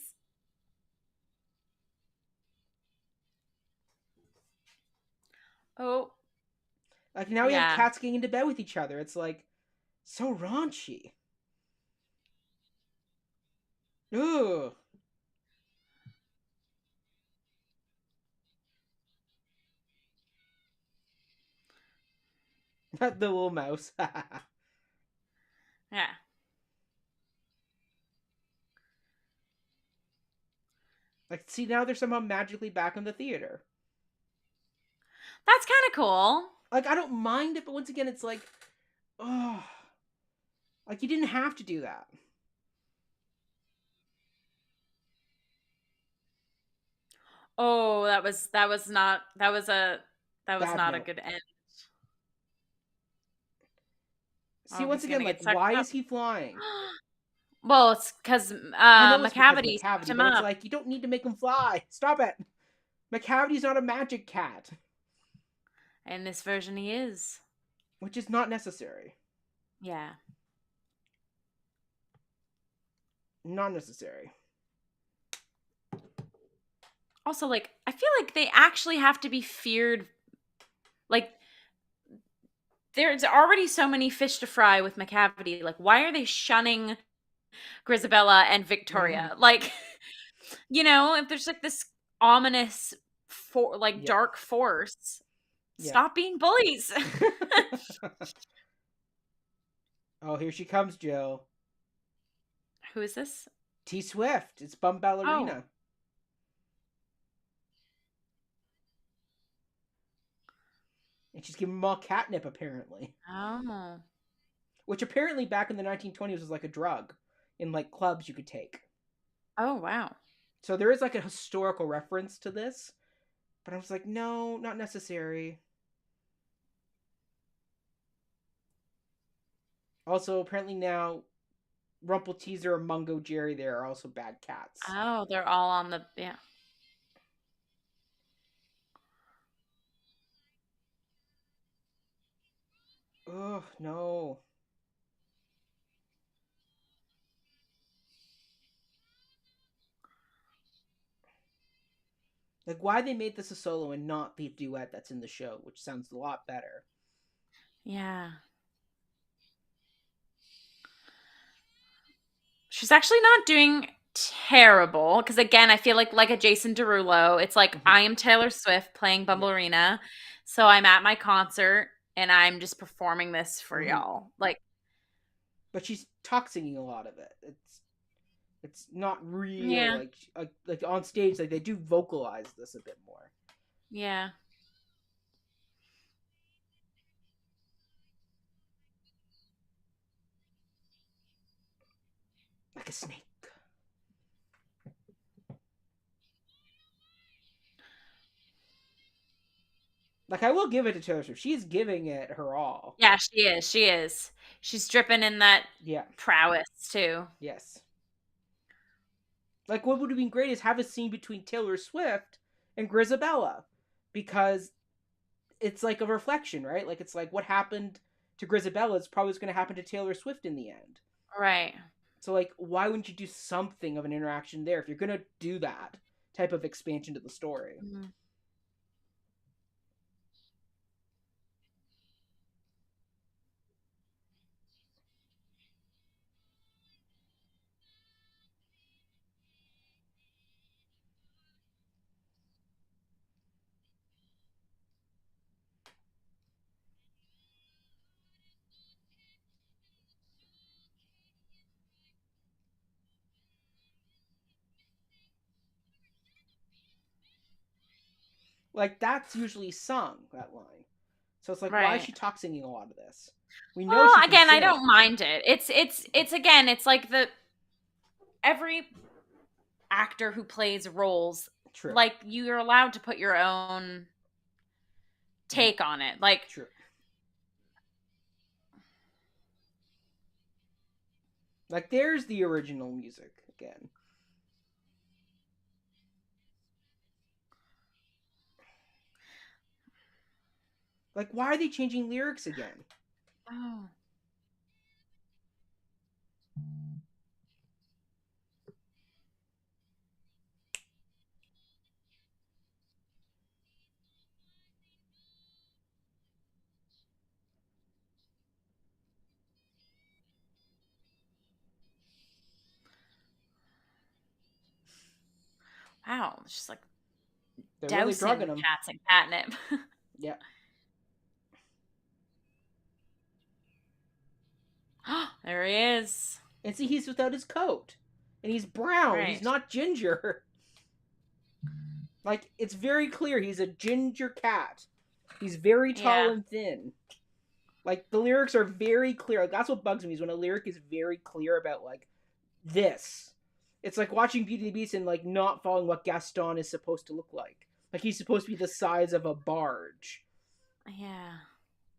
[SPEAKER 2] Oh,
[SPEAKER 1] Like, now we have
[SPEAKER 2] yeah.
[SPEAKER 1] cats getting into bed with each other. It's like, so raunchy. Ooh. The little mouse.
[SPEAKER 2] Yeah.
[SPEAKER 1] Like, see, now they're somehow magically back in the theater.
[SPEAKER 2] That's kind of cool.
[SPEAKER 1] Like, I don't mind it, but once again, it's like, oh, like you didn't have to do that.
[SPEAKER 2] Oh, that was
[SPEAKER 1] Bad
[SPEAKER 2] not a
[SPEAKER 1] note.
[SPEAKER 2] good end.
[SPEAKER 1] See,
[SPEAKER 2] Oh,
[SPEAKER 1] once
[SPEAKER 2] he's
[SPEAKER 1] again,
[SPEAKER 2] gonna
[SPEAKER 1] like,
[SPEAKER 2] get sucked
[SPEAKER 1] why
[SPEAKER 2] up.
[SPEAKER 1] is he flying?
[SPEAKER 2] Well, it's because
[SPEAKER 1] I know it's because of
[SPEAKER 2] McCavity sucked
[SPEAKER 1] McCavity,
[SPEAKER 2] him
[SPEAKER 1] but it's
[SPEAKER 2] up.
[SPEAKER 1] like you don't need to make him fly. Stop it. McCavity's not a magic cat,
[SPEAKER 2] In this version, he is.
[SPEAKER 1] which is not necessary.
[SPEAKER 2] Yeah.
[SPEAKER 1] Not necessary.
[SPEAKER 2] Also, like, I feel like they actually have to be feared Like, there's already so many fish to fry with Macavity. Like, why are they shunning Grisabella and
[SPEAKER 1] Mm-hmm.
[SPEAKER 2] Victoria? Like, if there's like this ominous,
[SPEAKER 1] Yeah.
[SPEAKER 2] dark force,
[SPEAKER 1] Yeah.
[SPEAKER 2] stop being bullies.
[SPEAKER 1] Oh, here she comes, Jill.
[SPEAKER 2] Who is this?
[SPEAKER 1] T Swift. It's Bum
[SPEAKER 2] Oh,
[SPEAKER 1] Ballerina. And she's giving them all catnip, apparently.
[SPEAKER 2] oh,
[SPEAKER 1] Which apparently back in the 1920s was like a drug in like clubs you could take.
[SPEAKER 2] oh, wow.
[SPEAKER 1] So there is like a historical reference to this, but I was like, no, not necessary. Also, apparently now Rumpelteazer and Mungo Jerry there are also bad cats.
[SPEAKER 2] Oh, they're all on the, yeah.
[SPEAKER 1] Oh, no. Like, why they made this a solo and not the duet that's in the show, which sounds a lot better.
[SPEAKER 2] Yeah. She's actually not doing terrible because again, I feel like a Jason Derulo, it's like
[SPEAKER 1] Mm-hmm.
[SPEAKER 2] I am Taylor Swift playing
[SPEAKER 1] Yeah.
[SPEAKER 2] Bumblerina, so I'm at my concert and I'm just performing this for
[SPEAKER 1] Mm-hmm.
[SPEAKER 2] y'all. Like,
[SPEAKER 1] But she's talk singing a lot of it. It's not real
[SPEAKER 2] yeah,
[SPEAKER 1] like on stage. Like they do vocalize this a bit more,
[SPEAKER 2] yeah.
[SPEAKER 1] like a snake. Like I will give it to Taylor Swift. She's giving it her all.
[SPEAKER 2] Yeah, she is. She is. She's dripping in that
[SPEAKER 1] Yeah.
[SPEAKER 2] prowess too.
[SPEAKER 1] Yes. Like what would have been great is have a scene between Taylor Swift and Grisabella, because it's like a reflection, right? Like it's like what happened to Grisabella is probably going to happen to Taylor Swift in the end.
[SPEAKER 2] Right.
[SPEAKER 1] So like, why wouldn't you do something of an interaction there if you're gonna do that type of expansion to the story?
[SPEAKER 2] Mhm.
[SPEAKER 1] Like that's usually sung, that line. So it's like, why is
[SPEAKER 2] Right.
[SPEAKER 1] she talk singing a lot of this? We know
[SPEAKER 2] Well,
[SPEAKER 1] she can
[SPEAKER 2] again, I
[SPEAKER 1] sing.
[SPEAKER 2] don't mind it. It's again, it's like the every actor who plays roles,
[SPEAKER 1] True.
[SPEAKER 2] like you're allowed to put your own
[SPEAKER 1] Mm-hmm.
[SPEAKER 2] take on it. Like,
[SPEAKER 1] True. Like there's the original music again. Like why are they changing lyrics again?
[SPEAKER 2] oh, wow, it's just like
[SPEAKER 1] They're really drugging
[SPEAKER 2] dousing
[SPEAKER 1] them.
[SPEAKER 2] cats in catnip.
[SPEAKER 1] Yeah.
[SPEAKER 2] There he is.
[SPEAKER 1] And see, he's without his coat, and he's brown. He's
[SPEAKER 2] Right.
[SPEAKER 1] not ginger. Like it's very clear he's a ginger cat. He's very tall
[SPEAKER 2] Yeah.
[SPEAKER 1] and thin. Like the lyrics are very clear. Like, that's what bugs me is when a lyric is very clear about like this. It's like watching Beauty and the Beast and like not following what Gaston is supposed to look like. Like he's supposed to be the size of a barge.
[SPEAKER 2] Yeah.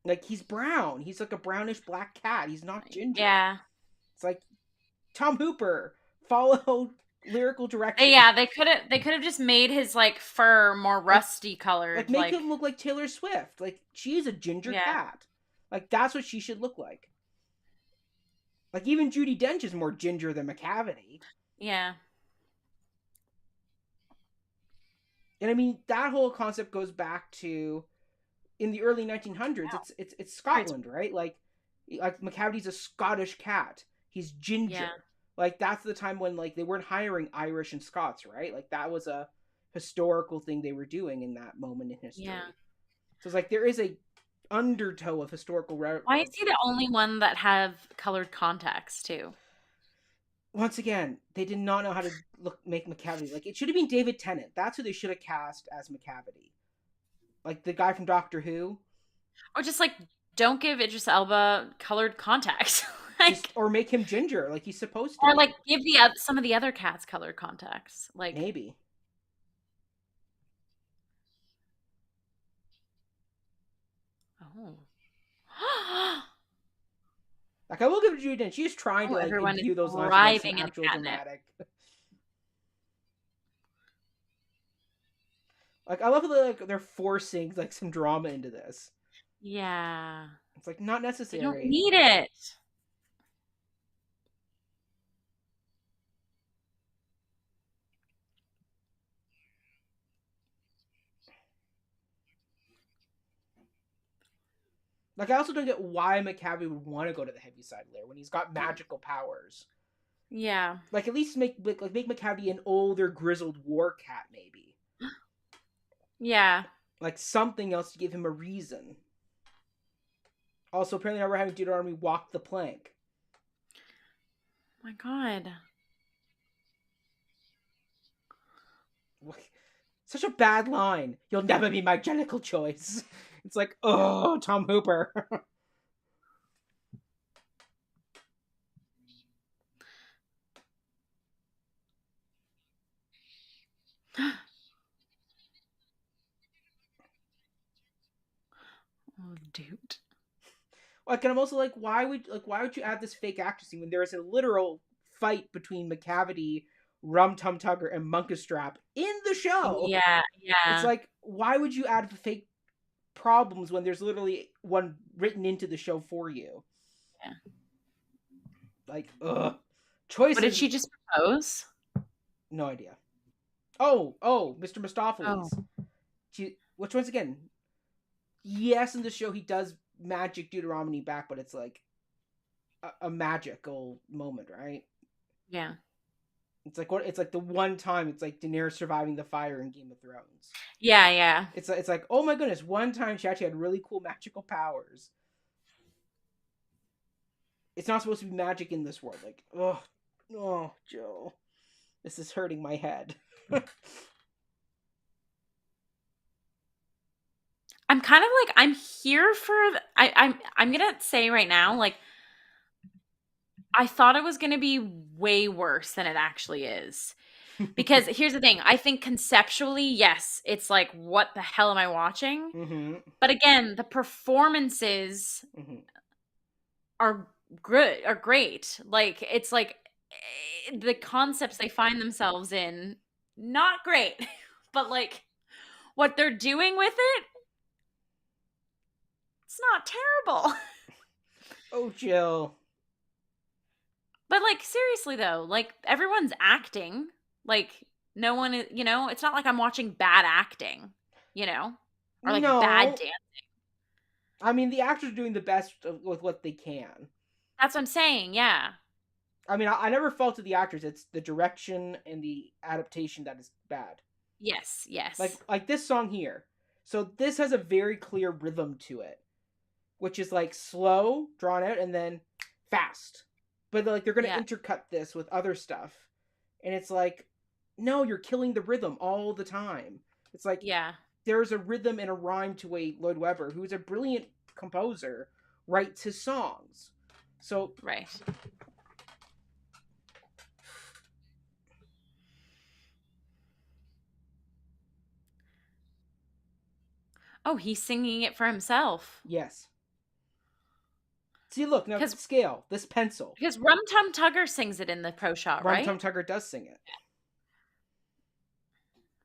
[SPEAKER 1] Like he's brown. He's like a brownish black cat. He's not ginger.
[SPEAKER 2] Yeah.
[SPEAKER 1] It's like Tom Hooper follow lyrical direction.
[SPEAKER 2] Yeah, they could have just made his like fur more
[SPEAKER 1] Like
[SPEAKER 2] rusty colored,
[SPEAKER 1] make
[SPEAKER 2] like
[SPEAKER 1] him look like Taylor Swift. Like she's a ginger
[SPEAKER 2] yeah.
[SPEAKER 1] cat. Like that's what she should look like. Like even Judi Dench is more ginger than Macavity.
[SPEAKER 2] Yeah.
[SPEAKER 1] And I mean that whole concept goes back to in the early 1900s,
[SPEAKER 2] Wow.
[SPEAKER 1] it's
[SPEAKER 2] Right.
[SPEAKER 1] Scotland, right? Like Macavity's a Scottish cat. He's
[SPEAKER 2] Yeah.
[SPEAKER 1] ginger. Like that's the time when like they weren't hiring Irish and Scots, right? Like that was a historical thing they were doing in that moment in
[SPEAKER 2] Yeah.
[SPEAKER 1] history. So it's like there is a undertow of historical
[SPEAKER 2] Why is he the only one that have colored contacts too?
[SPEAKER 1] once again, they did not know how to make Macavity. Like it should have been David Tennant. That's who they should have cast as Macavity. Like the guy from Doctor Who.
[SPEAKER 2] Or just like don't give Idris Elba colored contacts.
[SPEAKER 1] Just
[SPEAKER 2] Like
[SPEAKER 1] or make him ginger like he's supposed to
[SPEAKER 2] or like
[SPEAKER 1] be.
[SPEAKER 2] give some of the other cats colored contacts. Like
[SPEAKER 1] Maybe.
[SPEAKER 2] oh.
[SPEAKER 1] Like I will give it to Judy Dench. She's trying
[SPEAKER 2] Oh,
[SPEAKER 1] to like
[SPEAKER 2] everyone is
[SPEAKER 1] imbue those lines with like some
[SPEAKER 2] thriving in
[SPEAKER 1] actual
[SPEAKER 2] catnip.
[SPEAKER 1] dramatic. Like I love that like, they're forcing like some drama into this.
[SPEAKER 2] Yeah.
[SPEAKER 1] It's like not
[SPEAKER 2] They don't
[SPEAKER 1] necessary.
[SPEAKER 2] need it.
[SPEAKER 1] Like I also don't get why McCabe would want to go to the heavy side layer when he's got magical powers.
[SPEAKER 2] Yeah.
[SPEAKER 1] Like at least make McCabe an older grizzled war cat maybe.
[SPEAKER 2] Yeah.
[SPEAKER 1] Like something else to give him a reason. Also, apparently now we're having Deuteronomy walk the plank.
[SPEAKER 2] Oh my God.
[SPEAKER 1] Such a bad line. You'll never be my genical choice. It's like, oh, Tom Hooper.
[SPEAKER 2] Oh, dude.
[SPEAKER 1] Like, and I'm also like, why would you add this fake actor scene when there is a literal fight between McCavity, Rum Tum Tugger, and Munkustrap in the show?
[SPEAKER 2] Yeah.
[SPEAKER 1] It's
[SPEAKER 2] Yeah.
[SPEAKER 1] like, why would you add the fake problems when there's literally one written into the show for you?
[SPEAKER 2] Yeah.
[SPEAKER 1] Like, ugh.
[SPEAKER 2] What did
[SPEAKER 1] Choices.
[SPEAKER 2] she just propose?
[SPEAKER 1] No idea. Oh, Mr.
[SPEAKER 2] Oh.
[SPEAKER 1] Mistopheles. Which once again, yes, in the show he does magic Deuteronomy back, but it's like a magical moment, right?
[SPEAKER 2] Yeah.
[SPEAKER 1] It's like what? It's like the one time. It's like Daenerys surviving the fire in Game of Thrones.
[SPEAKER 2] Yeah. Yeah.
[SPEAKER 1] It's like oh my goodness, one time she actually had really cool magical powers. It's not supposed to be magic in this world. Like oh, Joe, this is hurting my head.
[SPEAKER 2] I'm kind of like I'm here for I'm gonna say right now, like I thought it was gonna be way worse than it actually is. Because here's the thing, I think conceptually, yes, it's like, what the hell am I watching?
[SPEAKER 1] Mm-hmm.
[SPEAKER 2] But again, the performances
[SPEAKER 1] Mm-hmm.
[SPEAKER 2] are good, are great. Like it's like the concepts they find themselves in, not great, but like what they're doing with it, it's not terrible.
[SPEAKER 1] Oh, Jill.
[SPEAKER 2] But like seriously though, like everyone's acting. Like no one is, it's not like I'm watching bad acting, you know, or like bad
[SPEAKER 1] No,
[SPEAKER 2] dance.
[SPEAKER 1] I mean the actors are doing the best with what they can.
[SPEAKER 2] That's what I'm saying. Yeah.
[SPEAKER 1] I mean, I never faulted the actors. It's the direction and the adaptation that is bad.
[SPEAKER 2] Yes.
[SPEAKER 1] Like
[SPEAKER 2] Yes.
[SPEAKER 1] like this song here. So this has a very clear rhythm to it, which is like slow, drawn out, and then fast. But like they're gonna
[SPEAKER 2] Yeah.
[SPEAKER 1] intercut this with other stuff, and it's like, no, you're killing the rhythm all the time. It's like
[SPEAKER 2] Yeah.
[SPEAKER 1] there's a rhythm and a rhyme to way Lloyd Webber, who's a brilliant composer, writes his songs. So
[SPEAKER 2] Right. Oh, he's singing it for himself.
[SPEAKER 1] yes. See, look now,
[SPEAKER 2] Because
[SPEAKER 1] scale this pencil.
[SPEAKER 2] because Rum Tum Tugger sings it in the pro shot,
[SPEAKER 1] Rum
[SPEAKER 2] right?
[SPEAKER 1] Tum Tugger does sing it.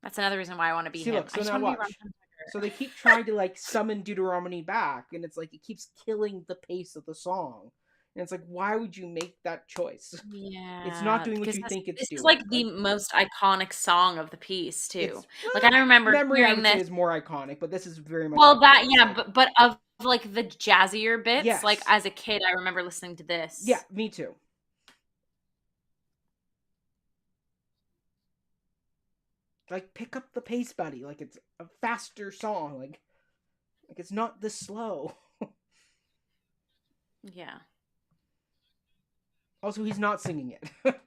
[SPEAKER 2] That's another reason why I want to be
[SPEAKER 1] See,
[SPEAKER 2] him.
[SPEAKER 1] look.
[SPEAKER 2] I
[SPEAKER 1] So
[SPEAKER 2] just
[SPEAKER 1] now
[SPEAKER 2] want to be Rum
[SPEAKER 1] watch.
[SPEAKER 2] Tum
[SPEAKER 1] So they
[SPEAKER 2] Tugger.
[SPEAKER 1] keep trying to like summon Deuteronomy back, and it's like it keeps killing the pace of the song. And it's like, why would you make that choice? It's not
[SPEAKER 2] Yeah,
[SPEAKER 1] doing what
[SPEAKER 2] because
[SPEAKER 1] you think it's
[SPEAKER 2] this is like
[SPEAKER 1] doing.
[SPEAKER 2] the
[SPEAKER 1] Like,
[SPEAKER 2] most iconic song of the piece too.
[SPEAKER 1] it's
[SPEAKER 2] Like I remember
[SPEAKER 1] memory, I
[SPEAKER 2] hearing
[SPEAKER 1] would say,
[SPEAKER 2] this.
[SPEAKER 1] is more iconic, but this is very much
[SPEAKER 2] Well, that
[SPEAKER 1] iconic
[SPEAKER 2] yeah,
[SPEAKER 1] too.
[SPEAKER 2] but of like the jazzier bits, like
[SPEAKER 1] Yes.
[SPEAKER 2] as a kid, I remember listening to
[SPEAKER 1] Yeah,
[SPEAKER 2] this.
[SPEAKER 1] me too. Like, pick up the pace, buddy. Like, it's a faster song. Like it's not this slow.
[SPEAKER 2] Yeah.
[SPEAKER 1] Also, he's not singing it.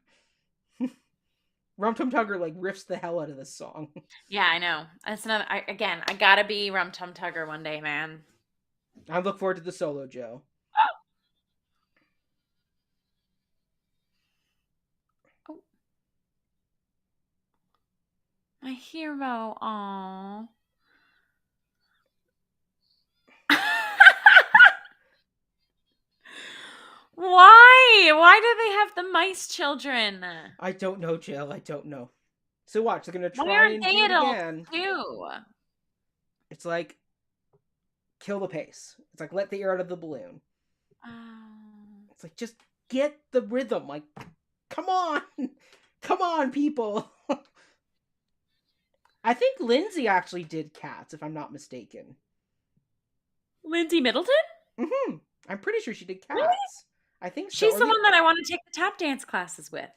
[SPEAKER 1] Rum Tum Tugger like riffs the hell out of this song.
[SPEAKER 2] Yeah, I know. That's another. Again, I gotta be Rum Tum Tugger one day, man.
[SPEAKER 1] I look forward to the solo, Joe.
[SPEAKER 2] Oh, my hero. Aww. Why? Why do they have the mice children?
[SPEAKER 1] I don't know, Jill. I don't know. So watch, they're gonna
[SPEAKER 2] Why
[SPEAKER 1] try
[SPEAKER 2] aren't
[SPEAKER 1] and
[SPEAKER 2] they
[SPEAKER 1] do it
[SPEAKER 2] adults
[SPEAKER 1] again.
[SPEAKER 2] too?
[SPEAKER 1] It's like kill the pace. It's like let the air out of the balloon.
[SPEAKER 2] Oh.
[SPEAKER 1] It's like just get the rhythm. Like, come on, come on, people. I think Lindsay actually did Cats, if I'm not mistaken.
[SPEAKER 2] Lindsay Middleton?
[SPEAKER 1] Mm-hmm. I'm pretty sure she did
[SPEAKER 2] Really?
[SPEAKER 1] Cats. I think so.
[SPEAKER 2] She's
[SPEAKER 1] Or
[SPEAKER 2] the
[SPEAKER 1] the
[SPEAKER 2] one that I want to take the tap dance classes with.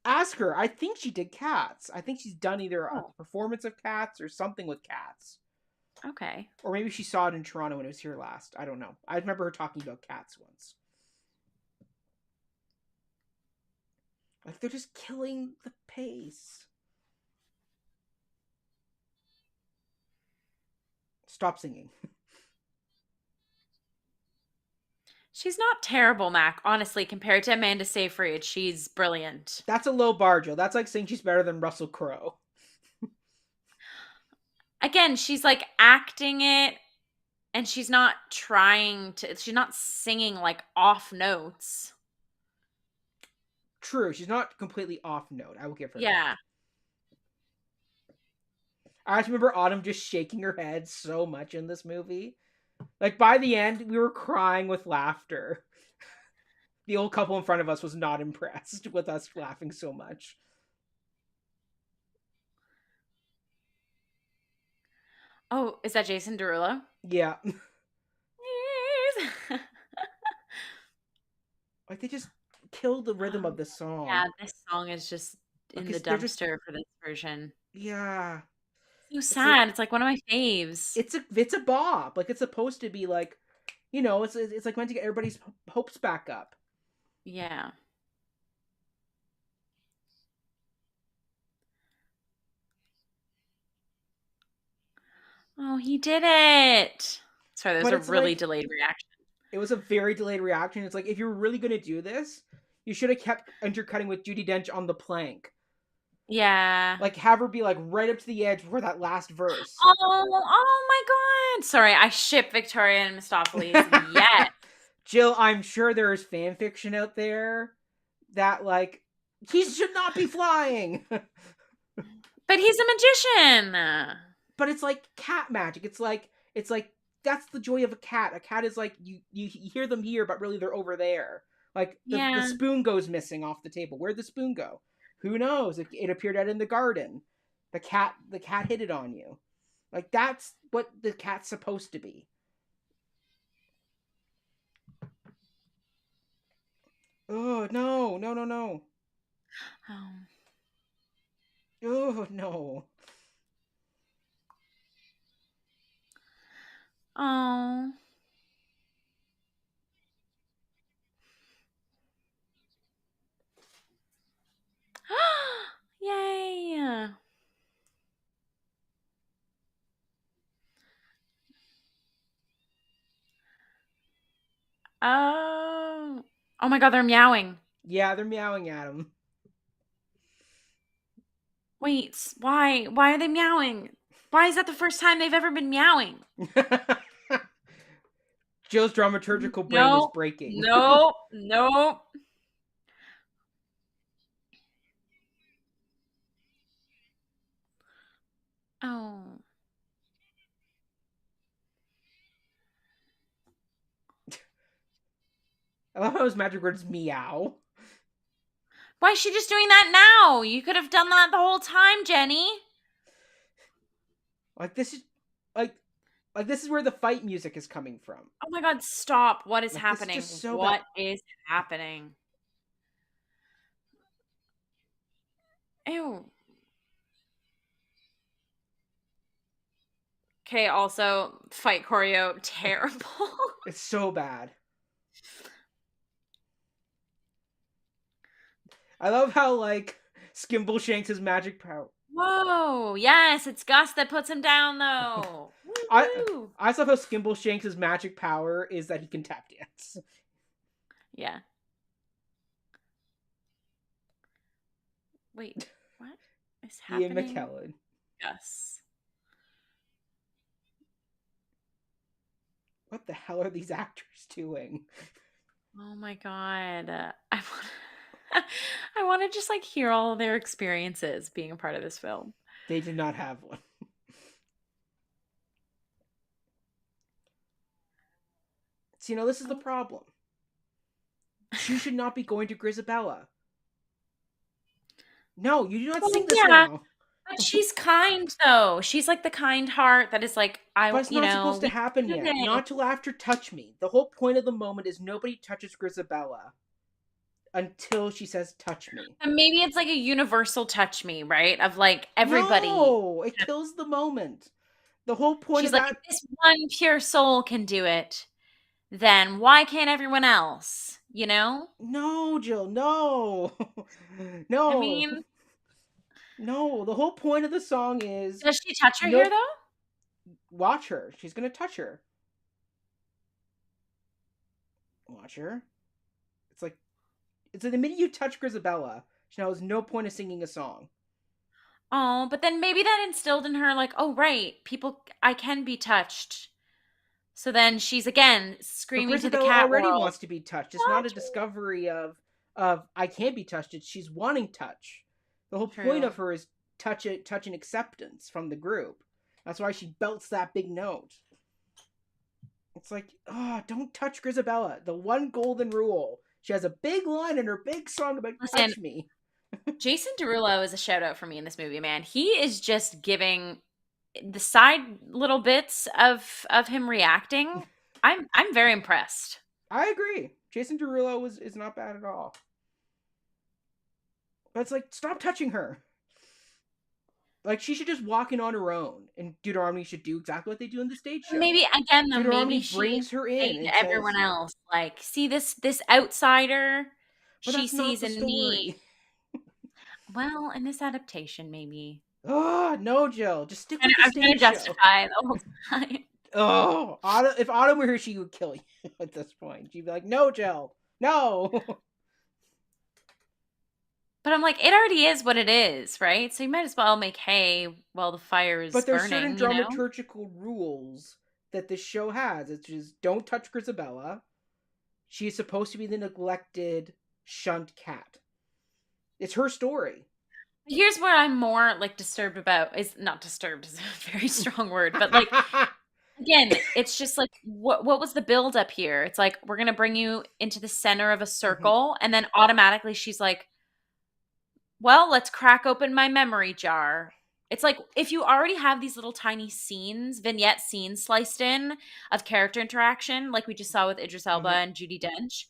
[SPEAKER 1] ask her. I think she did Cats. I think she's done either a
[SPEAKER 2] Oh,
[SPEAKER 1] performance of Cats or something with Cats.
[SPEAKER 2] okay.
[SPEAKER 1] Or maybe she saw it in Toronto when it was here last. I don't know. I remember her talking about Cats once. Like, they're just killing the pace. Stop singing.
[SPEAKER 2] She's not terrible, Mac, honestly, compared to Amanda Seyfried. She's brilliant.
[SPEAKER 1] That's a low bar, Joe. That's like saying she's better than Russell Crowe.
[SPEAKER 2] Again, she's like acting it and she's not singing like off notes.
[SPEAKER 1] True, she's not completely off note. I will give her that.
[SPEAKER 2] Yeah.
[SPEAKER 1] I just remember Autumn just shaking her head so much in this movie. Like, by the end, we were crying with laughter. The old couple in front of us was not impressed with us laughing so much.
[SPEAKER 2] Oh, is that Jason Derulo?
[SPEAKER 1] Yeah.
[SPEAKER 2] Yes.
[SPEAKER 1] Like, they just killed the rhythm
[SPEAKER 2] Oh,
[SPEAKER 1] of this
[SPEAKER 2] yeah,
[SPEAKER 1] song.
[SPEAKER 2] this song is just
[SPEAKER 1] Like,
[SPEAKER 2] in the
[SPEAKER 1] they're just,
[SPEAKER 2] dumpster for this version.
[SPEAKER 1] yeah.
[SPEAKER 2] So
[SPEAKER 1] It's like,
[SPEAKER 2] sad. It's like one of my faves.
[SPEAKER 1] it's a bop. Like, it's supposed to be like, it's like meant to get everybody's hopes back up.
[SPEAKER 2] Yeah. Oh, he did it. Sorry, there's
[SPEAKER 1] But
[SPEAKER 2] a
[SPEAKER 1] it's
[SPEAKER 2] really
[SPEAKER 1] like,
[SPEAKER 2] delayed reaction.
[SPEAKER 1] it was a very delayed reaction. It's like, if you were really going to do this, you should have kept intercutting with Judi Dench on the plank.
[SPEAKER 2] Yeah.
[SPEAKER 1] Like, have her be like right up to the edge before that last verse.
[SPEAKER 2] Oh my God. Sorry, I ship Victoria and Mistopheles. Yes.
[SPEAKER 1] Jill, I'm sure there is fan fiction out there that, like, he should not be flying.
[SPEAKER 2] But he's a magician.
[SPEAKER 1] But it's like cat magic. It's like that's the joy of a cat. A cat is like you hear them here, but really they're over there. Like the
[SPEAKER 2] Yeah.
[SPEAKER 1] spoon goes missing off the table. Where'd the spoon go? Who knows? It appeared out in the garden. The cat hid it on you. Like, that's what the cat's supposed to be. Oh no, no, no, no.
[SPEAKER 2] Oh.
[SPEAKER 1] Oh no.
[SPEAKER 2] Oh. Yay. Oh. Oh my God, they're meowing.
[SPEAKER 1] Yeah, they're meowing at him.
[SPEAKER 2] Wait, why? Why are they meowing? Why is that the first time they've ever been meowing?
[SPEAKER 1] Jill's dramaturgical brain is
[SPEAKER 2] No,
[SPEAKER 1] breaking.
[SPEAKER 2] no, no. Oh.
[SPEAKER 1] I love how his magic word is meow.
[SPEAKER 2] Why is she just doing that now? You could have done that the whole time, Jenny.
[SPEAKER 1] Like this is like this is where the fight music is coming from.
[SPEAKER 2] Oh my god, stop. What is
[SPEAKER 1] Like this is
[SPEAKER 2] happening?
[SPEAKER 1] just so bad.
[SPEAKER 2] What is happening? Ew. Okay, also, fight choreo, terrible.
[SPEAKER 1] It's so bad. I love how like Skimble shanks his magic power.
[SPEAKER 2] Whoa, yes, it's Gus that puts him down, though.
[SPEAKER 1] I
[SPEAKER 2] Woo-hoo.
[SPEAKER 1] I love how Skimble shanks' magic power is that he can tap dance.
[SPEAKER 2] Yeah. Wait, what is
[SPEAKER 1] Ian
[SPEAKER 2] happening?
[SPEAKER 1] McKellen.
[SPEAKER 2] Gus.
[SPEAKER 1] What the hell are these actors doing?
[SPEAKER 2] Oh my god. I want to just like hear all of their experiences being a part of this film.
[SPEAKER 1] They did not have one. So, this is the problem. She should not be going to Grisabella. No, you do not sing this now.
[SPEAKER 2] But she's kind though. She's like the kind heart that is like,
[SPEAKER 1] But it's not supposed to happen yet. Not till after Touch Me. The whole point of the moment is nobody touches Grisabella until she says touch me.
[SPEAKER 2] And maybe it's like a universal touch me, right? Of like everybody.
[SPEAKER 1] No, it kills the moment. The whole point
[SPEAKER 2] She's
[SPEAKER 1] of
[SPEAKER 2] like,
[SPEAKER 1] that.
[SPEAKER 2] if this one pure soul can do it, then why can't everyone else? You know?
[SPEAKER 1] No, Jill, no. No.
[SPEAKER 2] I mean,
[SPEAKER 1] no, the whole point of the song is
[SPEAKER 2] does she touch her here though?
[SPEAKER 1] Watch her. She's gonna touch her. Watch her. It's like the minute you touch Grisabella, she knows no point of singing a song.
[SPEAKER 2] Oh, but then maybe that instilled in her like, oh right, I can be touched. So then she's again screaming to the cat
[SPEAKER 1] already
[SPEAKER 2] world.
[SPEAKER 1] wants to be touched. It's not a discovery of I can't be touched. It's she's wanting touch. The whole point of her is touch and acceptance from the group. That's why she belts that big note. It's like, don't touch Grisabella. The one golden rule. She has a big line in her big song about touch me.
[SPEAKER 2] Jason Derulo is a shout out for me in this movie, man. He is just giving the side little bits of him reacting. I'm very impressed.
[SPEAKER 1] I agree. Jason Derulo is not bad at all. But it's like, stop touching her. Like, she should just walk in on her own, and Deuteronomy should do exactly what they do in the stage show.
[SPEAKER 2] Maybe again, though,
[SPEAKER 1] Deuteronomy
[SPEAKER 2] maybe
[SPEAKER 1] brings her in and
[SPEAKER 2] everyone
[SPEAKER 1] says,
[SPEAKER 2] else, like, see this outsider.
[SPEAKER 1] But
[SPEAKER 2] she
[SPEAKER 1] that's not
[SPEAKER 2] sees
[SPEAKER 1] the
[SPEAKER 2] in
[SPEAKER 1] story.
[SPEAKER 2] me. Well, in this adaptation, maybe.
[SPEAKER 1] Oh no, Jill, just stick with the
[SPEAKER 2] I'm
[SPEAKER 1] stage
[SPEAKER 2] trying to
[SPEAKER 1] show.
[SPEAKER 2] justify the whole time.
[SPEAKER 1] Oh, if Autumn were here, she would kill you at this point. She'd be like, "No, Jill, no."
[SPEAKER 2] But I'm like, it already is what it is, right? So you might as well make hay while the fire is burning.
[SPEAKER 1] But there's certain dramaturgical rules that this show has. It's just don't touch Grisabella. She's supposed to be the neglected, shunned cat. It's her story.
[SPEAKER 2] Here's where I'm more like disturbed about is not disturbed is a very strong word, but like again, it's just like what was the build up here? It's like we're gonna bring you into the center of a circle, and then automatically she's like, well, let's crack open my memory jar. It's like if you already have these little tiny vignette scenes sliced in of character interaction, like we just saw with Idris Elba and Judi Dench,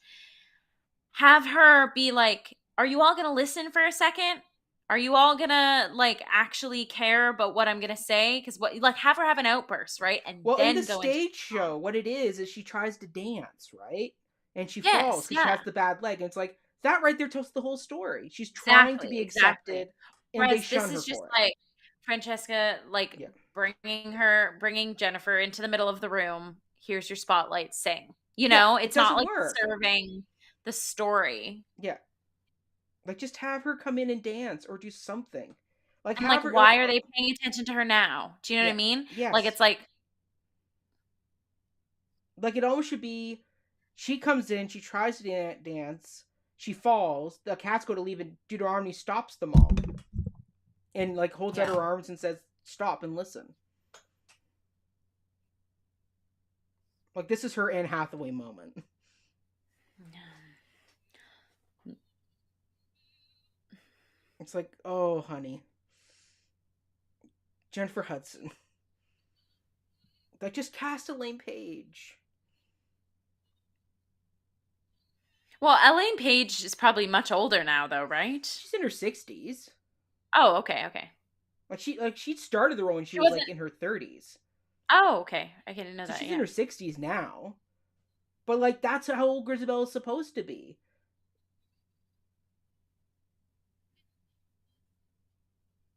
[SPEAKER 2] have her be like, are you all going to listen for a second? Are you all going to like actually care about what I'm going to say? Because have her have an outburst, right? And then
[SPEAKER 1] in the stage show, what it is she tries to dance, right? And she falls because she has the bad leg. And it's like, that right there tells the whole story. She's trying to be accepted, and they shun her for it.
[SPEAKER 2] This is just like Francesca, bringing Jennifer into the middle of the room. Here's your spotlight, sing. You know, it's not like serving the story.
[SPEAKER 1] Yeah. Like, just have her come in and dance or do something.
[SPEAKER 2] Like, why are they paying attention to her now? Do you know what I mean?
[SPEAKER 1] Yes.
[SPEAKER 2] Like, it's like
[SPEAKER 1] it almost should be, she comes in, she tries to dance, she falls, the cats go to leave, and Deuteronomy stops them all. And, like, holds out her arms and says, stop and listen. Like, this is her Anne Hathaway moment. It's like, oh, honey. Jennifer Hudson. Like, just cast Elaine Page.
[SPEAKER 2] Well, Elaine Page is probably much older now, though, right?
[SPEAKER 1] She's in her 60s.
[SPEAKER 2] Oh, okay, okay.
[SPEAKER 1] She started the role when she
[SPEAKER 2] She
[SPEAKER 1] was,
[SPEAKER 2] wasn't.
[SPEAKER 1] like, in her 30s.
[SPEAKER 2] Oh, okay. I didn't know
[SPEAKER 1] So
[SPEAKER 2] that.
[SPEAKER 1] she's in
[SPEAKER 2] Yeah.
[SPEAKER 1] her 60s now. But, like, that's how old Grisabella's supposed to be.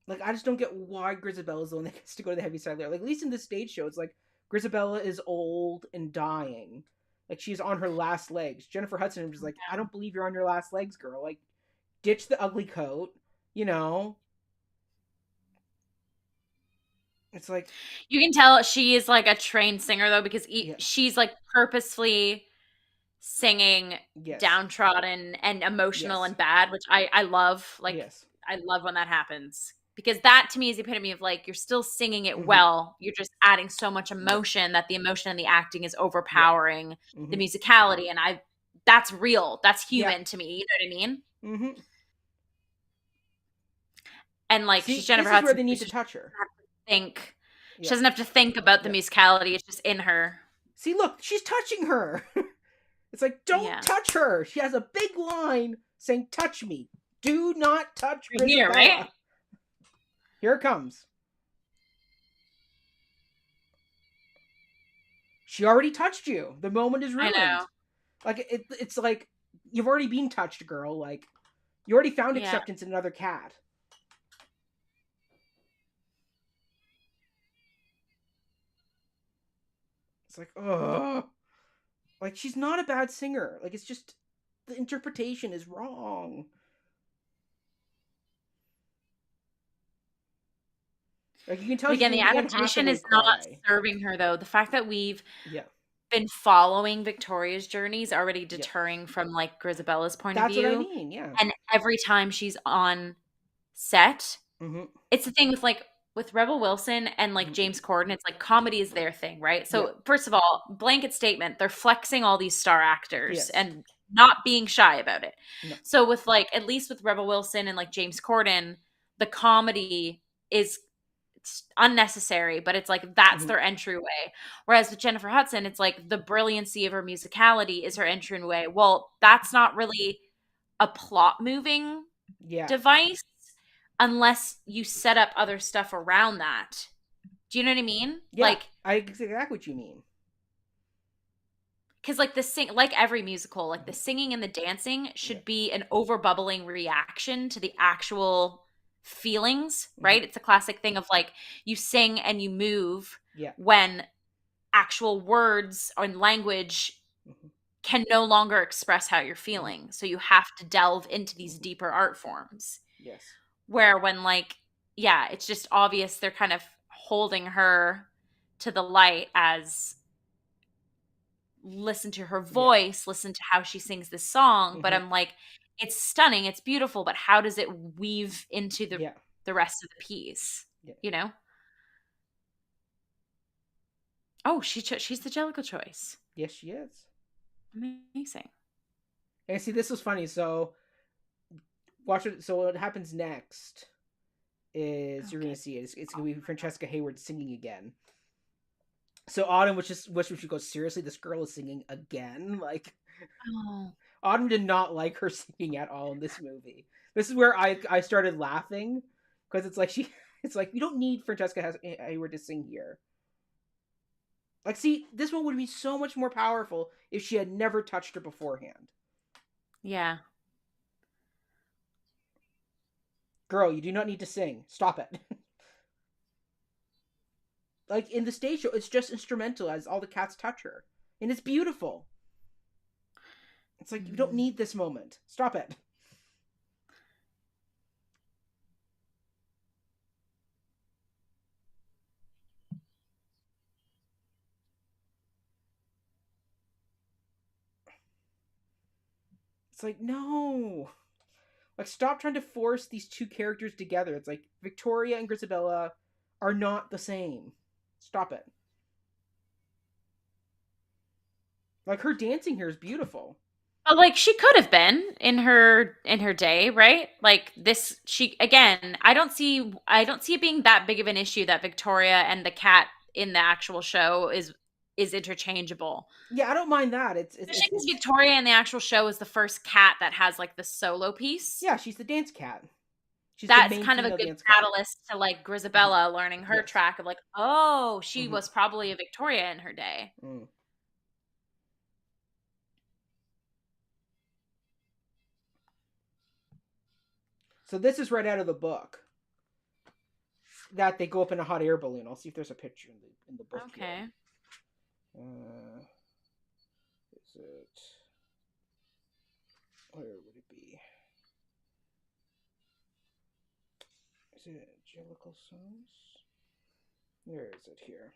[SPEAKER 1] Like, I just don't get why Grisabella's the one that gets to go to the heavy side there. Like, at least in this stage show, it's like Grisabella is old and dying. Like, she's on her last legs. Jennifer Hudson is just like, I don't believe you're on your last legs, girl. Like, ditch the ugly coat, you know? It's like,
[SPEAKER 2] You can tell she is like a trained singer though, because
[SPEAKER 1] yeah,
[SPEAKER 2] she's like purposefully singing
[SPEAKER 1] yes,
[SPEAKER 2] downtrodden and emotional
[SPEAKER 1] yes,
[SPEAKER 2] and bad, which I love. Like
[SPEAKER 1] yes,
[SPEAKER 2] I love when that happens. Because that to me is the epitome of like you're still singing it
[SPEAKER 1] mm-hmm,
[SPEAKER 2] well. You're just adding so much
[SPEAKER 1] yeah,
[SPEAKER 2] emotion that the emotion and the acting is
[SPEAKER 1] yeah,
[SPEAKER 2] overpowering the
[SPEAKER 1] mm-hmm,
[SPEAKER 2] musicality. And that's real. That's
[SPEAKER 1] yeah,
[SPEAKER 2] human to me. You know what I mean?
[SPEAKER 1] mm-hmm.
[SPEAKER 2] And like she's
[SPEAKER 1] See, this
[SPEAKER 2] Jennifer
[SPEAKER 1] is where
[SPEAKER 2] Hudson,
[SPEAKER 1] they
[SPEAKER 2] so
[SPEAKER 1] need to
[SPEAKER 2] she
[SPEAKER 1] touch her.
[SPEAKER 2] doesn't have to think. She
[SPEAKER 1] Yeah,
[SPEAKER 2] doesn't have to think about the
[SPEAKER 1] yeah.
[SPEAKER 2] musicality. It's just in her.
[SPEAKER 1] See, look, she's touching her. It's like, don't
[SPEAKER 2] Yeah.
[SPEAKER 1] touch her. She has a big line saying, touch me. Do not touch
[SPEAKER 2] Right here, right?
[SPEAKER 1] Grisabella. Here it comes. She already touched you. The moment is
[SPEAKER 2] I
[SPEAKER 1] ruined.
[SPEAKER 2] know.
[SPEAKER 1] Like, it's like, you've already been touched, girl. Like, you already found
[SPEAKER 2] Yeah.
[SPEAKER 1] acceptance in another cat. It's like, ugh. Like, she's not a bad singer. Like, it's just, the interpretation is wrong. Like, you can tell
[SPEAKER 2] But
[SPEAKER 1] she's
[SPEAKER 2] again, the
[SPEAKER 1] doing the Anne
[SPEAKER 2] adaptation
[SPEAKER 1] Hathaway
[SPEAKER 2] is not
[SPEAKER 1] cry.
[SPEAKER 2] serving her though. The fact that we've
[SPEAKER 1] Yeah,
[SPEAKER 2] been following Victoria's journey is already
[SPEAKER 1] yeah.
[SPEAKER 2] deterring from like Grisabella's point of
[SPEAKER 1] That's what I
[SPEAKER 2] view.
[SPEAKER 1] mean, yeah.
[SPEAKER 2] And every time she's on set,
[SPEAKER 1] Mm-hmm.
[SPEAKER 2] it's the thing with like with Rebel Wilson and like
[SPEAKER 1] Mm-hmm.
[SPEAKER 2] James Corden, it's like comedy is their thing, right?
[SPEAKER 1] Yeah.
[SPEAKER 2] So first of all, blanket statement, they're flexing all these star actors
[SPEAKER 1] Yes.
[SPEAKER 2] and not being shy about it.
[SPEAKER 1] No.
[SPEAKER 2] So with like at least with Rebel Wilson and like James Corden, the comedy is it's unnecessary, but it's like that's
[SPEAKER 1] Mm-hmm.
[SPEAKER 2] their entryway. Whereas with Jennifer Hudson, it's like the brilliancy of her musicality is her entryway. Well, that's not really a plot moving
[SPEAKER 1] Yeah.
[SPEAKER 2] device unless you set up other stuff around that. Do you know what I mean?
[SPEAKER 1] Yeah.
[SPEAKER 2] Like,
[SPEAKER 1] I exactly what you mean.
[SPEAKER 2] because like like every musical, like the
[SPEAKER 1] Mm-hmm.
[SPEAKER 2] singing and the dancing
[SPEAKER 1] Yeah.
[SPEAKER 2] should be an overbubbling reaction to the actual feelings,
[SPEAKER 1] Mm-hmm.
[SPEAKER 2] right? It's a classic thing of like you sing and you move
[SPEAKER 1] Yeah.
[SPEAKER 2] when actual words and language
[SPEAKER 1] Mm-hmm.
[SPEAKER 2] can no longer express how you're
[SPEAKER 1] Mm-hmm.
[SPEAKER 2] feeling. So you have to delve into these
[SPEAKER 1] Mm-hmm.
[SPEAKER 2] deeper art forms.
[SPEAKER 1] Yes.
[SPEAKER 2] Where when like, yeah, it's just obvious they're kind of holding her to the light as listen to her
[SPEAKER 1] Yeah.
[SPEAKER 2] voice, listen to how she sings this song, but
[SPEAKER 1] Mm-hmm.
[SPEAKER 2] I'm like, it's stunning, it's beautiful, but how does it weave into
[SPEAKER 1] Yeah.
[SPEAKER 2] the rest of the piece?
[SPEAKER 1] Yeah.
[SPEAKER 2] You know? Oh, she's the Jellicle choice.
[SPEAKER 1] Yes, she is.
[SPEAKER 2] Amazing.
[SPEAKER 1] And see, this was funny. So watch it. So what happens next is you're
[SPEAKER 2] Okay.
[SPEAKER 1] gonna see it. It's gonna be Francesca Hayward singing again. So Autumn, which she goes, seriously, this girl is singing again. Like,
[SPEAKER 2] Oh.
[SPEAKER 1] Autumn did not like her singing at all in this movie. This is where I started laughing because it's like it's like we don't need Francesca Hayward to sing here. Like, see, this one would be so much more powerful if she had never touched her beforehand.
[SPEAKER 2] Yeah.
[SPEAKER 1] Girl, you do not need to sing. Stop it. Like, in the stage show, it's just instrumental as all the cats touch her. And it's beautiful. It's like, you don't
[SPEAKER 2] Mm.
[SPEAKER 1] need this moment. Stop it. It's like, no. Like, stop trying to force these two characters together. It's like, Victoria and Grisabella are not the same. Stop it. Like, her dancing here is beautiful.
[SPEAKER 2] But, like, she could have been in her day, right? Like, this she again, I don't see it being that big of an issue that Victoria and the cat in the actual show is interchangeable.
[SPEAKER 1] Yeah, I don't mind that.
[SPEAKER 2] Especially because Victoria in the actual show is the first cat that has, like, the solo piece.
[SPEAKER 1] yeah, she's the dance cat. She's the
[SPEAKER 2] That's
[SPEAKER 1] main
[SPEAKER 2] kind of a
[SPEAKER 1] female
[SPEAKER 2] good
[SPEAKER 1] dance cat.
[SPEAKER 2] catalyst to, like,
[SPEAKER 1] Mhm.
[SPEAKER 2] Grisabella learning her
[SPEAKER 1] Yes.
[SPEAKER 2] track of, like, "Oh, she
[SPEAKER 1] Hmm.
[SPEAKER 2] was probably a Victoria in her day."
[SPEAKER 1] Mm. So this is right out of the book that they go up in a hot air balloon. I'll see if there's a picture in the book here.
[SPEAKER 2] Okay.
[SPEAKER 1] Is it? Where would it be? Is it Angelical Sons? Where is it here?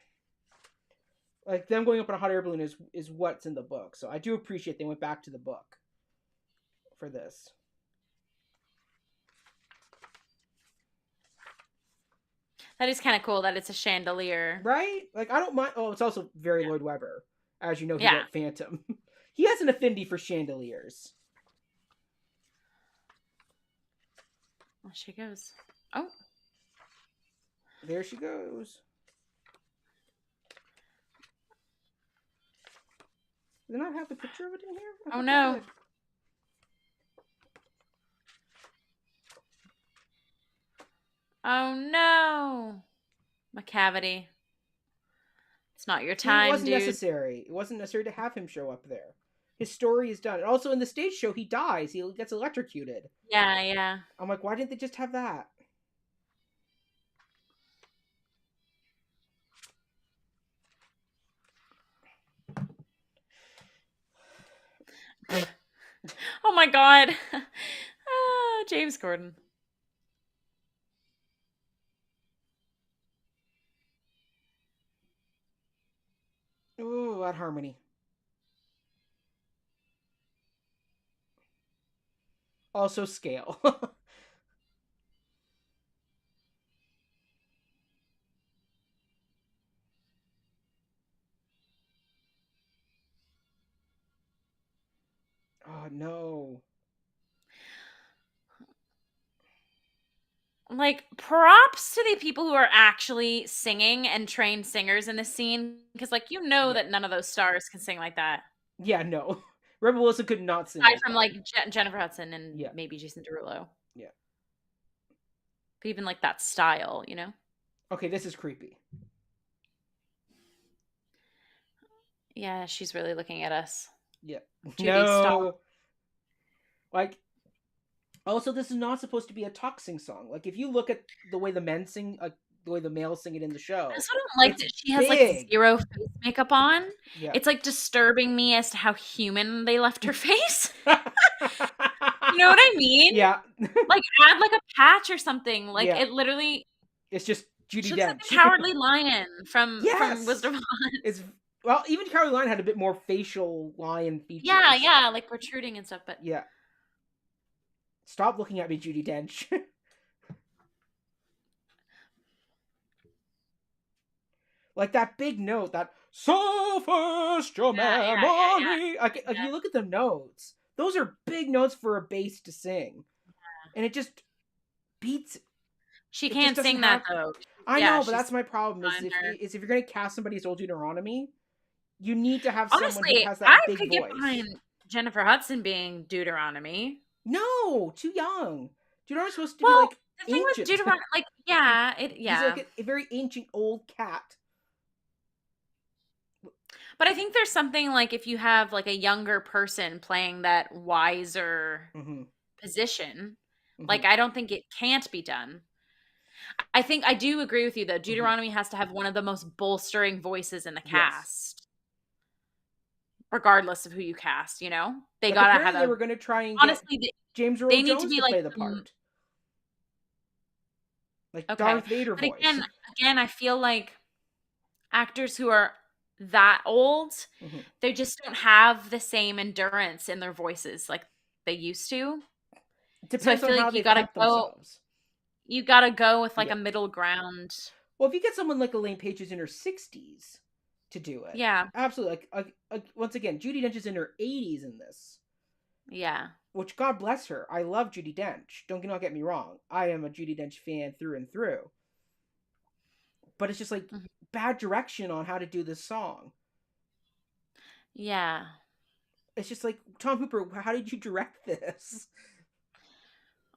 [SPEAKER 1] Like them going up in a hot air balloon is what's in the book. So I do appreciate they went back to the book for this.
[SPEAKER 2] That is kinda cool that it's a chandelier.
[SPEAKER 1] Right? Like I don't mind. Oh, it's also very Lloyd Webber. As you know, he
[SPEAKER 2] Yeah.
[SPEAKER 1] wrote Phantom. He has an affinity for chandeliers.
[SPEAKER 2] Well, she goes. Oh.
[SPEAKER 1] There she goes. Did I not have the picture of it in here?
[SPEAKER 2] Oh, no. Oh, no. Macavity. It's not your
[SPEAKER 1] See, it
[SPEAKER 2] time,
[SPEAKER 1] wasn't
[SPEAKER 2] dude.
[SPEAKER 1] necessary. It wasn't necessary to have him show up there. His story is done. And also in the stage show, he dies. He gets electrocuted.
[SPEAKER 2] Yeah, yeah.
[SPEAKER 1] I'm like, why didn't they just have that?
[SPEAKER 2] Oh my god. Ah, James Gordon.
[SPEAKER 1] Ooh, that harmony. Also scale. Oh no.
[SPEAKER 2] Like, props to the people who are actually singing and trained singers in this scene, because, like, you know
[SPEAKER 1] Yeah.
[SPEAKER 2] that none of those stars can sing like that.
[SPEAKER 1] Yeah, no. Rebel Wilson could not sing
[SPEAKER 2] Aside
[SPEAKER 1] like
[SPEAKER 2] from,
[SPEAKER 1] that.
[SPEAKER 2] like, Jennifer Hudson and
[SPEAKER 1] Yeah.
[SPEAKER 2] maybe Jason Derulo.
[SPEAKER 1] Yeah.
[SPEAKER 2] But even, like, that style, you know?
[SPEAKER 1] Okay, this is creepy.
[SPEAKER 2] Yeah, she's really looking at us.
[SPEAKER 1] Yeah.
[SPEAKER 2] Judy, stop.
[SPEAKER 1] No. Like, also, this is not supposed to be a toxing song. Like, if you look at the way the men sing, the way the males sing it in the
[SPEAKER 2] I
[SPEAKER 1] show,
[SPEAKER 2] also don't like
[SPEAKER 1] it's
[SPEAKER 2] that she has, like,
[SPEAKER 1] big.
[SPEAKER 2] 0 face makeup on.
[SPEAKER 1] Yeah.
[SPEAKER 2] It's, like, disturbing me as to how human they left her face. You know what I mean?
[SPEAKER 1] Yeah.
[SPEAKER 2] Like, add, like, a patch or something. Like,
[SPEAKER 1] Yeah.
[SPEAKER 2] it literally
[SPEAKER 1] It's just Judy
[SPEAKER 2] she looks like the
[SPEAKER 1] Dench.
[SPEAKER 2] Cowardly Lion from
[SPEAKER 1] Yes.
[SPEAKER 2] Wizard of Oz.
[SPEAKER 1] It's well, even Caroline had a bit more facial lion features.
[SPEAKER 2] Yeah, yeah, like, protruding and stuff, but
[SPEAKER 1] Yeah. Stop looking at me, Judy Dench. Like that big note, that sophist your memory. Like, if you look at the notes, those are big notes for a bass to sing, and it just beats.
[SPEAKER 2] She
[SPEAKER 1] It just
[SPEAKER 2] can't
[SPEAKER 1] doesn't
[SPEAKER 2] sing that,
[SPEAKER 1] have.
[SPEAKER 2] though.
[SPEAKER 1] I
[SPEAKER 2] Yeah,
[SPEAKER 1] know, but
[SPEAKER 2] she's
[SPEAKER 1] that's my problem. Is
[SPEAKER 2] behind her.
[SPEAKER 1] if you're gonna cast somebody as old Deuteronomy, you need to have someone who
[SPEAKER 2] Honestly,
[SPEAKER 1] has
[SPEAKER 2] I
[SPEAKER 1] that big
[SPEAKER 2] could get
[SPEAKER 1] voice.
[SPEAKER 2] behind Jennifer Hudson being Deuteronomy.
[SPEAKER 1] No, too young. Deuteronomy's supposed to be
[SPEAKER 2] Well,
[SPEAKER 1] like
[SPEAKER 2] the thing with
[SPEAKER 1] ancient.
[SPEAKER 2] Deuteronomy, like, yeah,
[SPEAKER 1] He's
[SPEAKER 2] yeah.
[SPEAKER 1] like a very ancient old cat.
[SPEAKER 2] But I think there's something, like, if you have, like, a younger person playing that wiser
[SPEAKER 1] Mm-hmm.
[SPEAKER 2] position,
[SPEAKER 1] Mm-hmm.
[SPEAKER 2] like, I don't think it can't be done. I think I do agree with you, though.
[SPEAKER 1] Mm-hmm.
[SPEAKER 2] Deuteronomy has to have one of the most bolstering voices in the
[SPEAKER 1] Yes.
[SPEAKER 2] cast, regardless of who you cast, you know? They
[SPEAKER 1] Like
[SPEAKER 2] gotta have
[SPEAKER 1] apparently they
[SPEAKER 2] a
[SPEAKER 1] were gonna try and get
[SPEAKER 2] honestly,
[SPEAKER 1] James Earl
[SPEAKER 2] they need to
[SPEAKER 1] Jones
[SPEAKER 2] be,
[SPEAKER 1] to
[SPEAKER 2] like,
[SPEAKER 1] play the part. Like
[SPEAKER 2] okay.
[SPEAKER 1] Darth Vader
[SPEAKER 2] But
[SPEAKER 1] voice.
[SPEAKER 2] again, I feel like actors who are that old,
[SPEAKER 1] Mm-hmm.
[SPEAKER 2] they just don't have the same endurance in their voices like they used to. So I
[SPEAKER 1] Depends on
[SPEAKER 2] feel
[SPEAKER 1] how
[SPEAKER 2] like
[SPEAKER 1] they've kept themselves.
[SPEAKER 2] you gotta go with, like,
[SPEAKER 1] Yeah.
[SPEAKER 2] a middle ground.
[SPEAKER 1] Well, if you get someone like Elaine Page who's in her 60s to do it,
[SPEAKER 2] Yeah.
[SPEAKER 1] absolutely. Like once again, Judi Dench is in her 80s in this.
[SPEAKER 2] Yeah.
[SPEAKER 1] which God bless her. I love Judi Dench. Don't not get me wrong. I am a Judi Dench fan through and through. But it's just like
[SPEAKER 2] Mhm.
[SPEAKER 1] bad direction on how to do this song.
[SPEAKER 2] Yeah.
[SPEAKER 1] It's just like, Tom Hooper, how did you direct this?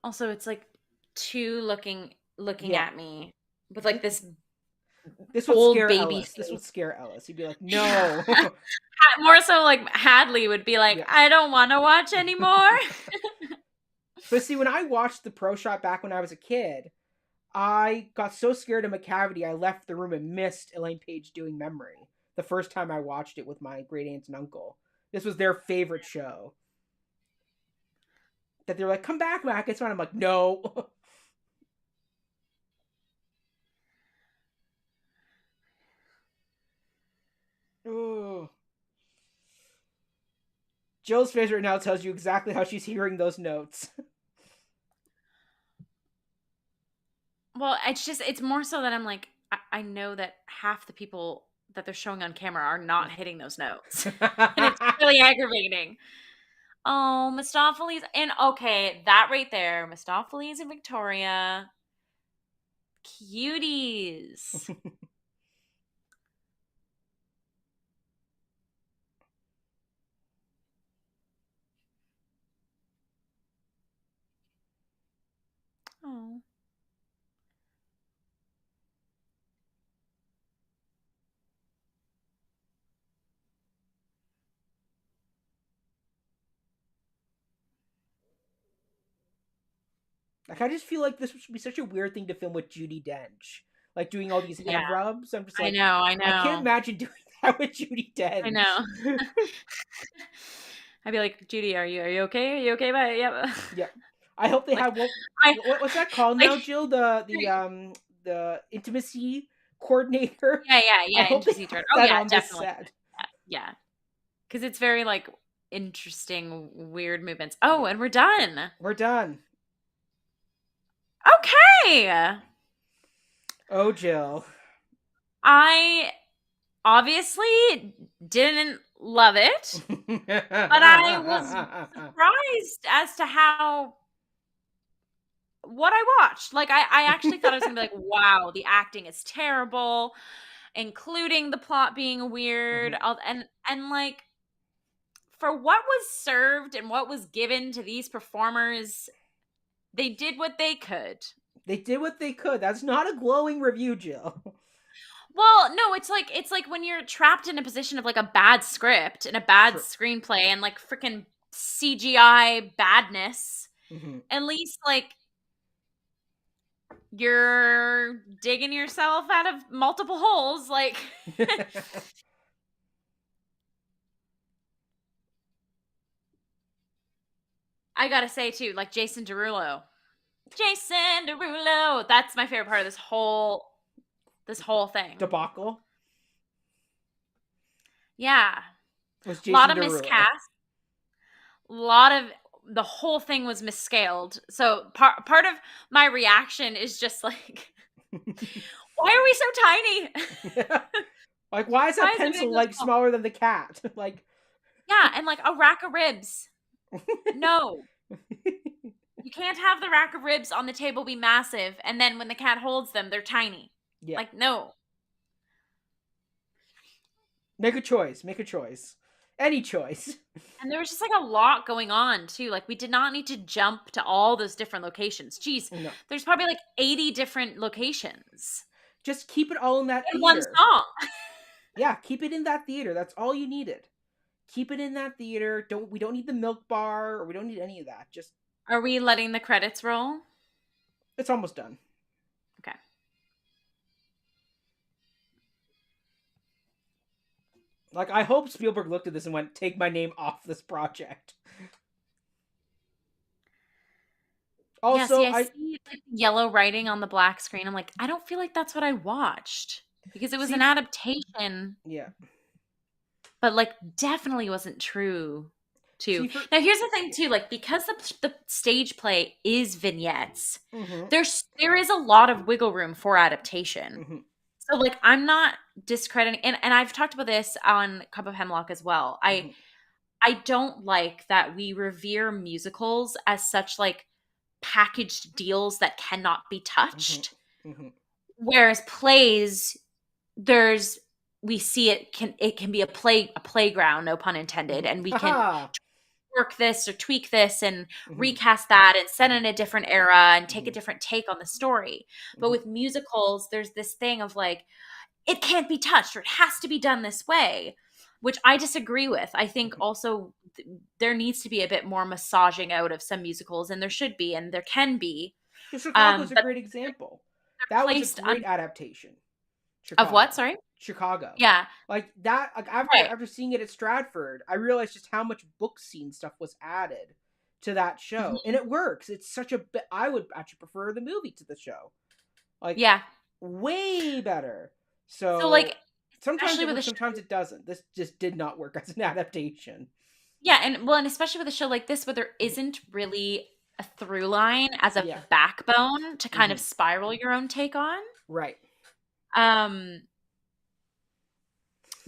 [SPEAKER 2] Also, it's like two looking
[SPEAKER 1] Yeah.
[SPEAKER 2] at me with like this
[SPEAKER 1] This would
[SPEAKER 2] old
[SPEAKER 1] scare
[SPEAKER 2] baby
[SPEAKER 1] Ellis. This would
[SPEAKER 2] face.
[SPEAKER 1] scare Ellis. He'd be like,
[SPEAKER 2] Yeah.
[SPEAKER 1] no.
[SPEAKER 2] More so like Hadley would be like,
[SPEAKER 1] Yeah.
[SPEAKER 2] I don't want to watch anymore.
[SPEAKER 1] But see, when I watched the Pro Shot back when I was a kid, I got so scared of McCavity, I left the room and missed Elaine Page doing Memory the first time I watched it with my great aunt and uncle. This was their favorite show. That they're like, come back, Mac, it's fine. I'm like, no. Ooh. Jill's face right now tells you exactly how she's hearing those notes.
[SPEAKER 2] Well, it's more so that I'm like, I know that half the people that they're showing on camera are not hitting those notes. And it's really aggravating. Oh, Mistopheles. And okay, that right there, Mistopheles and Victoria. Cuties. Oh.
[SPEAKER 1] Like, I just feel like this would be such a weird thing to film with Judi Dench. Like, doing all these
[SPEAKER 2] Yeah,
[SPEAKER 1] head rubs. I'm just
[SPEAKER 2] I
[SPEAKER 1] like,
[SPEAKER 2] know, I
[SPEAKER 1] I can't
[SPEAKER 2] know.
[SPEAKER 1] imagine doing that with Judi
[SPEAKER 2] I know.
[SPEAKER 1] Dench.
[SPEAKER 2] I'd be like, Judy, are you okay? Are you okay? But yeah,
[SPEAKER 1] Yeah. I hope they
[SPEAKER 2] like
[SPEAKER 1] have
[SPEAKER 2] I
[SPEAKER 1] what's that called
[SPEAKER 2] like
[SPEAKER 1] now, Jill? The intimacy coordinator. I
[SPEAKER 2] yeah,
[SPEAKER 1] hope they
[SPEAKER 2] intimacy
[SPEAKER 1] have
[SPEAKER 2] turn. Oh
[SPEAKER 1] that
[SPEAKER 2] yeah,
[SPEAKER 1] on this
[SPEAKER 2] definitely.
[SPEAKER 1] set.
[SPEAKER 2] Yeah, because it's very like interesting, weird movements.
[SPEAKER 1] Yeah.
[SPEAKER 2] Oh, and we're done.
[SPEAKER 1] We're done.
[SPEAKER 2] Okay.
[SPEAKER 1] Oh, Jill.
[SPEAKER 2] I obviously didn't love it, but I was surprised as to how what I watched. Like I actually thought I was gonna be like, wow, the acting is terrible, including the plot being weird.
[SPEAKER 1] Mhm.
[SPEAKER 2] And like for what was served and what was given to these performers, they did what they could.
[SPEAKER 1] They did what they could. That's not a glowing review, Jill.
[SPEAKER 2] Well, no, it's like when you're trapped in a position of like a bad script and a bad
[SPEAKER 1] True.
[SPEAKER 2] screenplay and like freaking CGI badness.
[SPEAKER 1] Hmm.
[SPEAKER 2] At least like you're digging yourself out of multiple holes. Like I gotta say too, like Jason Derulo. Jason Derulo. That's my favorite part of this whole thing.
[SPEAKER 1] Debacle
[SPEAKER 2] Yeah.
[SPEAKER 1] was
[SPEAKER 2] A lot
[SPEAKER 1] Jason
[SPEAKER 2] of
[SPEAKER 1] Derulo.
[SPEAKER 2] miscast. A lot of the whole thing was misscaled. So part of my reaction is just like, why are we so tiny?
[SPEAKER 1] Like, why is
[SPEAKER 2] Why
[SPEAKER 1] that
[SPEAKER 2] is everything
[SPEAKER 1] pencil
[SPEAKER 2] so
[SPEAKER 1] like
[SPEAKER 2] small?
[SPEAKER 1] smaller than the cat? Like,
[SPEAKER 2] Yeah, and like a rack of ribs. No, you can't have the rack of ribs on the table be massive, and then when the cat holds them, they're tiny.
[SPEAKER 1] yeah.
[SPEAKER 2] Like no.
[SPEAKER 1] Make a choice. Make a choice. Any choice.
[SPEAKER 2] And there was just like a lot going on too. Like we did not need to jump to all those different locations. Jeez,
[SPEAKER 1] No.
[SPEAKER 2] there's probably like 80 different locations
[SPEAKER 1] Just keep it all in that
[SPEAKER 2] in one
[SPEAKER 1] theater.
[SPEAKER 2] song.
[SPEAKER 1] Yeah, keep it in that theater. That's all you needed. Keep it in that theater. We don't need the milk bar or we don't need any of that. Just
[SPEAKER 2] Are we letting the credits roll?
[SPEAKER 1] it's almost done.
[SPEAKER 2] Okay.
[SPEAKER 1] Like, I hope Spielberg looked at this and went, "Take my name off this project."
[SPEAKER 2] Yeah,
[SPEAKER 1] Also,
[SPEAKER 2] see, I
[SPEAKER 1] I
[SPEAKER 2] see like yellow writing on the black screen. I'm like, I don't feel like that's what I watched because it was an
[SPEAKER 1] see.
[SPEAKER 2] adaptation,
[SPEAKER 1] Yeah.
[SPEAKER 2] but like definitely wasn't true to.
[SPEAKER 1] See for.
[SPEAKER 2] Now, here's the thing too, like because the stage play is vignettes,
[SPEAKER 1] Mm-hmm.
[SPEAKER 2] there is a lot of wiggle room for adaptation.
[SPEAKER 1] Mm-hmm.
[SPEAKER 2] So like I'm not discrediting and I've talked about this on Cup of Hemlock as well.
[SPEAKER 1] Mm-hmm.
[SPEAKER 2] I don't like that we revere musicals as such like packaged deals that cannot be
[SPEAKER 1] Mm-hmm.
[SPEAKER 2] touched.
[SPEAKER 1] Mm-hmm.
[SPEAKER 2] Whereas plays, there's we see it can be a playground, no pun intended,
[SPEAKER 1] Mm-hmm.
[SPEAKER 2] and we can
[SPEAKER 1] Haha.
[SPEAKER 2] work this or tweak this and
[SPEAKER 1] Mm-hmm.
[SPEAKER 2] recast that and set
[SPEAKER 1] Mm-hmm.
[SPEAKER 2] in a different era and take a
[SPEAKER 1] Mm-hmm.
[SPEAKER 2] different take on the story. But
[SPEAKER 1] Mm-hmm.
[SPEAKER 2] with musicals, there's this thing of like, it can't be touched or it has to be done this way, which I disagree with. I think
[SPEAKER 1] Mm-hmm.
[SPEAKER 2] also there needs to be a bit more massaging out of some musicals, and there should be, and there can be.
[SPEAKER 1] So Chicago's a
[SPEAKER 2] But
[SPEAKER 1] great example.
[SPEAKER 2] they're
[SPEAKER 1] That was a
[SPEAKER 2] placed
[SPEAKER 1] great adaptation.
[SPEAKER 2] of what?
[SPEAKER 1] Chicago.
[SPEAKER 2] Sorry.
[SPEAKER 1] Chicago.
[SPEAKER 2] Yeah.
[SPEAKER 1] Like that, like
[SPEAKER 2] Right.
[SPEAKER 1] after seeing it at Stratford, I realized just how much book scene stuff was added to that show. And
[SPEAKER 2] Mhm.
[SPEAKER 1] it works. It's such a I would actually prefer the movie to the show. Like
[SPEAKER 2] Yeah.
[SPEAKER 1] way better.
[SPEAKER 2] So like,
[SPEAKER 1] So sometimes
[SPEAKER 2] especially
[SPEAKER 1] it
[SPEAKER 2] with a
[SPEAKER 1] works,
[SPEAKER 2] show,
[SPEAKER 1] sometimes it doesn't. This just did not work as an adaptation.
[SPEAKER 2] yeah, and well, and especially with a show like this where there
[SPEAKER 1] Mhm.
[SPEAKER 2] isn't really a through line as a
[SPEAKER 1] Yeah.
[SPEAKER 2] backbone to kind of
[SPEAKER 1] Hmm.
[SPEAKER 2] spiral your own take on.
[SPEAKER 1] Right.
[SPEAKER 2] Um,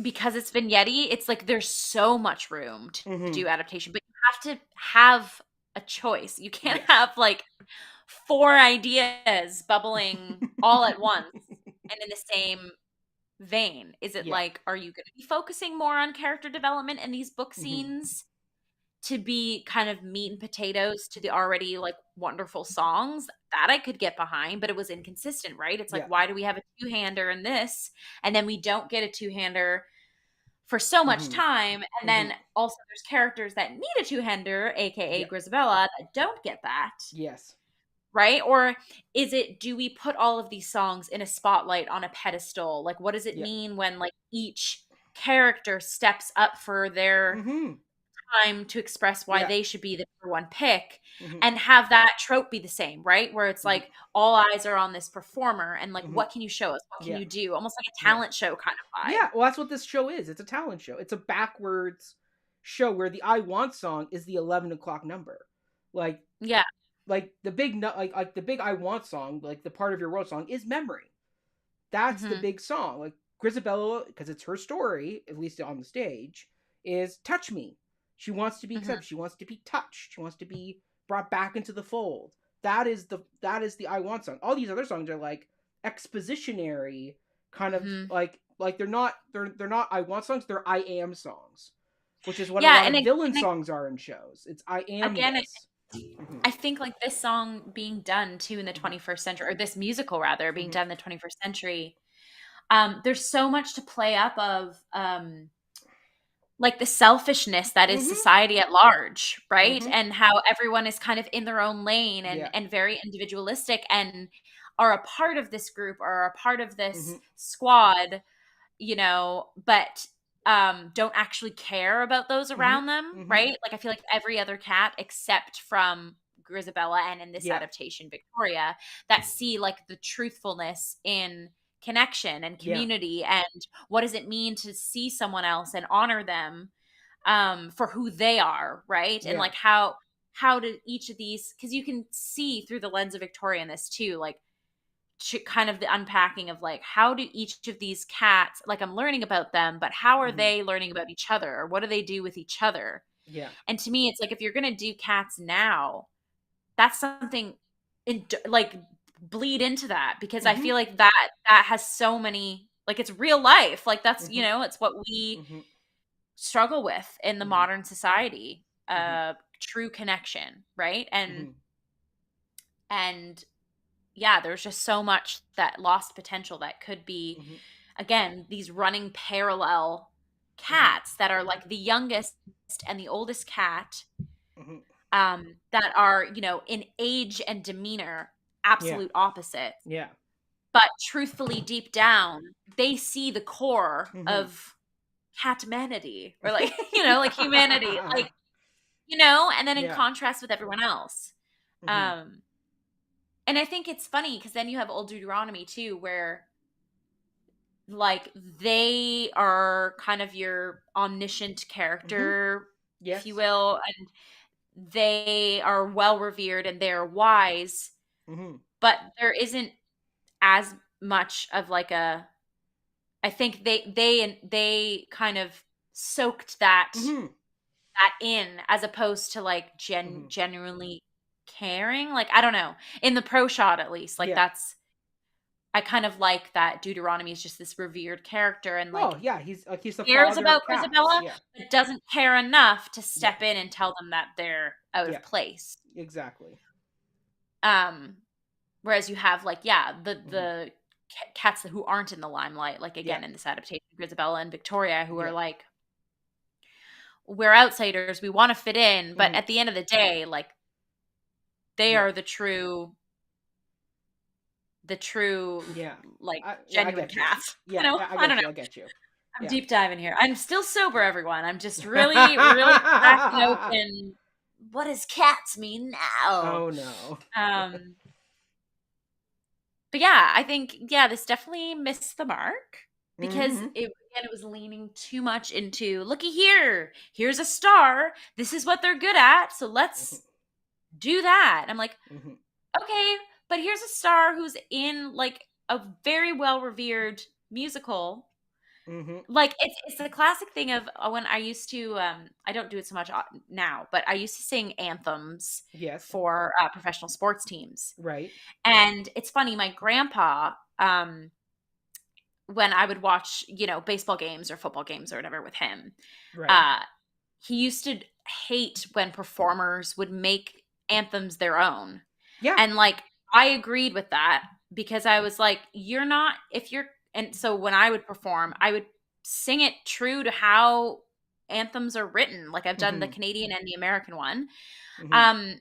[SPEAKER 2] because it's vignette, it's like there's so much room to
[SPEAKER 1] Hmm.
[SPEAKER 2] do adaptation, but you have to have a choice. You can't
[SPEAKER 1] Yes.
[SPEAKER 2] have like four ideas bubbling all at once and in the same vein. Is it
[SPEAKER 1] Yeah.
[SPEAKER 2] like, are you going to be focusing more on character development in these book
[SPEAKER 1] Hmm.
[SPEAKER 2] scenes to be kind of meat and potatoes to the already like wonderful songs? That I could get behind, but it was inconsistent, right? It's like,
[SPEAKER 1] Yeah.
[SPEAKER 2] why do we have a two-hander in this and then we don't get a two-hander for so much
[SPEAKER 1] Hmm.
[SPEAKER 2] time? And
[SPEAKER 1] Hmm.
[SPEAKER 2] then also there's characters that need a two-hander, aka
[SPEAKER 1] Yeah.
[SPEAKER 2] Grisabella, that don't get that,
[SPEAKER 1] Yes.
[SPEAKER 2] right? Or is it, do we put all of these songs in a spotlight on a pedestal? Like, what does it
[SPEAKER 1] Yeah.
[SPEAKER 2] mean when like each character steps up for their
[SPEAKER 1] Hmm.
[SPEAKER 2] time to express why
[SPEAKER 1] Yeah.
[SPEAKER 2] they should be the number one pick,
[SPEAKER 1] Hmm.
[SPEAKER 2] and have that trope be the same, right? Where it's
[SPEAKER 1] Hmm.
[SPEAKER 2] like all eyes are on this performer and like,
[SPEAKER 1] Hmm.
[SPEAKER 2] what can you show us? What can
[SPEAKER 1] Yeah.
[SPEAKER 2] you do? Almost like a
[SPEAKER 1] Yeah.
[SPEAKER 2] talent show kind of vibe.
[SPEAKER 1] Yeah. Well, that's what this show is. It's a talent show. It's a backwards show where the "I Want" song is the 11 o'clock number. Like,
[SPEAKER 2] Yeah.
[SPEAKER 1] like the big like the big "I Want" song, like the "Part of Your World" song, is "Memory." That's the
[SPEAKER 2] Hmm.
[SPEAKER 1] big song. Like Grisabella, because it's her story, at least on the stage, is "Touch Me." She wants to be
[SPEAKER 2] Hmm.
[SPEAKER 1] accepted. She wants to be touched. She wants to be brought back into the fold. That is the "I Want" song. All these other songs are like expositionary, kind of
[SPEAKER 2] Hmm.
[SPEAKER 1] like they're not "I Want" songs. They're "I Am" songs, which is what a
[SPEAKER 2] Yeah.
[SPEAKER 1] lot of villain songs are in shows. It's "I am
[SPEAKER 2] Again,
[SPEAKER 1] this." Hmm.
[SPEAKER 2] I think like this song being done too in the
[SPEAKER 1] Hmm.
[SPEAKER 2] 21st century, or this musical rather being
[SPEAKER 1] Hmm.
[SPEAKER 2] done in the 21st century, there's so much to play up of, like the selfishness that is
[SPEAKER 1] Hmm.
[SPEAKER 2] society at large, right?
[SPEAKER 1] Hmm.
[SPEAKER 2] And how everyone is kind of in their own lane
[SPEAKER 1] Yeah.
[SPEAKER 2] and very individualistic and are a part of this group or are a part of this
[SPEAKER 1] Hmm.
[SPEAKER 2] squad, but don't actually care about those
[SPEAKER 1] Hmm.
[SPEAKER 2] around them,
[SPEAKER 1] Hmm.
[SPEAKER 2] right? Like I feel like every other cat except from Grisabella and in this
[SPEAKER 1] Yeah.
[SPEAKER 2] adaptation Victoria, that see like the truthfulness in connection and
[SPEAKER 1] Yeah.
[SPEAKER 2] community, and what does it mean to see someone else and honor them for who they are, right? And
[SPEAKER 1] Yeah.
[SPEAKER 2] like how do each of these, because you can see through the lens of Victoria in this too, like kind of the unpacking of like, how do each of these cats, like I'm learning about them, but how are
[SPEAKER 1] Hmm.
[SPEAKER 2] they learning about each other, or what do they do with each other?
[SPEAKER 1] Yeah.
[SPEAKER 2] And to me it's like, if you're going to do cats now, that's something in, like bleed into that, because I
[SPEAKER 1] Hmm.
[SPEAKER 2] feel like that has so many, like it's real life, like that's,
[SPEAKER 1] Hmm.
[SPEAKER 2] it's what we
[SPEAKER 1] Hmm.
[SPEAKER 2] struggle with in the
[SPEAKER 1] Hmm.
[SPEAKER 2] modern society,
[SPEAKER 1] Hmm.
[SPEAKER 2] true connection, right?
[SPEAKER 1] Hmm.
[SPEAKER 2] And yeah, there's just so much that lost potential that could be,
[SPEAKER 1] Hmm.
[SPEAKER 2] again, these running parallel
[SPEAKER 1] Hmm.
[SPEAKER 2] cats that are like the youngest and the oldest cat,
[SPEAKER 1] Hmm.
[SPEAKER 2] that are, in age and demeanor
[SPEAKER 1] Yeah.
[SPEAKER 2] absolute opposites,
[SPEAKER 1] Yeah.
[SPEAKER 2] but truthfully deep down they see the core
[SPEAKER 1] Hmm.
[SPEAKER 2] of catmanity, or like like humanity, like, and then in
[SPEAKER 1] Yeah.
[SPEAKER 2] contrast with everyone else.
[SPEAKER 1] Hmm.
[SPEAKER 2] um and I think it's funny because then you have old Deuteronomy too, where like they are kind of your omniscient
[SPEAKER 1] Hmm.
[SPEAKER 2] character, if you
[SPEAKER 1] Yes.
[SPEAKER 2] will, and they are well revered and they're wise,
[SPEAKER 1] Hmm.
[SPEAKER 2] but there isn't as much of like a, I think they kind of soaked that
[SPEAKER 1] Hmm.
[SPEAKER 2] that in, as opposed to like
[SPEAKER 1] Hmm.
[SPEAKER 2] genuinely caring. Like, I don't know. In the pro shot, at least, like
[SPEAKER 1] Yeah.
[SPEAKER 2] that's, I kind of like that Deuteronomy is just this revered character and like
[SPEAKER 1] Well, yeah, he's the
[SPEAKER 2] cares
[SPEAKER 1] father
[SPEAKER 2] about
[SPEAKER 1] of cats.
[SPEAKER 2] Grisabella,
[SPEAKER 1] Yeah.
[SPEAKER 2] but doesn't care enough to
[SPEAKER 1] Yeah.
[SPEAKER 2] step in and tell them that they're out
[SPEAKER 1] Yeah.
[SPEAKER 2] of place.
[SPEAKER 1] Exactly.
[SPEAKER 2] Um, Whereas you have like, yeah,
[SPEAKER 1] Hmm.
[SPEAKER 2] the cats who aren't in the limelight, like
[SPEAKER 1] Yeah.
[SPEAKER 2] again in this adaptation, Grisabella and Victoria, who are
[SPEAKER 1] Yeah.
[SPEAKER 2] like, we're outsiders, we want to fit in, but
[SPEAKER 1] Hmm.
[SPEAKER 2] at the end of the day, like they
[SPEAKER 1] Yeah.
[SPEAKER 2] are the true
[SPEAKER 1] Yeah.
[SPEAKER 2] like
[SPEAKER 1] Yeah, I
[SPEAKER 2] genuine
[SPEAKER 1] get you.
[SPEAKER 2] cats.
[SPEAKER 1] Yeah, yeah, I
[SPEAKER 2] I don't
[SPEAKER 1] get
[SPEAKER 2] know.
[SPEAKER 1] you. I get you.
[SPEAKER 2] I'm
[SPEAKER 1] Yeah.
[SPEAKER 2] deep diving here. I'm still sober, everyone. I'm just really, really cracking open. What does cats mean now?
[SPEAKER 1] Oh no.
[SPEAKER 2] Um, but yeah, I think this definitely missed the mark because
[SPEAKER 1] Hmm.
[SPEAKER 2] it was leaning too much into looky here. Here's a star. This is what they're good at. So let's do that. I'm like,
[SPEAKER 1] Hmm.
[SPEAKER 2] okay, but here's a star who's in like a very well revered musical.
[SPEAKER 1] Hmm.
[SPEAKER 2] Like it's the classic thing of when I used to I don't do it so much now, but I used to sing anthems
[SPEAKER 1] Yes.
[SPEAKER 2] for professional sports teams.
[SPEAKER 1] Right.
[SPEAKER 2] And it's funny, my grandpa, when I would watch, baseball games or football games or whatever with him,
[SPEAKER 1] Right.
[SPEAKER 2] uh, he used to hate when performers would make anthems their own.
[SPEAKER 1] Yeah.
[SPEAKER 2] And like I agreed with that because I was like, you're not if you're and so when I would perform, I would sing it true to how anthems are written. Like I've done the
[SPEAKER 1] Hmm.
[SPEAKER 2] Canadian and the American one.
[SPEAKER 1] Hmm.
[SPEAKER 2] Um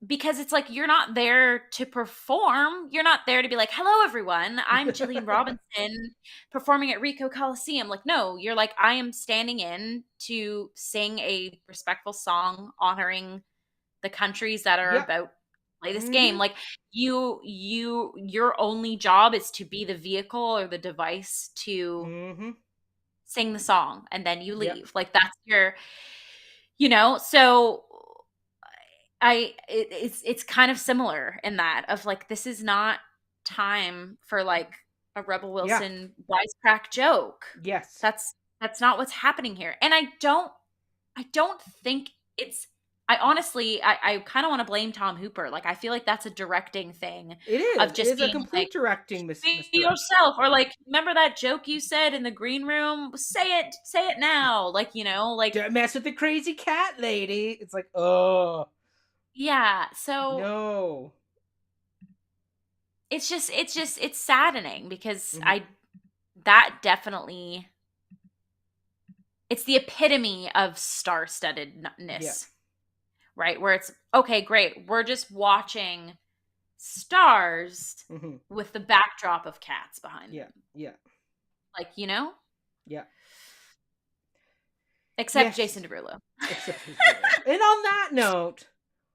[SPEAKER 2] because it's like you're not there to perform. You're not there to be like, "Hello everyone, I'm Jillian Robinson performing at Ricoh Coliseum." Like, no, you're like, "I am standing in to sing a respectful song honoring the countries that are
[SPEAKER 1] Yeah.
[SPEAKER 2] about to play this game."
[SPEAKER 1] Hmm.
[SPEAKER 2] Like your only job is to be the vehicle or the device to
[SPEAKER 1] Hmm.
[SPEAKER 2] sing the song and then you
[SPEAKER 1] Yeah.
[SPEAKER 2] leave. Like that's so it's kind of similar in that of like this is not time for like a Rebel
[SPEAKER 1] Yeah.
[SPEAKER 2] Wilson wisecrack joke.
[SPEAKER 1] Yes.
[SPEAKER 2] That's not what's happening here. And I don't think it's I honestly I kind of want to blame Tom Hooper. Like I feel like that's a directing thing
[SPEAKER 1] It
[SPEAKER 2] of
[SPEAKER 1] is. It
[SPEAKER 2] just
[SPEAKER 1] is a
[SPEAKER 2] being like
[SPEAKER 1] complete directing
[SPEAKER 2] be
[SPEAKER 1] misdirect.
[SPEAKER 2] yourself or like remember that joke you said in the green room? Say it now. Like, like
[SPEAKER 1] Don't mess with the crazy cat lady. It's like, oh
[SPEAKER 2] yeah. So
[SPEAKER 1] no.
[SPEAKER 2] it's saddening because
[SPEAKER 1] Hmm.
[SPEAKER 2] that definitely it's the epitome of
[SPEAKER 1] Yeah.
[SPEAKER 2] star-studdedness, right? Where it's okay, great. We're just watching stars
[SPEAKER 1] Hmm.
[SPEAKER 2] with the backdrop of cats behind
[SPEAKER 1] Yeah.
[SPEAKER 2] them.
[SPEAKER 1] Yeah.
[SPEAKER 2] Like,
[SPEAKER 1] Yeah.
[SPEAKER 2] except Jason
[SPEAKER 1] Yes.
[SPEAKER 2] Derulo.
[SPEAKER 1] Except his Derulo. And on that note,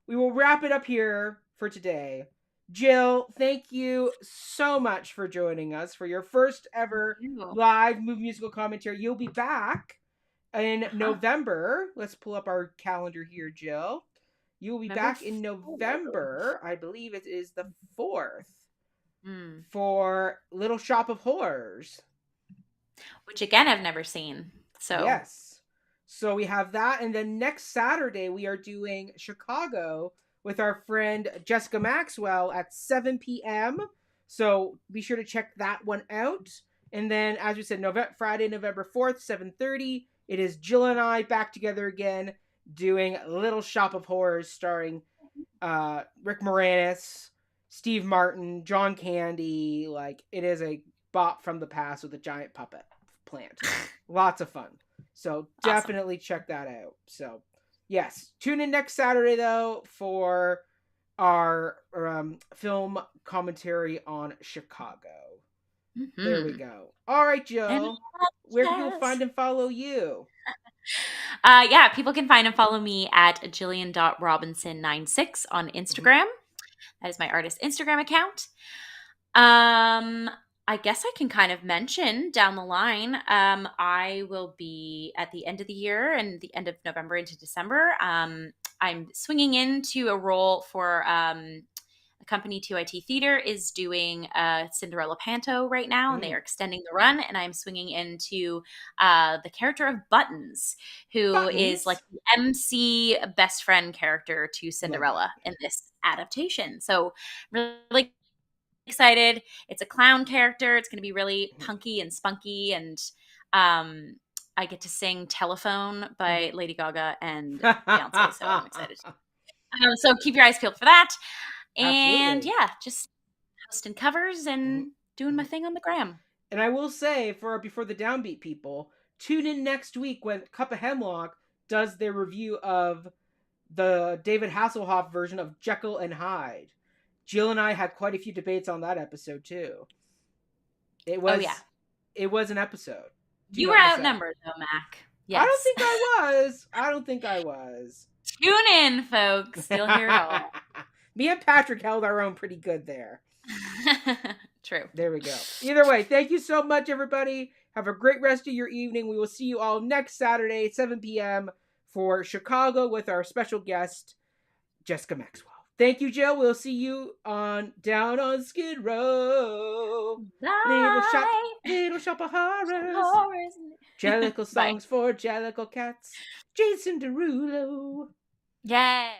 [SPEAKER 1] we will wrap it up here for today. Jill, thank you so much for joining us for your first ever
[SPEAKER 2] Ew.
[SPEAKER 1] live movie musical commentary. You'll be back in
[SPEAKER 2] Uh-huh.
[SPEAKER 1] November. Let's pull up our calendar here, Jill. You will be
[SPEAKER 2] Remember
[SPEAKER 1] back in
[SPEAKER 2] 4?
[SPEAKER 1] November. I believe it is the 4th
[SPEAKER 2] Mm.
[SPEAKER 1] for Little Shop of Horrors.
[SPEAKER 2] Which again I've never seen. So
[SPEAKER 1] Yes. So we have that. And then next Saturday, we are doing Chicago with our friend Jessica Maxwell at 7 p.m. So be sure to check that one out. And then, as we said, Friday, November 4th, 7:30, it is Jill and I back together again doing Little Shop of Horrors starring Rick Moranis, Steve Martin, John Candy. Like, it is a bop from the past with a giant puppet plant. Lots of fun. So
[SPEAKER 2] awesome.
[SPEAKER 1] definitely check that out. So, yes, tune in next Saturday though for our film commentary on Chicago. There we
[SPEAKER 2] Mm-hmm.
[SPEAKER 1] go. All right,
[SPEAKER 2] And
[SPEAKER 1] Jill. Where can people
[SPEAKER 2] yes.
[SPEAKER 1] find and follow you?
[SPEAKER 2] Yeah, people can find and follow me at Jillian.Robinson96 on
[SPEAKER 1] Mm-hmm.
[SPEAKER 2] Instagram. That is my artist Instagram account. Um, I guess I can kind of mention down the line. I will be at the end of the year and the end of November into December. I'm swinging into a role for company 2IT Theater is doing a Cinderella Panto right now, and they
[SPEAKER 1] Mm.
[SPEAKER 2] are extending the run. And I'm swinging into the character of Buttons, who is like
[SPEAKER 1] Buttons.
[SPEAKER 2] the MC best friend character to
[SPEAKER 1] Love that.
[SPEAKER 2] Cinderella in this adaptation. So, really excited. It's a clown character. It's going to be really punky and spunky, and um, I get to sing "Telephone" by Lady Gaga and Beyonce. So I'm excited. So keep your eyes peeled for that. And
[SPEAKER 1] Absolutely.
[SPEAKER 2] yeah, just posting covers
[SPEAKER 1] Mhm.
[SPEAKER 2] and doing my
[SPEAKER 1] Mhm.
[SPEAKER 2] thing on the gram.
[SPEAKER 1] And I will say, for before the downbeat people, tune in next week when Cup of Hemlock does their review of the David Hasselhoff version of Jekyll and Hyde. Jill and I had quite a few debates on that episode too. It
[SPEAKER 2] Oh yeah,
[SPEAKER 1] was it was an episode. Do you
[SPEAKER 2] you
[SPEAKER 1] know
[SPEAKER 2] were
[SPEAKER 1] what to say?
[SPEAKER 2] outnumbered though, Mac.
[SPEAKER 1] I don't
[SPEAKER 2] Yes.
[SPEAKER 1] think I was. I don't think I was.
[SPEAKER 2] Tune in, folks. You'll hear it all.
[SPEAKER 1] Me and Patrick held our own pretty good there.
[SPEAKER 2] True.
[SPEAKER 1] There we go. Either way, thank you so much, everybody. Have a great rest of your evening. We will see you all next Saturday, 7 p.m. for Chicago with our special guest, Jessica Maxwell. Thank you, Jill. We'll see you on Down on Skid Row.
[SPEAKER 2] Bye.
[SPEAKER 1] Little shop of horrors.
[SPEAKER 2] Horrors.
[SPEAKER 1] Jellicle
[SPEAKER 2] Bye.
[SPEAKER 1] songs for Jellicle cats. Jason Derulo.
[SPEAKER 2] Yeah.